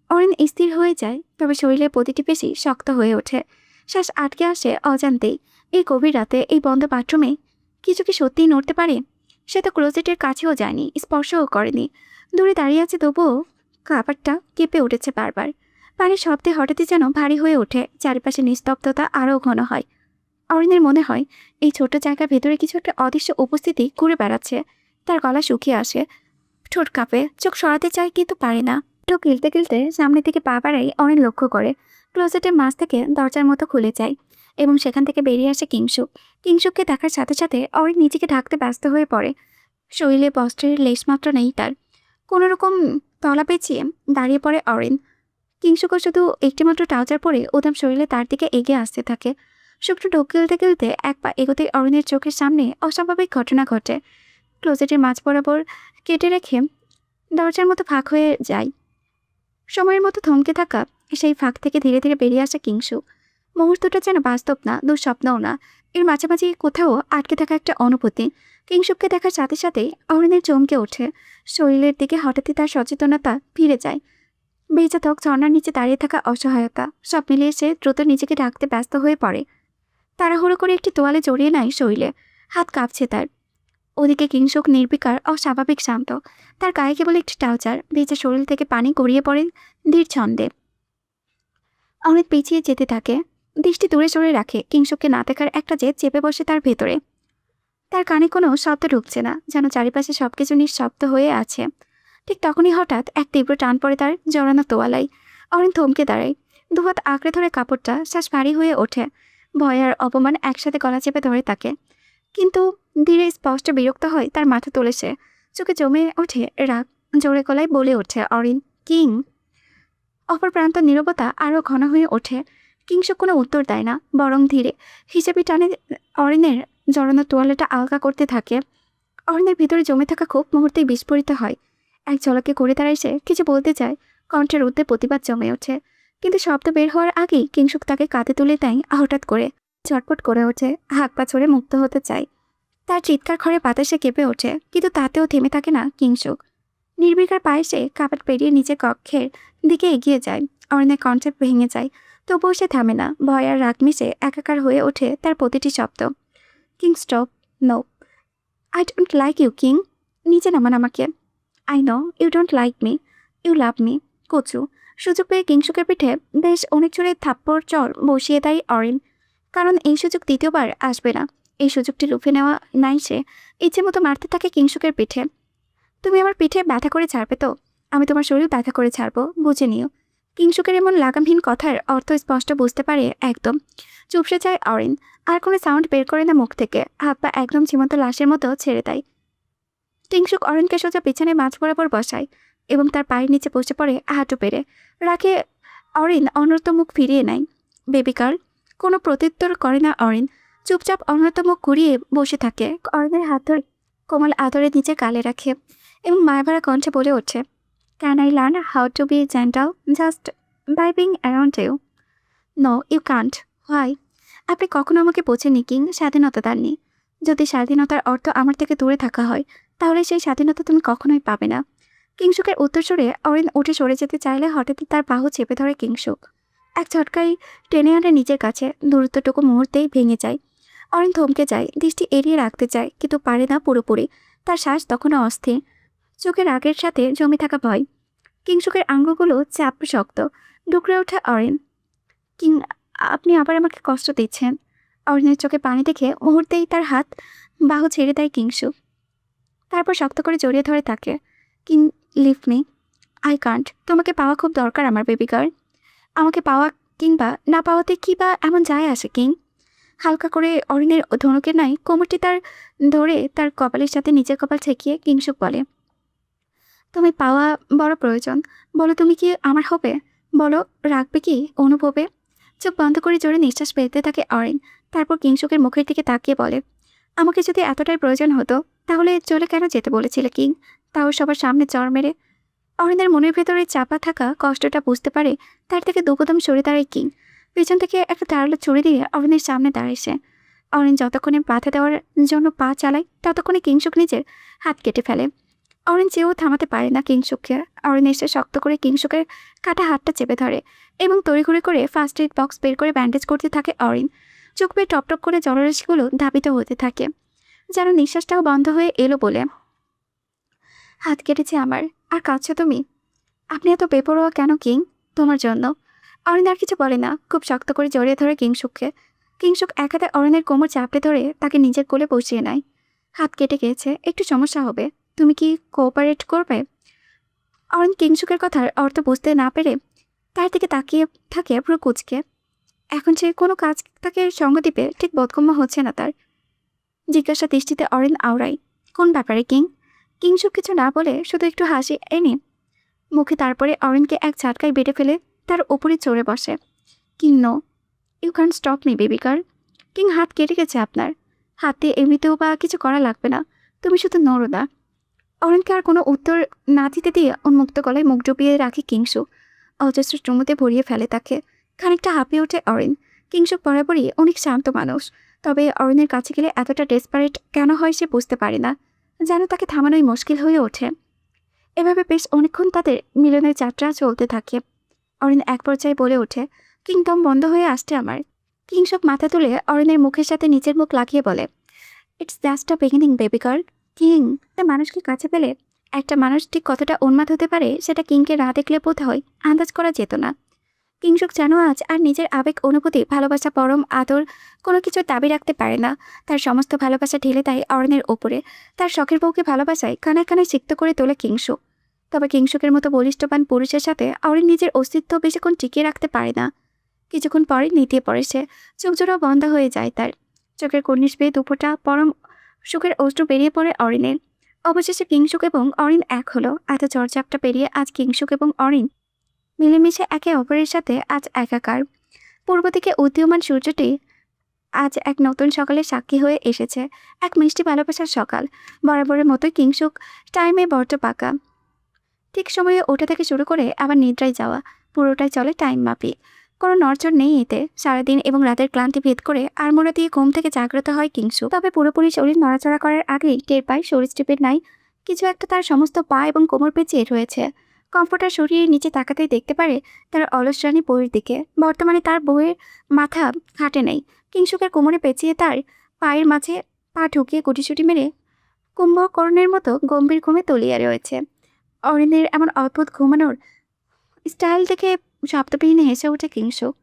A: অরিন স্থির হয়ে যায়, তবে শরীরের প্রতিটি পেশি শক্ত হয়ে ওঠে। শ্বাস আটকে আসে অজান্তেই। এই গভীর রাতে এই বন্ধ বাথরুমে কিছু কি সত্যিই নড়তে পারে? সে তো ক্লোজেটের কাছেও যায়নি, স্পর্শও করেনি। দূরে দাঁড়িয়ে আছে, তবুও কাপড়টা কেঁপে উঠেছে বারবার। পানির শব্দে হঠাৎই যেন ভারী হয়ে ওঠে, চারিপাশে নিস্তব্ধতা আরও ঘন হয়। অরিনের মনে হয় এই ছোট জায়গার ভেতরে কিছু একটা অদৃশ্য উপস্থিতি ঘুরে বেড়াচ্ছে। তার গলা শুকিয়ে আসে, ঠোঁট কাঁপে, চোখ সরাতে চায় কিন্তু পারে না। ঠোঁট গিলতে গিলতে সামনের দিকে পা বাড়াই অরিন লক্ষ্য করে ক্লোজেটের মাঝ থেকে দরজার মতো খুলে যায় এবং সেখান থেকে বেরিয়ে আসে কিংসুক। কিংসুককে দেখার সাথে সাথে অরিন নিজেকে ঢাকতে ব্যস্ত হয়ে পড়ে। শরীরে বস্ত্রের লেশমাত্র নেই তার। কোনোরকম তলা পেঁচিয়ে দাঁড়িয়ে পড়ে অরিন। কিংসুকও শুধু একটিমাত্র ট্রাউজার পরে উদাম শরীরে তার দিকে এগিয়ে আসতে থাকে। শুকনো ঢোক গিলতে গিলতে এক পা এগোতে অরিনের চোখের সামনে অস্বাভাবিক ঘটনা ঘটে। ক্লোজেটের মাঝ বরাবর কেটে রেখে দরজার মতো ফাঁক হয়ে যায়। সময়ের মতো থমকে থাকা সেই ফাঁক থেকে ধীরে ধীরে বেরিয়ে আসে কিংসুক। মুহূর্তটা যেন বাস্তব না, দুঃস্বপ্নও না, এর মাঝামাঝি কোথাও আটকে থাকা একটা অনুভূতি। কিংসুককে দেখার সাথে সাথেই অরিনের চমকে ওঠে। শরীরের দিকে হঠাৎই তার সচেতনতা ফিরে যায়। ভেজা ত্বক, ঝর্ণার নিচে দাঁড়িয়ে থাকা অসহায়তা, সব মিলিয়ে সে দ্রুত নিজেকে ঢাকতে ব্যস্ত হয়ে পড়ে। তাড়াহুড়ো করে একটি তোয়ালে জড়িয়ে নেয় শরীরে। হাত কাঁপছে তার। ওদিকে কিংসুক নির্বিকার, অস্বাভাবিক শান্ত। তার গায়ে কেবল একটি ট্রাউজার, ভেজা শরীর থেকে পানি গড়িয়ে পড়ে ধীর ছন্দে। অনেক পিছিয়ে যেতে থাকে। দৃষ্টি দূরে সরে রাখে কিংশুককে না দেখার একটা জেদ চেপে বসে তার ভেতরে। তার কানে কোনো শব্দ ঢুকছে না, যেন চারিপাশে সবকিছু নিঃশব্দ হয়ে আছে। ঠিক তখনই হঠাৎ এক তীব্র টান পড়ে তার জড়ানো তোয়ালায়। অরিন থমকে দাঁড়ায়, দুহাত আঁকড়ে ধরে কাপড়টা, শ্বাস ভারী হয়ে ওঠে। ভয় আর অপমান একসাথে গলা চেপে ধরে তাকে, কিন্তু ধীরে স্পষ্ট বিরক্ত হয় তার মাথা তোলে সে। চোখে জমে ওঠে রাগ, জোরে গলায় বলে ওঠে অরিন, কিং। অপর প্রান্ত নীরবতা আরও ঘন হয়ে ওঠে। কিংশুক কোনো উত্তর দেয় না, বরং ধীরে হিসেবে টানে অরিনের জড়ানো তোয়ালাটা আলগা করতে থাকে। অরিনের ভিতরে জমে থাকা ক্ষোভ মুহূর্তেই বিস্ফোরিত হয়। এক ঝলকে করে দাঁড়ায় সে, কিছু বলতে চায়, কণ্ঠের উদ্দে প্রতিবাদ জমে ওঠে, কিন্তু শব্দ বের হওয়ার আগেই কিংশুক তাকে কাঁধে তুলে দেয় হঠাৎ করে। চটপট করে ওঠে, হাত পা ছড়ে মুক্ত হতে চায়। তার চিৎকার ঘরে বাতাসে কেঁপে ওঠে, কিন্তু তাতেও থেমে থাকে না কিংশুক। নির্বিকার পায়ে সে কাপড় পেরিয়ে নিচে কক্ষের দিকে এগিয়ে যায়। অরিনের কণ্ঠে ভেঙে যায়, তবুও সে থামে না। ভয় আর রাগ মিশে একাকার হয়ে ওঠে তার প্রতিটি শব্দ। King stop, no, I don't like you king. নিচে নামান আমাকে। I know you don't like me, you love me. কচু। সুযোগ পেয়ে কিংশুকের পিঠে বেশ অনেক জোরে থাপ্পড় চড় বসিয়ে দেয় অরিন, কারণ এই সুযোগ দ্বিতীয়বার আসবে না। এই সুযোগটি লুফে নেওয়া নাই সে। ইচ্ছে মতো মারতে থাকে কিংশুকের পিঠে। তুমি আমার পিঠে ব্যথা করে ছাড়বে তো? আমি তোমার শরীর ব্যথা করে ছাড়বো, বুঝে নিও। কিংশুকের এমন লাগামহীন কথার অর্থ স্পষ্ট বুঝতে পারে একদম। চুপসে যায় অরিন, আর কোনো সাউন্ড বের করে না মুখ থেকে। হাত পা একদম জীবন্ত লাশের মতো ছেড়ে দেয়। কিংশুক অরিনকে সোজা পিছনে মাঝ বরাবর বসায় এবং তার পায়ের নিচে বসে পড়ে হাঁটু পেরে রাখে। অরিন অনর্ত মুখ ফিরিয়ে নেয়। Baby girl. কোনো প্রত্যুত্তর করে না অরিন, চুপচাপ অনর্ত মুখ ঘুরিয়ে বসে থাকে। অরিনের হাত ধরে কোমল আদরে নিচে গালে রাখে এবং মায়াভরা কণ্ঠে বলে ওঠে, can I learn how to be gentle just by being around you? No you can't. Why? আপনি কখনো আমাকে বোঝেননি কিং, স্বাধীনতা দেননি। যদি স্বাধীনতার অর্থ আমার থেকে দূরে থাকা হয়, তাহলে সেই স্বাধীনতা তুমি কখনোই পাবে না। কিংশুকের উত্তরস্বরে অরিন উঠে সরে যেতে চাইলে হঠাৎই তার বাহু চেপে ধরে কিংশুক। এক ঝটকায় টেনে আনে নিজের কাছে। দূরত্বটুকু মুহূর্তেই ভেঙে যায়। অরিন থমকে যায়, দৃষ্টি এড়িয়ে রাখতে চায়, কিন্তু পারে না পুরোপুরি। তার শ্বাস তখনও অস্থির, চোখের রাগের সাথে জমে থাকা ভয়। কিংশুকের আঙ্গুলগুলো চাপ শক্ত। ডুকরে ওঠে অরিন, কিং, আপনি আবার আমাকে কষ্ট দিচ্ছেন। অরিনের চোখে পানি দেখে মুহূর্তেই তার হাত বাহু ছেড়ে দেয় কিংশুক। তারপর শক্ত করে জড়িয়ে ধরে তাকে। King, leave me, I can't. তোমাকে পাওয়া খুব দরকার আমার বেবি গার্ল। আমাকে পাওয়া কিংবা না পাওয়াতে কী বা এমন যায় আসে কিং? হালকা করে অরিনের ধনুকের নাই কোমরটি তার ধরে তার কপালের সাথে নিচের কপাল ঠেকিয়ে কিংশুক বলে, তুমি পাওয়া বড় প্রয়োজন। বলো, তুমি কি আমার হবে? বলো, রাখবে কি অনুভবে? চোখ বন্ধ করে জোরে নিঃশ্বাস ফেলতে থাকে অরিন। তারপর কিংশুকের মুখের দিকে তাকিয়ে বলে, আমাকে যদি এতটাই প্রয়োজন হতো, তাহলে চলে কেন যেতে বলেছিলে কিং? তাও সবার সামনে চড় মেরে। অরিনের মনের ভেতরে চাপা থাকা কষ্টটা বুঝতে পারে। তার থেকে দুকদম সরে দাঁড়ায় কিং। পেছন থেকে একটা ধারালো ছুরি দিয়ে অরিনের সামনে দাঁড়ায় সে। অরিন যতক্ষণে বাধা দেওয়ার জন্য পা চালায়, ততক্ষণে কিংশুক নিজের হাত কেটে ফেলে। অরিন চেয়েও থামাতে পারে না কিংশুককে। অরিন এসে শক্ত করে কিংশুকের কাটা হাতটা চেপে ধরে এবং তড়িঘড়ি করে ফার্স্ট এড বক্স বের করে ব্যান্ডেজ করতে থাকে অরিন। চোখ বেয়ে টপ টপ করে জলরাশিগুলো ধাবিত হতে থাকে, যেন নিঃশ্বাসটাও বন্ধ হয়ে এলো বলে। হাত কেটেছে আমার, আর কাঁদছো তুমি? আপনি এত বেপরোয়া কেন কিং? তোমার জন্য। অরিন আর কিছু বলে না, খুব শক্ত করে জড়িয়ে ধরে কিংশুককে। কিংশুক এক হাতে অরিনের কোমর চাপড়ে ধরে তাকে নিজের কোলে বসিয়ে নেয়। হাত কেটে গিয়েছে, একটু সমস্যা হবে, তুমি কি কোঅপারেট করবে? অরিন কিংশুকের কথার অর্থ বুঝতে না পেরে তার দিকে তাকিয়ে থাকে পুরো কুচকে। এখন সে কোনো কাজ তাকে সঙ্গ দিবে ঠিক বোধগম্য হচ্ছে না তার। জিজ্ঞাসা দৃষ্টিতে অরিন আওড়ায়, কোন ব্যাপারে কিং? কিংশুক কিছু না বলে শুধু একটু হাসি এনে মুখে। তারপরে অরিনকে এক ঝাটকায় বেটে ফেলে তার ওপরে চড়ে বসে। King, no, you can stop me baby girl. King, হাত কেটে গেছে আপনার। হাতে এমনিতেও বা কিছু করা লাগবে না, তুমি শুধু নড়ো না। অরিনকে আর কোনো উত্তর না দিতে দিয়ে উন্মুক্ত গলায় মুখ ডুবিয়ে রাখে কিংশুক। অজস্র চুমুতে ভরিয়ে ফেলে তাকে। খানিকটা হাঁপিয়ে ওঠে অরিন। কিংশুক বরাবরই অনেক শান্ত মানুষ, তবে অরিনের কাছে গেলে এতটা ডেসপারেট কেন হয় সে বুঝতে পারে না, যেন তাকে থামানোই মুশকিল হয়ে ওঠে। এভাবে বেশ অনেকক্ষণ তাদের মিলনের যাত্রা চলতে থাকে। অরিন এক পর্যায়ে বলে ওঠে, কিংদম বন্ধ হয়ে আসছে আমার। কিংশুক মাথা তুলে অরিনের মুখের সাথে নিচের মুখ লাগিয়ে বলে, it's just a beginning baby girl. King, মানুষকে কাছে পেলে একটা মানুষ ঠিক কতটা উন্মাদ হতে পারে সেটা কিংকে না দেখলে বোধ হয় আন্দাজ করা যেত না। কিংসুক যেন আজ আর নিজের আবেগ, অনুভূতি, ভালোবাসা, পরম আদর কোনো কিছুর দাবি রাখতে পারে না। তার সমস্ত ভালোবাসা ঢেলে দেয় অরণ্যের ওপরে। তার শখের বউকে ভালোবাসায় কানায় কানায় সিক্ত করে তোলে কিংসুক। তবে কিংসুকের মতো বলিষ্ঠবান পুরুষের সাথে অরণ্য নিজের অস্তিত্ব বেশিক্ষণ টিকিয়ে রাখতে পারে না। কিছুক্ষণ পরে নিতিয়ে পড়ে সে। চোখজোড়াও বন্ধ হয়ে যায় তার। চোখের কর্নিশ বেয়ে দুপোটা পরম সুখের অশ্রু বেরিয়ে পড়ে অরিনের। অবশেষে কিংসুক এবং অরিন এক হলো। এত চর্চাপটা পেরিয়ে আজ কিংসুক এবং অরিন মিলেমিশে একে অপরের সাথে আজ একাকার। পূর্ব দিকে উদীয়মান সূর্যটি আজ এক নতুন সকালের সাক্ষী হয়ে এসেছে। এক মিষ্টি ভালোবাসার সকাল। বরাবরের মতোই কিংসুক টাইমে বড্ড পাকা। ঠিক সময়ে ওঠা থেকে শুরু করে আবার নিদ্রায় যাওয়া, পুরোটাই চলে টাইম মাফিক। কোনো নড়চড় নেই এতে। সারাদিন এবং রাতের ক্লান্তি ভেদ করে আড়মোড়া দিয়ে ঘুম থেকে জাগ্রত হয় কিংসুক। তবে পুরোপুরি শরীর নড়াচড়া করার আগেই টের পায় সরীসৃপের নাই কিছু একটা তার সমস্ত পা এবং কোমর পেঁচিয়ে রয়েছে। কম্ফর্টার সরিয়ে নিচে তাকাতেই দেখতে পারে তার অলস রানী বউয়ের দিকে। বর্তমানে তার বউয়ের মাথা খাটে নেই। কিংসুকের কোমরে পেঁচিয়ে তার পায়ের মাঝে পা ঢুকিয়ে গুটিসুটি মেরে কুম্ভকর্ণের মতো গম্ভীর ঘুমে তলিয়ে রয়েছে। অরিনের এমন অদ্ভুত ঘুমানোর স্টাইল দেখে শব্দবিহীনে হেসে ওঠে কিংসুক।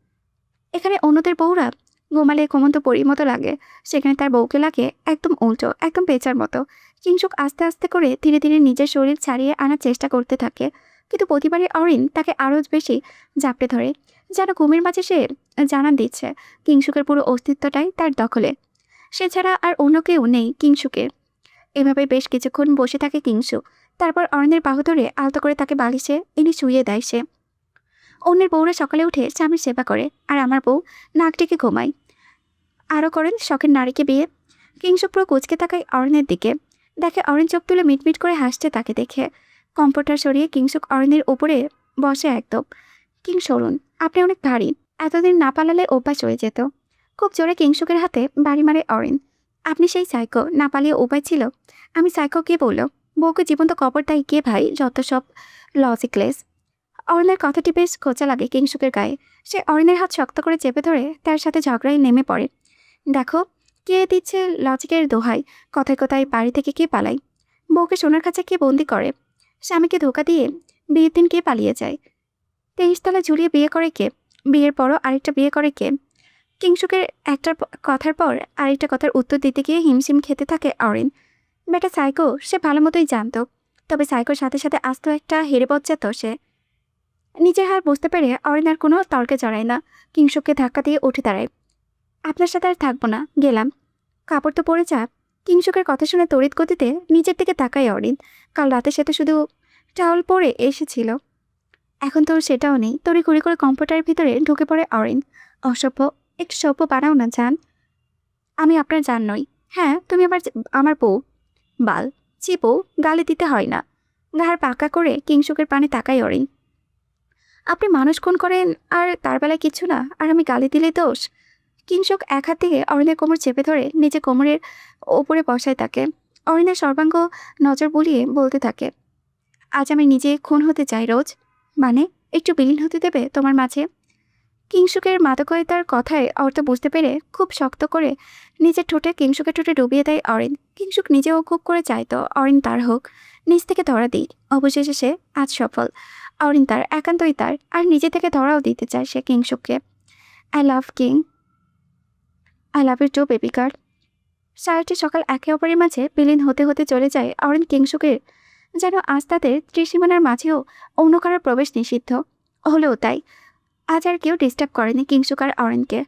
A: এখানে অন্যদের বউরা ঘুমালে ঘুমন্ত পরীর মতো লাগে, সেখানে তার বউকে লাগে একদম উল্টো, একদম পেঁচার মতো। কিংসুক আস্তে আস্তে করে ধীরে ধীরে নিজের শরীর ছাড়িয়ে আনার চেষ্টা করতে থাকে, কিন্তু প্রতিবারই অরিন তাকে আরও বেশি জাপটে ধরে, যেন ঘুমের মাঝে সে জানান দিচ্ছে কিংসুকের পুরো অস্তিত্বটাই তার দখলে। সে ছাড়া আর অন্য কেউ নেই কিংসুকের। এভাবে বেশ কিছুক্ষণ বসে থাকে কিংসুক। তারপর অরিনের বাহু ধরে আলতো করে তাকে বালিশে এনে শুইয়ে দেয় সে। অন্যের বউরা সকালে উঠে স্বামীর সেবা করে, আর আমার বউ নাক ডেকে ঘুমায়। আরও করেন শখের নারীকে বিয়ে। কিংসুক পুরো কুচকে তাকায় অরণ্যের দিকে। দেখে অরেঞ্জ চোখ তুলে মিটমিট করে হাসছে তাকে দেখে। কম্পোটার সরিয়ে কিংসুক অরণ্যের ওপরে বসে একদম। কিং সরুন, আপনি অনেক ভারী। এতদিন না পালালে অভ্যাস হয়ে যেত। খুব জোরে কিংসুকের হাতে বাড়ি মারে অরিন। আপনি সেই সাইকো, না পালিয়ে উপায় ছিল? আমি সাইকো কে বলল? বউকে জীবন্ত কবর দেয় কে ভাই? যত সব লজিকলেস। অরিনের কথাটি বেশ খোঁচা লাগে কিংসুকের গায়ে। সে অরিনের হাত শক্ত করে চেপে ধরে তার সাথে ঝগড়ায় নেমে পড়ে। দেখো, কে দিচ্ছে লজিকের দোহাই? কথায় কথায় বাড়ি থেকে কে পালায়? বউকে সোনার কাছে কে বন্দি করে? স্বামীকে ধোকা দিয়ে বিয়ের দিন কে পালিয়ে যায়? 23 তলা ঝুলিয়ে বিয়ে করে কে? বিয়ের পরও আরেকটা বিয়ে করে কে? কিংসুকের একটা কথার পর আরেকটা কথার উত্তর দিতে গিয়ে হিমশিম খেতে থাকে অরিন। বেটা সাইকো সে ভালো মতোই জানতো, তবে সাইকোর সাথে সাথে আস্ত একটা হেরে বজ্জাত সে। নিজের হার বুঝতে পেরে অরিন আর কোনো তর্কে জড়ায় না। কিংসুককে ধাক্কা দিয়ে উঠে দাঁড়ায়। আপনার সাথে আর থাকবো না, গেলাম। কাপড় তো পরে যা। কিংসুকের কথা শুনে তড়িৎ গতিতে নিজের দিকে তাকায় অরিন। কাল রাতে সে তো শুধু টাওয়াল পরে এসেছিল, এখন তোর সেটাও নেই। তড়ি ঘুরি করে কম্পিউটারের ভিতরে ঢুকে পড়ে অরিন। অসভ্য, একটু সভ্য বানাও না জান। আমি আপনার জান নই। হ্যাঁ, তুমি আমার বউ। বাল, চিপো, গালে দিতে হয় না। ঘাড় পাকা করে কিংসুকের পানে তাকায় অরিন। আপনি মানুষ খুন করেন আর তার বেলায় কিছু না, আর আমি গালি দিলে দোষ? কিংসুক এক হাত থেকে অরিনের কোমর চেপে ধরে নিজে কোমরের ওপরে বসায় তাকে। অরিনের সর্বাঙ্গ নজর বুলিয়ে বলতে থাকে, আজ আমি নিজে খুন হতে চাই রোজ। মানে একটু বিলীন হতে দেবে তোমার মাঝে? কিংসুকের মাদকতার কথায় অর্থ বুঝতে পেরে খুব শক্ত করে নিজের ঠোঁটে কিংসুকের ঠোঁটে ডুবিয়ে দেয় অরিন। কিংসুক নিজেও খুব করে চাইতো অরিন তার হোক, নিজ থেকে ধরা দিই। অবশেষে সে আজ সফল। অরিন তার, একান্তই তার, আর নিজে থেকে ধরাও দিতে চায় সে কিংসুককে। I love King, I love you too baby girl. সারাটি সকাল একে অপরের মাঝে বিলীন হতে হতে চলে যায় অরিন কিংসুকের, যেন আজ তাদের ত্রিসীমানার মাঝেও অন্য কারোর প্রবেশ নিষিদ্ধ। হলেও তাই আজ আর কেউ ডিস্টার্ব করেনি কিংসুক আর অরিনকে।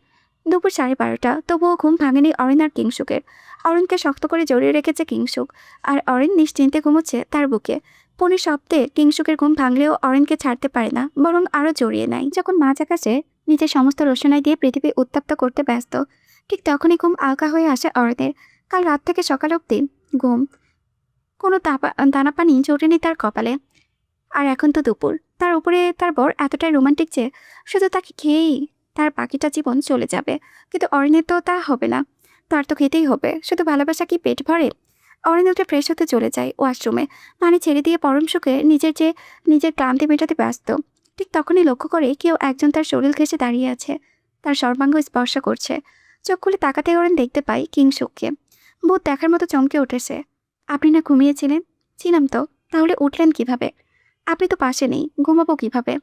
A: দুপুর 12:30, তবুও ঘুম ভাঙেনি অরিন আর কিংসুকের। অরিনকে শক্ত করে জড়িয়ে রেখেছে কিংসুক, আর অরিন নিশ্চিন্তে ঘুমোচ্ছে তার বুকে। পনির শব্দে কিংসুকের ঘুম ভাঙলেও অরিনকে ছাড়তে পারে না, বরং আরও জড়িয়ে নেয়। যখন মাঝ আকাশে নিজের সমস্ত রোশনাই দিয়ে পৃথিবী উত্তপ্ত করতে ব্যস্ত, ঠিক তখনই ঘুম আলকা হয়ে আসে অরিনের। কাল রাত থেকে সকাল অবধি ঘুম, কোনো দানা পানি জোটেনি তার কপালে। আর এখন তো দুপুর, তার উপরে তার বর এতটাই রোমান্টিক যে শুধু তাকে খেয়েই তার বাকিটা জীবন চলে যাবে। কিন্তু অরিনের তো তা হবে না, তার তো খেতেই হবে। শুধু ভালোবাসা কি পেট ভরে? অরিন উঠে ফ্রেশ হতে চলে যায় ওয়াশরুমে। পানি ছেড়ে দিয়ে পরম সুখে নিজের ক্লান্তি মেটাতে ব্যস্ত। ঠিক তখনই লক্ষ্য করে কেউ একজন তার শরীর ঘেঁষে দাঁড়িয়ে আছে, তার সর্বাঙ্গ স্পর্শ করছে। চোখ খুলে তাকাতে অরিন দেখতে পাই কিংসুককে। বোধ দেখার মতো চমকে উঠেছে। আপনি না ঘুমিয়েছিলেন? ছিলাম তো, তাহলে উঠলেন কিভাবে? আপনি তো পাশে নেই, ঘুমাবো কিভাবে?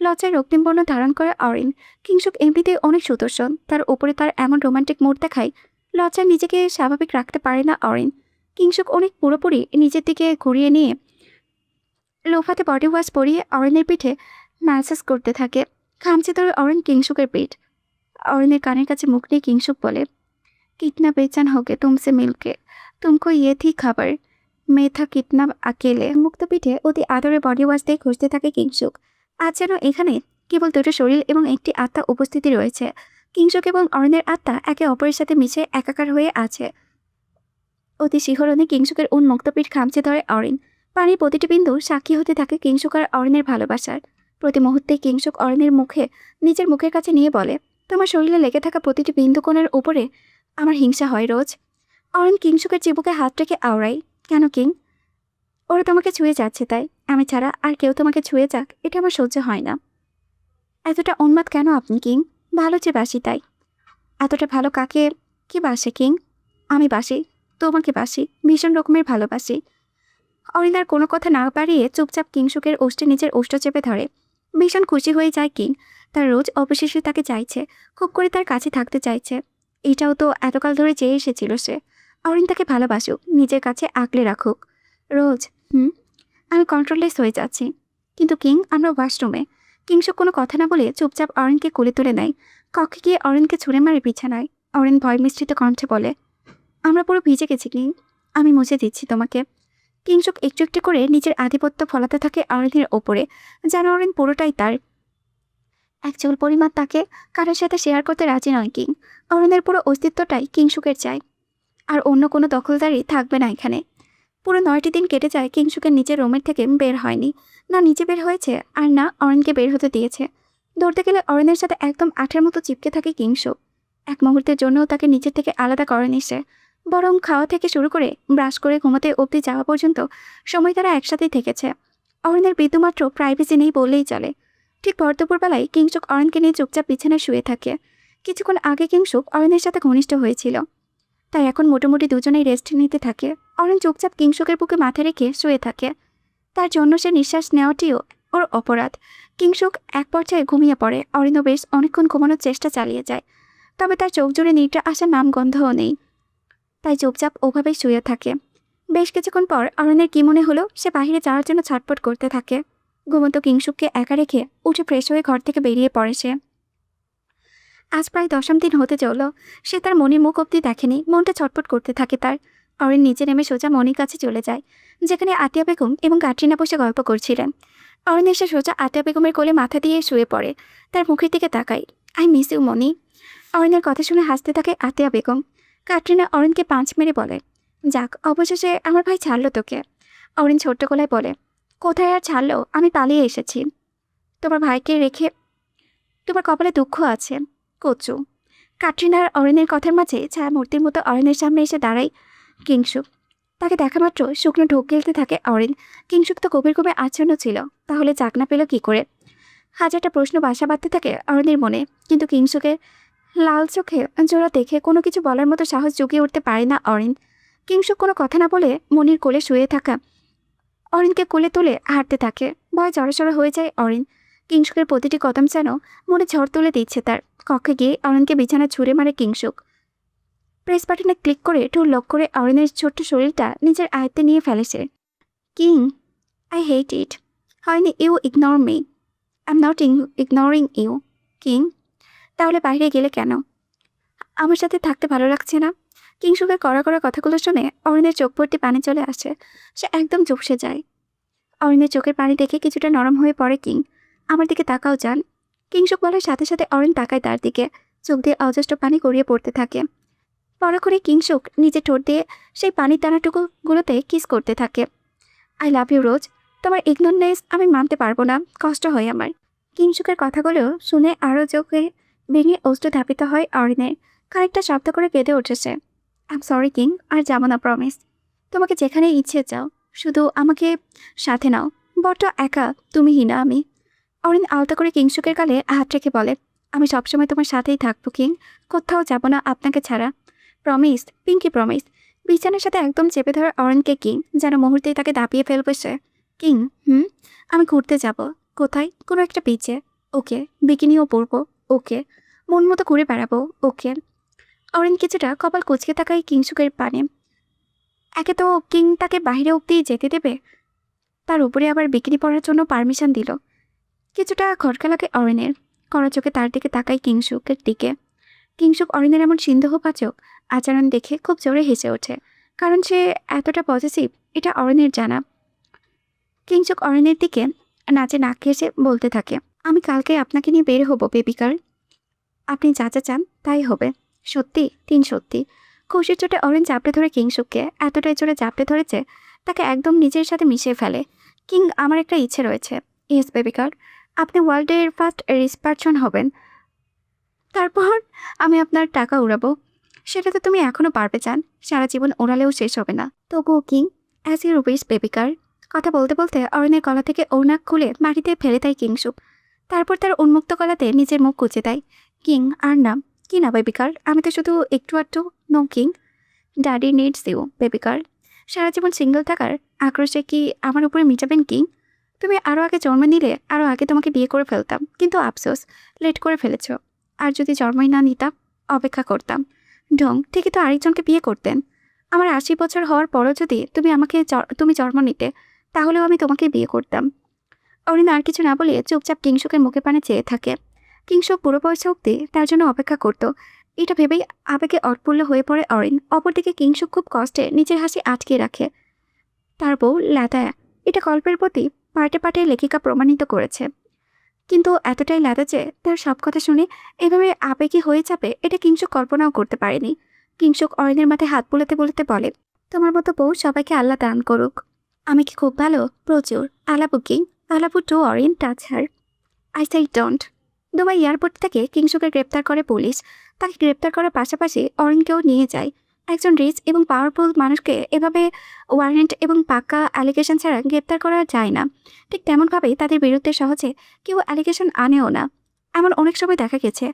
A: লজ্জায় রক্তিম বর্ণ ধারণ করে অরিন। কিংসুক এমনিতেই অনেক সুদর্শন, তার উপরে তার এমন রোমান্টিক মুড দেখায় লজ্জায় নিজেকে স্বাভাবিক রাখতে পারে না অরিন। কিংসুক অনেক পুরোপুরি নিজের দিকে ঘুরিয়ে নিয়ে লোফাতে বডি ওয়াশ পরিয়ে অরিনের পিঠে ম্যাসাজ করতে থাকে। খামচে ধরে অরিন কিংসুকের পিঠ। অরিনের কানের কাছে মুখ নিয়ে কিংসুক বলে, कितना बेचैन हो गए तुमसे मिलके, तुमको ये थी खबर, मैं था कितना अकेले। মুক্ত পিঠে অতি আদরে বডি ওয়াশ দিয়ে ঘষতে থাকে কিংসুক। আজ যেন এখানে কেবল দুটো শরীর এবং একটি আত্মা উপস্থিতি রয়েছে। কিংসুক এবং অরিনের আত্মা একে অপরের সাথে মিশে একাকার হয়ে আছে। অতি শিহরণে কিংসুকের উন্মুক্ত পিঠ খামচে ধরে অরিন। পানির প্রতিটি বিন্দু সাক্ষী হতে থাকে কিংসুক আর অরিনের ভালোবাসার। প্রতি মুহূর্তে কিংসুক অরিনের মুখে নিজের মুখের কাছে নিয়ে বলে, তোমার শরীরে লেগে থাকা প্রতিটি বিন্দুকোণের উপরে আমার হিংসা হয় রোজ। অরিন কিংসুকের চিবুকে হাত রেখে আওড়াই, কেন কিং? ওরা তোমাকে ছুঁয়ে যাচ্ছে তাই। আমি ছাড়া আর কেউ তোমাকে ছুঁয়ে যাক এটা আমার সহ্য হয় না। এতটা উন্মাদ কেন আপনি কিং? ভালো যে বাসি তাই। এতটা ভালো কাকে কি বাসে কিং? আমি বাসি, তোমাকে বাসি, ভীষণ রকমের ভালোবাসি। অরিন আর কোনো কথা না বাড়িয়ে চুপচাপ কিংসুকের ওষ্ঠে নিজের ওষ্ঠ চেপে ধরে। ভীষণ খুশি হয়ে যায় কিং। তার রোজ অবশেষে তাকে চাইছে, খুব করে তার কাছে থাকতে চাইছে। এটাও তো এতকাল ধরে চেয়ে এসেছিল সে। অরিন তাকে ভালোবাসুক, নিজের কাছে আগলে রাখুক। রোজ আমি কন্ট্রোললেস হয়ে যাচ্ছি। কিন্তু কিং, আমরা ওয়াশরুমে। কিংসুক কোনো কথা না বলে চুপচাপ অরিনকে কোলে তুলে নেয়। কক্ষে গিয়ে অরিনকে ছুঁড়ে মারে বিছানায়। অরিন ভয় মিশ্রিত কণ্ঠে বলে, আমরা পুরো ভিজে গেছি কিং, আমি মুছে দিচ্ছি তোমাকে। কিংসুক একটু একটু করে নিজের আধিপত্য ফলাতে থাকে অরিনের ওপরে, যেন অরিন পুরোটাই তার। এক চুল পরিমাণ তাকে কারোর সাথে শেয়ার করতে রাজি নয় কিং। অরিনের পুরো অস্তিত্বটাই কিংসুকের চাই, আর অন্য কোনো দখলদারি থাকবে না এখানে। পুরো 9টি দিন কেটে যায় কিংসুকের নিজের রুমের থেকে বের হয়নি। না নিজে বের হয়েছে, আর না অরিনকে বের হতে দিয়েছে। দৌড়তে গেলে অরিনের সাথে একদম আঠের মতো চিপকে থাকে কিংসুক। এক মুহূর্তের জন্যও তাকে নিজের থেকে আলাদা করেনি সে। বরং খাওয়া থেকে শুরু করে ব্রাশ করে ঘুমাতে অবধি যাওয়া পর্যন্ত সময় তারা একসাথেই থেকেছে। অরিনের বিন্দুমাত্র প্রাইভেসি নেই বললেই চলে। ঠিক ভর দুপুরবেলায় কিংসুক অরিনকে নিয়ে চুপচাপ বিছানায় শুয়ে থাকে। কিছুক্ষণ আগে কিংসুক অরিনের সাথে ঘনিষ্ঠ হয়েছিল, তাই এখন মোটামুটি দুজনেই রেস্ট নিতে থাকে। অরিন চুপচাপ কিংসুকের বুকে মাথা রেখে শুয়ে থাকে। তার জন্য সে নিঃশ্বাস নেওয়াটিও ওর অপরাধ। কিংসুক এক পর্যায়ে ঘুমিয়ে পড়ে। অরিনও বেশ অনেকক্ষণ ঘুমানোর চেষ্টা চালিয়ে যায়, তবে তার চোখ জুড়ে নিদ্রা আসার নামগন্ধও নেই, তাই চুপচাপ ওভাবেই শুয়ে থাকে। বেশ কিছুক্ষণ পর অরিনের কি মনে হলো সে বাহিরে যাওয়ার জন্য ছটফট করতে থাকে। ঘুমন্ত কিংসুককে একা রেখে উঠে ফ্রেশ হয়ে ঘর থেকে বেরিয়ে পড়ে সে। আজ প্রায় 10ম দিন হতে চলল সে তার মনির মুখ অব্দি দেখেনি। মনটা ছটফট করতে থাকে তার। অরিন নিচে নেমে সোজা মনির কাছে চলে যায়, যেখানে আতিয়া বেগম এবং ক্যাটরিনা বসে গল্প করছিলেন। অরিন এসে সোজা আতিয়া বেগমের কোলে মাথা দিয়ে শুয়ে পড়ে। তার মুখের দিকে তাকায়। আই মিস ইউ মনি। অরিনের কথা শুনে হাসতে থাকে আতিয়া বেগম। ক্যাটরিনা অরিনকে পাঁচ মেরে বলে, যাক অবশেষে আমার ভাই ছাড়লো তোকে। অরিন ছোট্ট গলায় বলে, কোথায় আর ছাড়লো, আমি পালিয়ে এসেছি। তোমার ভাইকে রেখে তোমার কপালে দুঃখ আছে কচু। ক্যাটরিনার অরিনের কথার মাঝে ছায়া মূর্তির মতো অরিনের সামনে এসে দাঁড়ায় কিংসুক। তাকে দেখা মাত্র শুকনো ঢোক গেলতে থাকে অরিন। কিংসুক তো গভীর গভীর আচ্ছন্ন ছিল, তাহলে চাকনা পেল কি করে? হাজারটা প্রশ্ন বাসা বাঁধতে থাকে অরিনের মনে, কিন্তু কিংসুকের লাল চোখে জোড়া দেখে কোনো কিছু বলার মতো সাহস জুগিয়ে উঠতে পারে না অরিন। কিংসুক কোনো কথা না বলে মনির কোলে শুয়ে থাকা অরিনকে কোলে তুলে হাঁটতে থাকে। ভয় জড়সড় হয়ে যায় অরিন। কিংসুকের প্রতিটি কদম যেন মনে ঝড় তুলে দিচ্ছে তার। কক্ষে গিয়ে অরিনকে বিছানা ছুঁড়ে মারে কিংসুক। প্রেস বাটনে ক্লিক করে টুর লক করে অরিনের ছোট্ট শরীরটা নিজের আয়ত্তে নিয়ে ফেলে সে। King, I hate it. হয়নি you ignore me, I am not ignoring you. King, তাহলে বাইরে গেলে কেন? আমার সাথে থাকতে ভালো লাগছে না। কিংসুকের কড়া কড়া কথাগুলো শুনে অরিনের চোখ ভর্তি পানি চলে আসে। সে একদম চুপসে যায়। অরিনের চোখের পানি দেখে কিছুটা নরম হয়ে পড়ে কিং। আমার দিকে তাকাও যান। কিংসুক বলার সাথে সাথে অরিন তাকায় তার দিকে। চোখ দিয়ে অজস্র পানি গড়িয়ে পড়তে থাকে। পরক্ষণে কিংসুক নিজে ঠোঁট দিয়ে সেই পানির দানাটুকুগুলোতে কিস করতে থাকে। আই লাভ ইউ রোজ। তোমার ইগনোরনেস আমি মানতে পারবো না, কষ্ট হয় আমার। কিংসুকের কথাগুলো শুনে আরও চোখে ভেঙে অস্ত্র ধাপিত হয় অরিনের। খানিকটা শব্দ করে কেঁদে উঠেছে। আই এম সরি কিং, আর যাবো না প্রমিস। তোমাকে যেখানে ইচ্ছে যাও, শুধু আমাকে সাথে নাও। বড্ড একা তুমি হিনা আমি। অরিন আলতা করে কিংসুকের গালে হাত রেখে বলে, আমি সবসময় তোমার সাথেই থাকবো কিং, কোথাও যাব না আপনাকে ছাড়া। Promise, pinky promise. বিছানার সাথে একদম চেপে ধরে অরিনকে কিং যেন মুহূর্তেই তাকে দাপিয়ে ফেলবে সে। কিং, আমি ঘুরতে যাব। কোথায়? কোনো একটা বিচে। ওকে। বিকিনিও পরবো। ওকে। মন মতো ঘুরে বেড়াবো। ওকে। অরেন কিছুটা কপাল কুঁচকে তাকায় কিংসুকের পানে। একে তো কিং তাকে বাইরে অব্দি যেতে দেবে, তার উপরে আবার বিকিনি পরার জন্য পারমিশন দিল। কিছুটা খটকা লাগে অরেনের। কড়া চোখে তার দিকে তাকায় কিংসুকের দিকে। কিংসুক অরিনের এমন সন্দেহবাচক আচরণ দেখে খুব জোরে হেসে ওঠে, কারণ সে এতটা পজিটিভ এটা অরিনের জানা। কিংসুক অরিনের দিকে নাচে নাক ঘেঁষে বলতে থাকে, আমি কালকে আপনাকে নিয়ে বের হব বেবি গার্ল। আপনি যা যা চান তাই হবে। সত্যি? সত্যি। খুশির চোটে অরেন চাপড়ে ধরে কিংসুককে এতটাই জোরে চাপড়ে ধরেছে তাকে একদম নিজের সাথে মিশিয়ে ফেলে। কিং, আমার একটা ইচ্ছে রয়েছে। ইয়েস বেবি গার্ল, আপনি ওয়ার্ল্ডের ফার্স্ট রিচ পারসন হবেন। তারপর আমি আপনার টাকা উড়াবো। সেটা তো তুমি এখনও পারবে চান, সারা জীবন ওড়ালেও শেষ হবে না। তবুও king, as your wish baby girl. কথা বলতে বলতে অরণ্যের গলা থেকে ওড়না খুলে মাটিতে ফেলে দেয় কিংসুক। তারপর তার উন্মুক্ত গলাতে নিজের মুখ কুচে দেয়। কিং, আর না। কি না বেবি গার্ল, আমি তো শুধু একটু আধটু। No king, daddy needs you baby girl. সারা জীবন সিঙ্গেল থাকার আক্রোশে কি আমার উপরে মিটাবেন কিং? তুমি আরও আগে জন্ম নিলে আরও আগে তোমাকে বিয়ে করে ফেলতাম, কিন্তু আফসোস লেট করে ফেলেছ। আর যদি জন্মই না নিতাম, অপেক্ষা করতাম। ঢং, ঠিকই তো আরেকজনকে বিয়ে করতেন। আমার 80 বছর হওয়ার পরও যদি তুমি জন্ম নিতে, তাহলেও আমি তোমাকে বিয়ে করতাম। অরিন আর কিছু না বলে চুপচাপ কিংসুকের মুখে পানে চেয়ে থাকে। কিংসুক পুরো বয়সে অব্দি তার জন্য অপেক্ষা করত। এটা ভেবেই আবেগে অটপূর্ণ হয়ে পড়ে অরিন। অপরদিকে কিংসুক খুব কষ্টে নিজের হাসি আটকে রাখে। তার বউ ল্যাদা এটা গল্পের প্রতি পার্টে পার্টে লেখিকা প্রমাণিত করেছে, কিন্তু এতটাই ল্যাদা যে তার সব কথা শুনে এভাবে আবেগী হয়ে যাবে এটা কিংসুক কল্পনাও করতে পারেনি। কিংসুক অরিনের মাথায় হাত বুলাতে বুলাতে বলে, তোমার মতো বউ সবাইকে আল্লাহ দান করুক। আমি কি খুব ভালো? প্রচুর। I love you King, I love you too Orin touch her. I say don't. Dubai airport থেকে কিংসুকে গ্রেপ্তার করে পুলিশ। তাকে গ্রেপ্তার করার পাশাপাশি অরিনকেও নিয়ে যায়। একজন রিচ এবং পাওয়ারফুল মানুষকে এভাবে ওয়ারেন্ট এবং পাক্কা অ্যালিগেশন ছাড়া গ্রেপ্তার করা যায় না। ঠিক তেমনভাবেই তাদের বিরুদ্ধে সহজে কেউ অ্যালিগেশন আনেও না। এমন অনেক সময় দেখা গেছে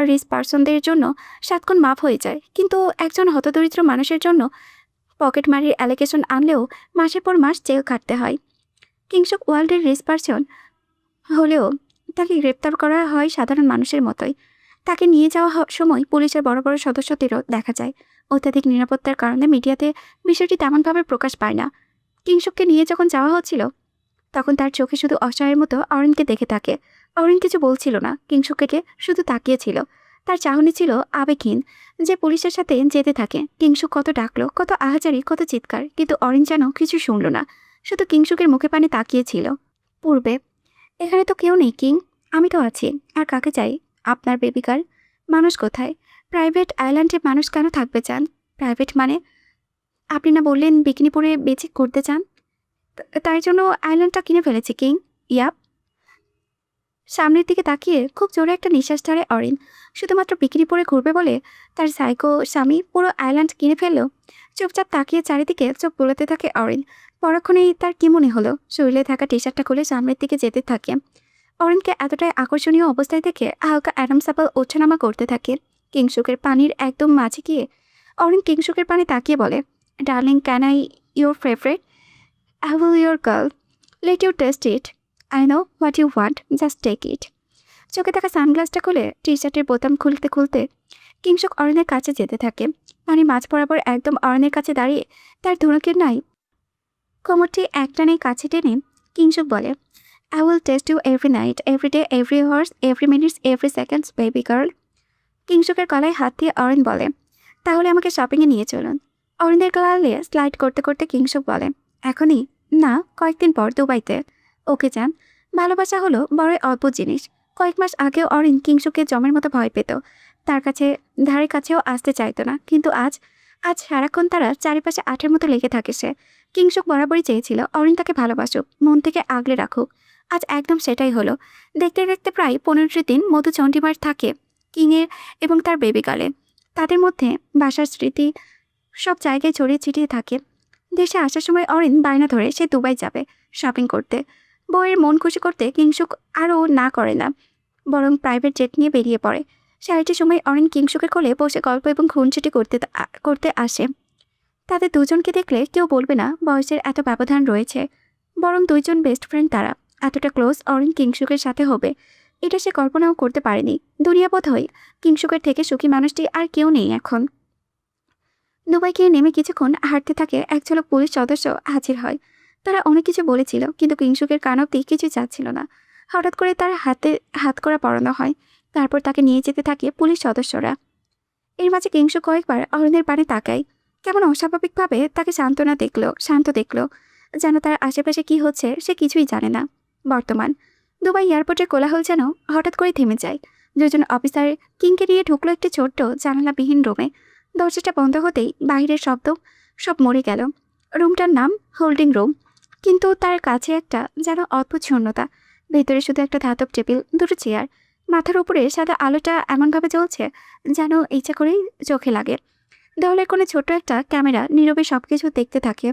A: রিচ পার্সনদের জন্য 7 গুণ মাফ হয়ে যায়, কিন্তু একজন হতদরিদ্র মানুষের জন্য পকেটমারির অ্যালিগেশন আনলেও মাসের পর মাস জেল কাটতে হয়। কিংসুক ওয়ার্ল্ডের রিচ পার্সন হলেও তাকে গ্রেপ্তার করা হয় সাধারণ মানুষের মতোই। তাকে নিয়ে যাওয়া সময় পুলিশের বড় বড় সদস্যদেরও দেখা যায়। অত্যাধিক নিরাপত্তার কারণে মিডিয়াতে বিষয়টি তেমনভাবে প্রকাশ পায় না। কিংসুককে নিয়ে যখন যাওয়া হচ্ছিল, তখন তার চোখে শুধু অসহায়ের মতো অরিনকে দেখে থাকে। অরিন কিছু বলছিল না, কিংসুককে শুধু তাকিয়েছিল। তার চাহনি ছিল আবেগহীন, যে পুলিশের সাথে যেতে থাকে। কিংসুক কত ডাকলো, কত আহাজারি, কত চিৎকার, কিন্তু অরিন যেন কিছু শুনল না, শুধু কিংসুকের মুখে পানে তাকিয়েছিল। পূর্বে, এখানে তো কেউ নেই কিং, আমি তো আছি। আর কাকে চাই? আপনার বেবি গার্ল। মানুষ কোথায়? প্রাইভেট আইল্যান্ডে মানুষ কেন থাকবে চান? প্রাইভেট মানে? আপনি না বললেন বিকিনি পরে বেঁচে করতে চান? তাই জন্য আইল্যান্ডটা কিনে ফেলেছি কিং। ইয়াপ। সামনের দিকে তাকিয়ে খুব জোরে একটা নিঃশ্বাস ছাড়ে অরিন। শুধুমাত্র বিকিনি পরে ঘুরবে বলে তার সাইকো স্বামী পুরো আইল্যান্ড কিনে ফেললো। চুপচাপ তাকিয়ে চারিদিকে চোখ বোলাতে থাকে অরিন। পরক্ষণেই তার কি মনে হলো, শরীরে থাকা টি শার্টটা খুলে সামনের দিকে যেতে থাকে। অরিনকে এতটাই আকর্ষণীয় অবস্থায় দেখে হালকা অ্যাডাম সাপাল ওঠানামা করতে থাকে। কিংসুকের পানির একদম মাঝে গিয়ে অরিন কিংসুকের পানি তাকিয়ে বলে, darling, can I your favourite? I will your girl. Let you taste it. I know what you want, just take it. চোখে থাকা সানগ্লাসটা খুলে টি শার্টের বোতাম খুলতে খুলতে কিংসুক অরিনের কাছে যেতে থাকে। পানি মাঝ বরাবর একদম অরিনের কাছে দাঁড়িয়ে তার ধনুকের নাই কোমরটি একটানে কাছে টেনে কিংসুক বলে, I will test you every night, every day, every hours, every minute, every seconds, baby girl. কিংসুকের গলায় হাত দিয়ে অরিন বলে, তাহলে আমাকে শপিংয়ে নিয়ে চলুন। অরিনের গলালে স্লাইড করতে করতে কিংসুক বলে, এখনই না, কয়েকদিন পর দুবাইতে। ওকে যান। ভালোবাসা হলো বড়ই অদ্ভুত জিনিস। কয়েক মাস আগেও অরিন কিংসুককে জমের মতো ভয় পেত, তার কাছে ধারে কাছেও আসতে চাইতো না, কিন্তু আজ সারাক্ষণ তারা চারিপাশে আঠের মতো লেগে থাকে। সে কিংসুক বরাবরই চেয়েছিল অরিন তাকে ভালোবাসুক, মন থেকে আগলে রাখুক। আজ একদম সেটাই হলো। দেখতে দেখতে প্রায় 15টি দিন মধু চণ্ডীমার থাকে কিংয়ের এবং তার বেবি গার্লে। তাদের মধ্যে বাসার স্মৃতি সব জায়গায় ছড়িয়ে ছিটিয়ে থাকে। দেশে আসার সময় অরিন বায়না ধরে সে দুবাই যাবে শপিং করতে। বউয়ের মন খুশি করতে কিংসুক আরও না করে না, বরং প্রাইভেট জেট নিয়ে বেরিয়ে পড়ে। সারাটি সময় অরিন কিংসুকের কোলে বসে গল্প এবং খুনসুটি করতে আসে। তাদের দুজনকে দেখলে কেউ বলবে না বয়সের এত ব্যবধান রয়েছে, বরং দুইজন বেস্ট ফ্রেন্ড তারা। এতটা ক্লোজ অরিন কিংসুকের সাথে হবে এটা সে কল্পনাও করতে পারেনি। দুনিয়া বোধহয় কিংসুকের থেকে সুখী মানুষটি আর কেউ নেই এখন। দুবাই গিয়ে নেমে কিছুক্ষণ হাঁটতে থাকে, এক ঝলক পুলিশ সদস্য হাজির হয়। তারা অনেক কিছু বলেছিল, কিন্তু কিংসুকের কান অব্দি কিছুই চাচ্ছিল না। হঠাৎ করে তার হাতে হাত করা পরানো হয়। তারপর তাকে নিয়ে যেতে থাকে পুলিশ সদস্যরা। এর মাঝে কিংসুক কয়েকবার অরণ্যের পানে তাকায়। কেমন অস্বাভাবিকভাবে তাকে শান্ত দেখলো, যেন তার আশেপাশে কি হচ্ছে সে কিছুই জানে না। বর্তমান দুবাই এয়ারপোর্টের কোলাহল যেন হঠাৎ করে থেমে যায়। দুজন অফিসার কিংকে নিয়ে ঢুকলো একটি ছোট্ট জানালাবিহীন রুমে। দরজাটা বন্ধ হতেই বাইরের শব্দ সব মরে গেল। রুমটার নাম হোল্ডিং রুম, কিন্তু তার কাছে একটা যেন অদ্ভুত শূন্যতা। ভেতরে শুধু একটা ধাতব টেবিল, দুটো চেয়ার। মাথার উপরে সাদা আলোটা এমনভাবে জ্বলছে যেন ইচ্ছা করেই চোখে লাগে। দেওয়ালের কোণে ছোট্ট একটা ক্যামেরা নীরবে সবকিছু দেখতে থাকে।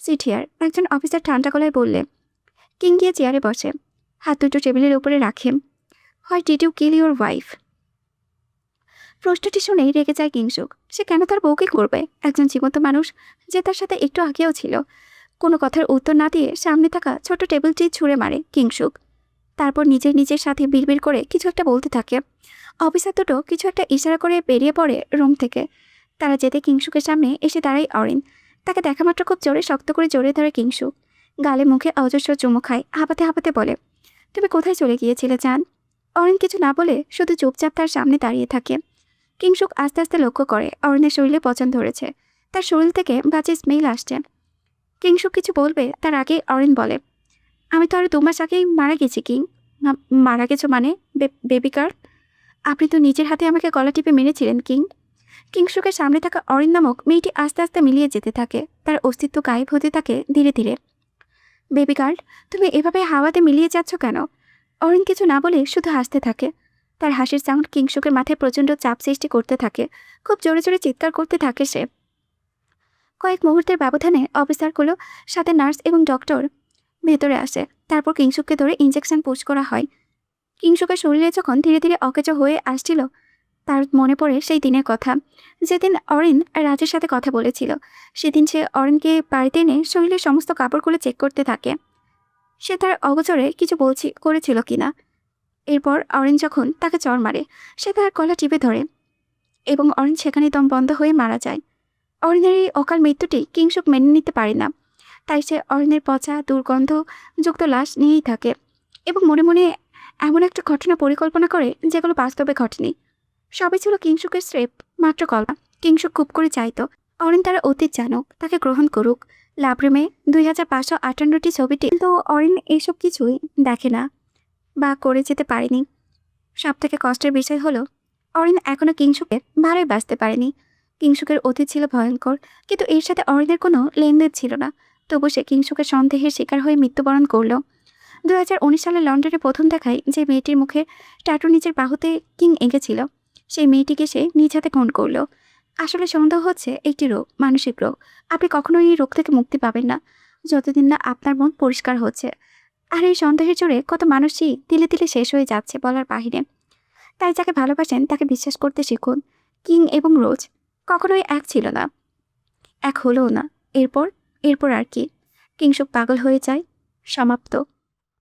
A: সিট হিয়ার, একজন অফিসার ঠান্ডা গলায় বললে। কিং গিয়ে চেয়ারে বসে, হাত দুটো টেবিলের উপরে রাখে। Why did you kill your wife? প্রশ্নটি শুনেই রেগে যায় কিংসুক। সে কেন তার বউকে করবে? একজন জীবন্ত মানুষ যে তার সাথে একটু আগেও ছিল। কোনো কথার উত্তর না দিয়ে সামনে থাকা ছোট টেবিলটি ছুঁড়ে মারে কিংসুক। তারপর নিজের সাথে বিড়বিড় করে কিছু একটা বলতে থাকে। অফিসার দুটো কিছু একটা ইশারা করে বেরিয়ে পড়ে রুম থেকে। তারা যেতে কিংসুকের সামনে এসে দাঁড়ায় অরিন। তাকে দেখা মাত্র খুব জোরে শক্ত করে জড়িয়ে ধরে কিংসুক। গালে মুখে অজস্র চুমু খায়, হাঁপাতে হাঁপাতে বলে, তুমি কোথায় চলে গিয়েছিলে জান? অরিন কিছু না বলে শুধু চুপচাপ তার সামনে দাঁড়িয়ে থাকে। কিংসুক আস্তে আস্তে লক্ষ্য করে অরিনের শরীরে পচন ধরেছে। তার শরীর থেকে বাজে স্মেল আসছে। কিংসুক কিছু বলবে তার আগে অরিন বলে, আমি তো আরো 2 মাস আগেই মারা গেছি কিং। মারা গেছো মানে? বেবি গার্ল, আপনি তো নিজের হাতে আমাকে গলা টিপে মেরেছিলেন কিং। কিংসুকের সামনে থাকা অরিন নামক মেয়েটি আস্তে আস্তে মিলিয়ে যেতে থাকে। তার অস্তিত্ব গায়েব হতে থাকে ধীরে ধীরে। বেবি গার্ল, তুমি এভাবে হাওয়াতে মিলিয়ে যাচ্ছ কেন? অরিন কিছু না বলে শুধু হাসতে থাকে। তার হাসির সাউন্ড কিংসুকের মাথায় প্রচণ্ড চাপ সৃষ্টি করতে থাকে। খুব জোরে জোরে চিৎকার করতে থাকে সে। কয়েক মুহূর্তের ব্যবধানে অফিসারগুলো, সাথে নার্স এবং ডক্টর ভেতরে আসে। তারপর কিংসুককে ধরে ইঞ্জেকশন পুশ করা হয়। কিংসুকের শরীরে যখন ধীরে ধীরে অকেজো হয়ে আসছিল, তার মনে পড়ে সেই দিনের কথা, যেদিন অরিন রাজের সাথে কথা বলেছিল। সেদিন সে অরিনকে বাড়িতে এনে শরীরের সমস্ত কাপড়গুলো চেক করতে থাকে, সে তার অগোচরে কিছু করেছিল কিনা। এরপর অরিন যখন তাকে চড় মারে, সে তার গলা টিপে ধরে এবং অরিন সেখানে দম বন্ধ হয়ে মারা যায়। অরিনের এই অকাল মৃত্যুটি কিংসুক মেনে নিতে পারে না। তাই সে অরিনের পচা দুর্গন্ধযুক্ত লাশ নিয়েই থাকে এবং মনে মনে এমন একটা ঘটনা পরিকল্পনা করে যেগুলো বাস্তবে ঘটেনি। সবই ছিল কিংসুকের স্রেফ মাত্র কল্পনা। কিংসুক খুব করে চাইতো অরিন তার অতীত জানুক, তাকে গ্রহণ করুক। লাভরুমে 2558টি ছবিটি, কিন্তু অরিন এসব কিছুই দেখে না বা করে যেতে পারেনি। সব থেকে কষ্টের বিষয় হলো অরিন এখনো কিংসুকে ভালোই বাঁচতে পারেনি। কিংসুকের অতীত ছিল ভয়ঙ্কর, কিন্তু এর সাথে অরিনের কোনো লেনদেন ছিল না। তবু সে কিংসুকের সন্দেহের শিকার হয়ে মৃত্যুবরণ করল। 2019 সালে লন্ডনে প্রথম দেখায় যে মেয়েটির মুখে ট্যাটু নিজের বাহুতে কিং এঁকেছিল, সেই মেয়েটিকে সে নিজ হাতে খুন করল। আসলে সন্দেহ হচ্ছে একটি রোগ, মানসিক রোগ। আপনি কখনোই এই রোগ থেকে মুক্তি পাবেন না যতদিন না আপনার মন পরিষ্কার হচ্ছে। আর এই সন্দেহের জোরে কত মানুষই তিলে তিলে শেষ হয়ে যাচ্ছে বলার বাহিরে। তাই যাকে ভালোবাসেন তাকে বিশ্বাস করতে শিখুন। কিং এবং রোজ কখনোই এক ছিল না, এক হলোও না। এরপর আর কি? কিংসুক পাগল হয়ে যায়। সমাপ্ত।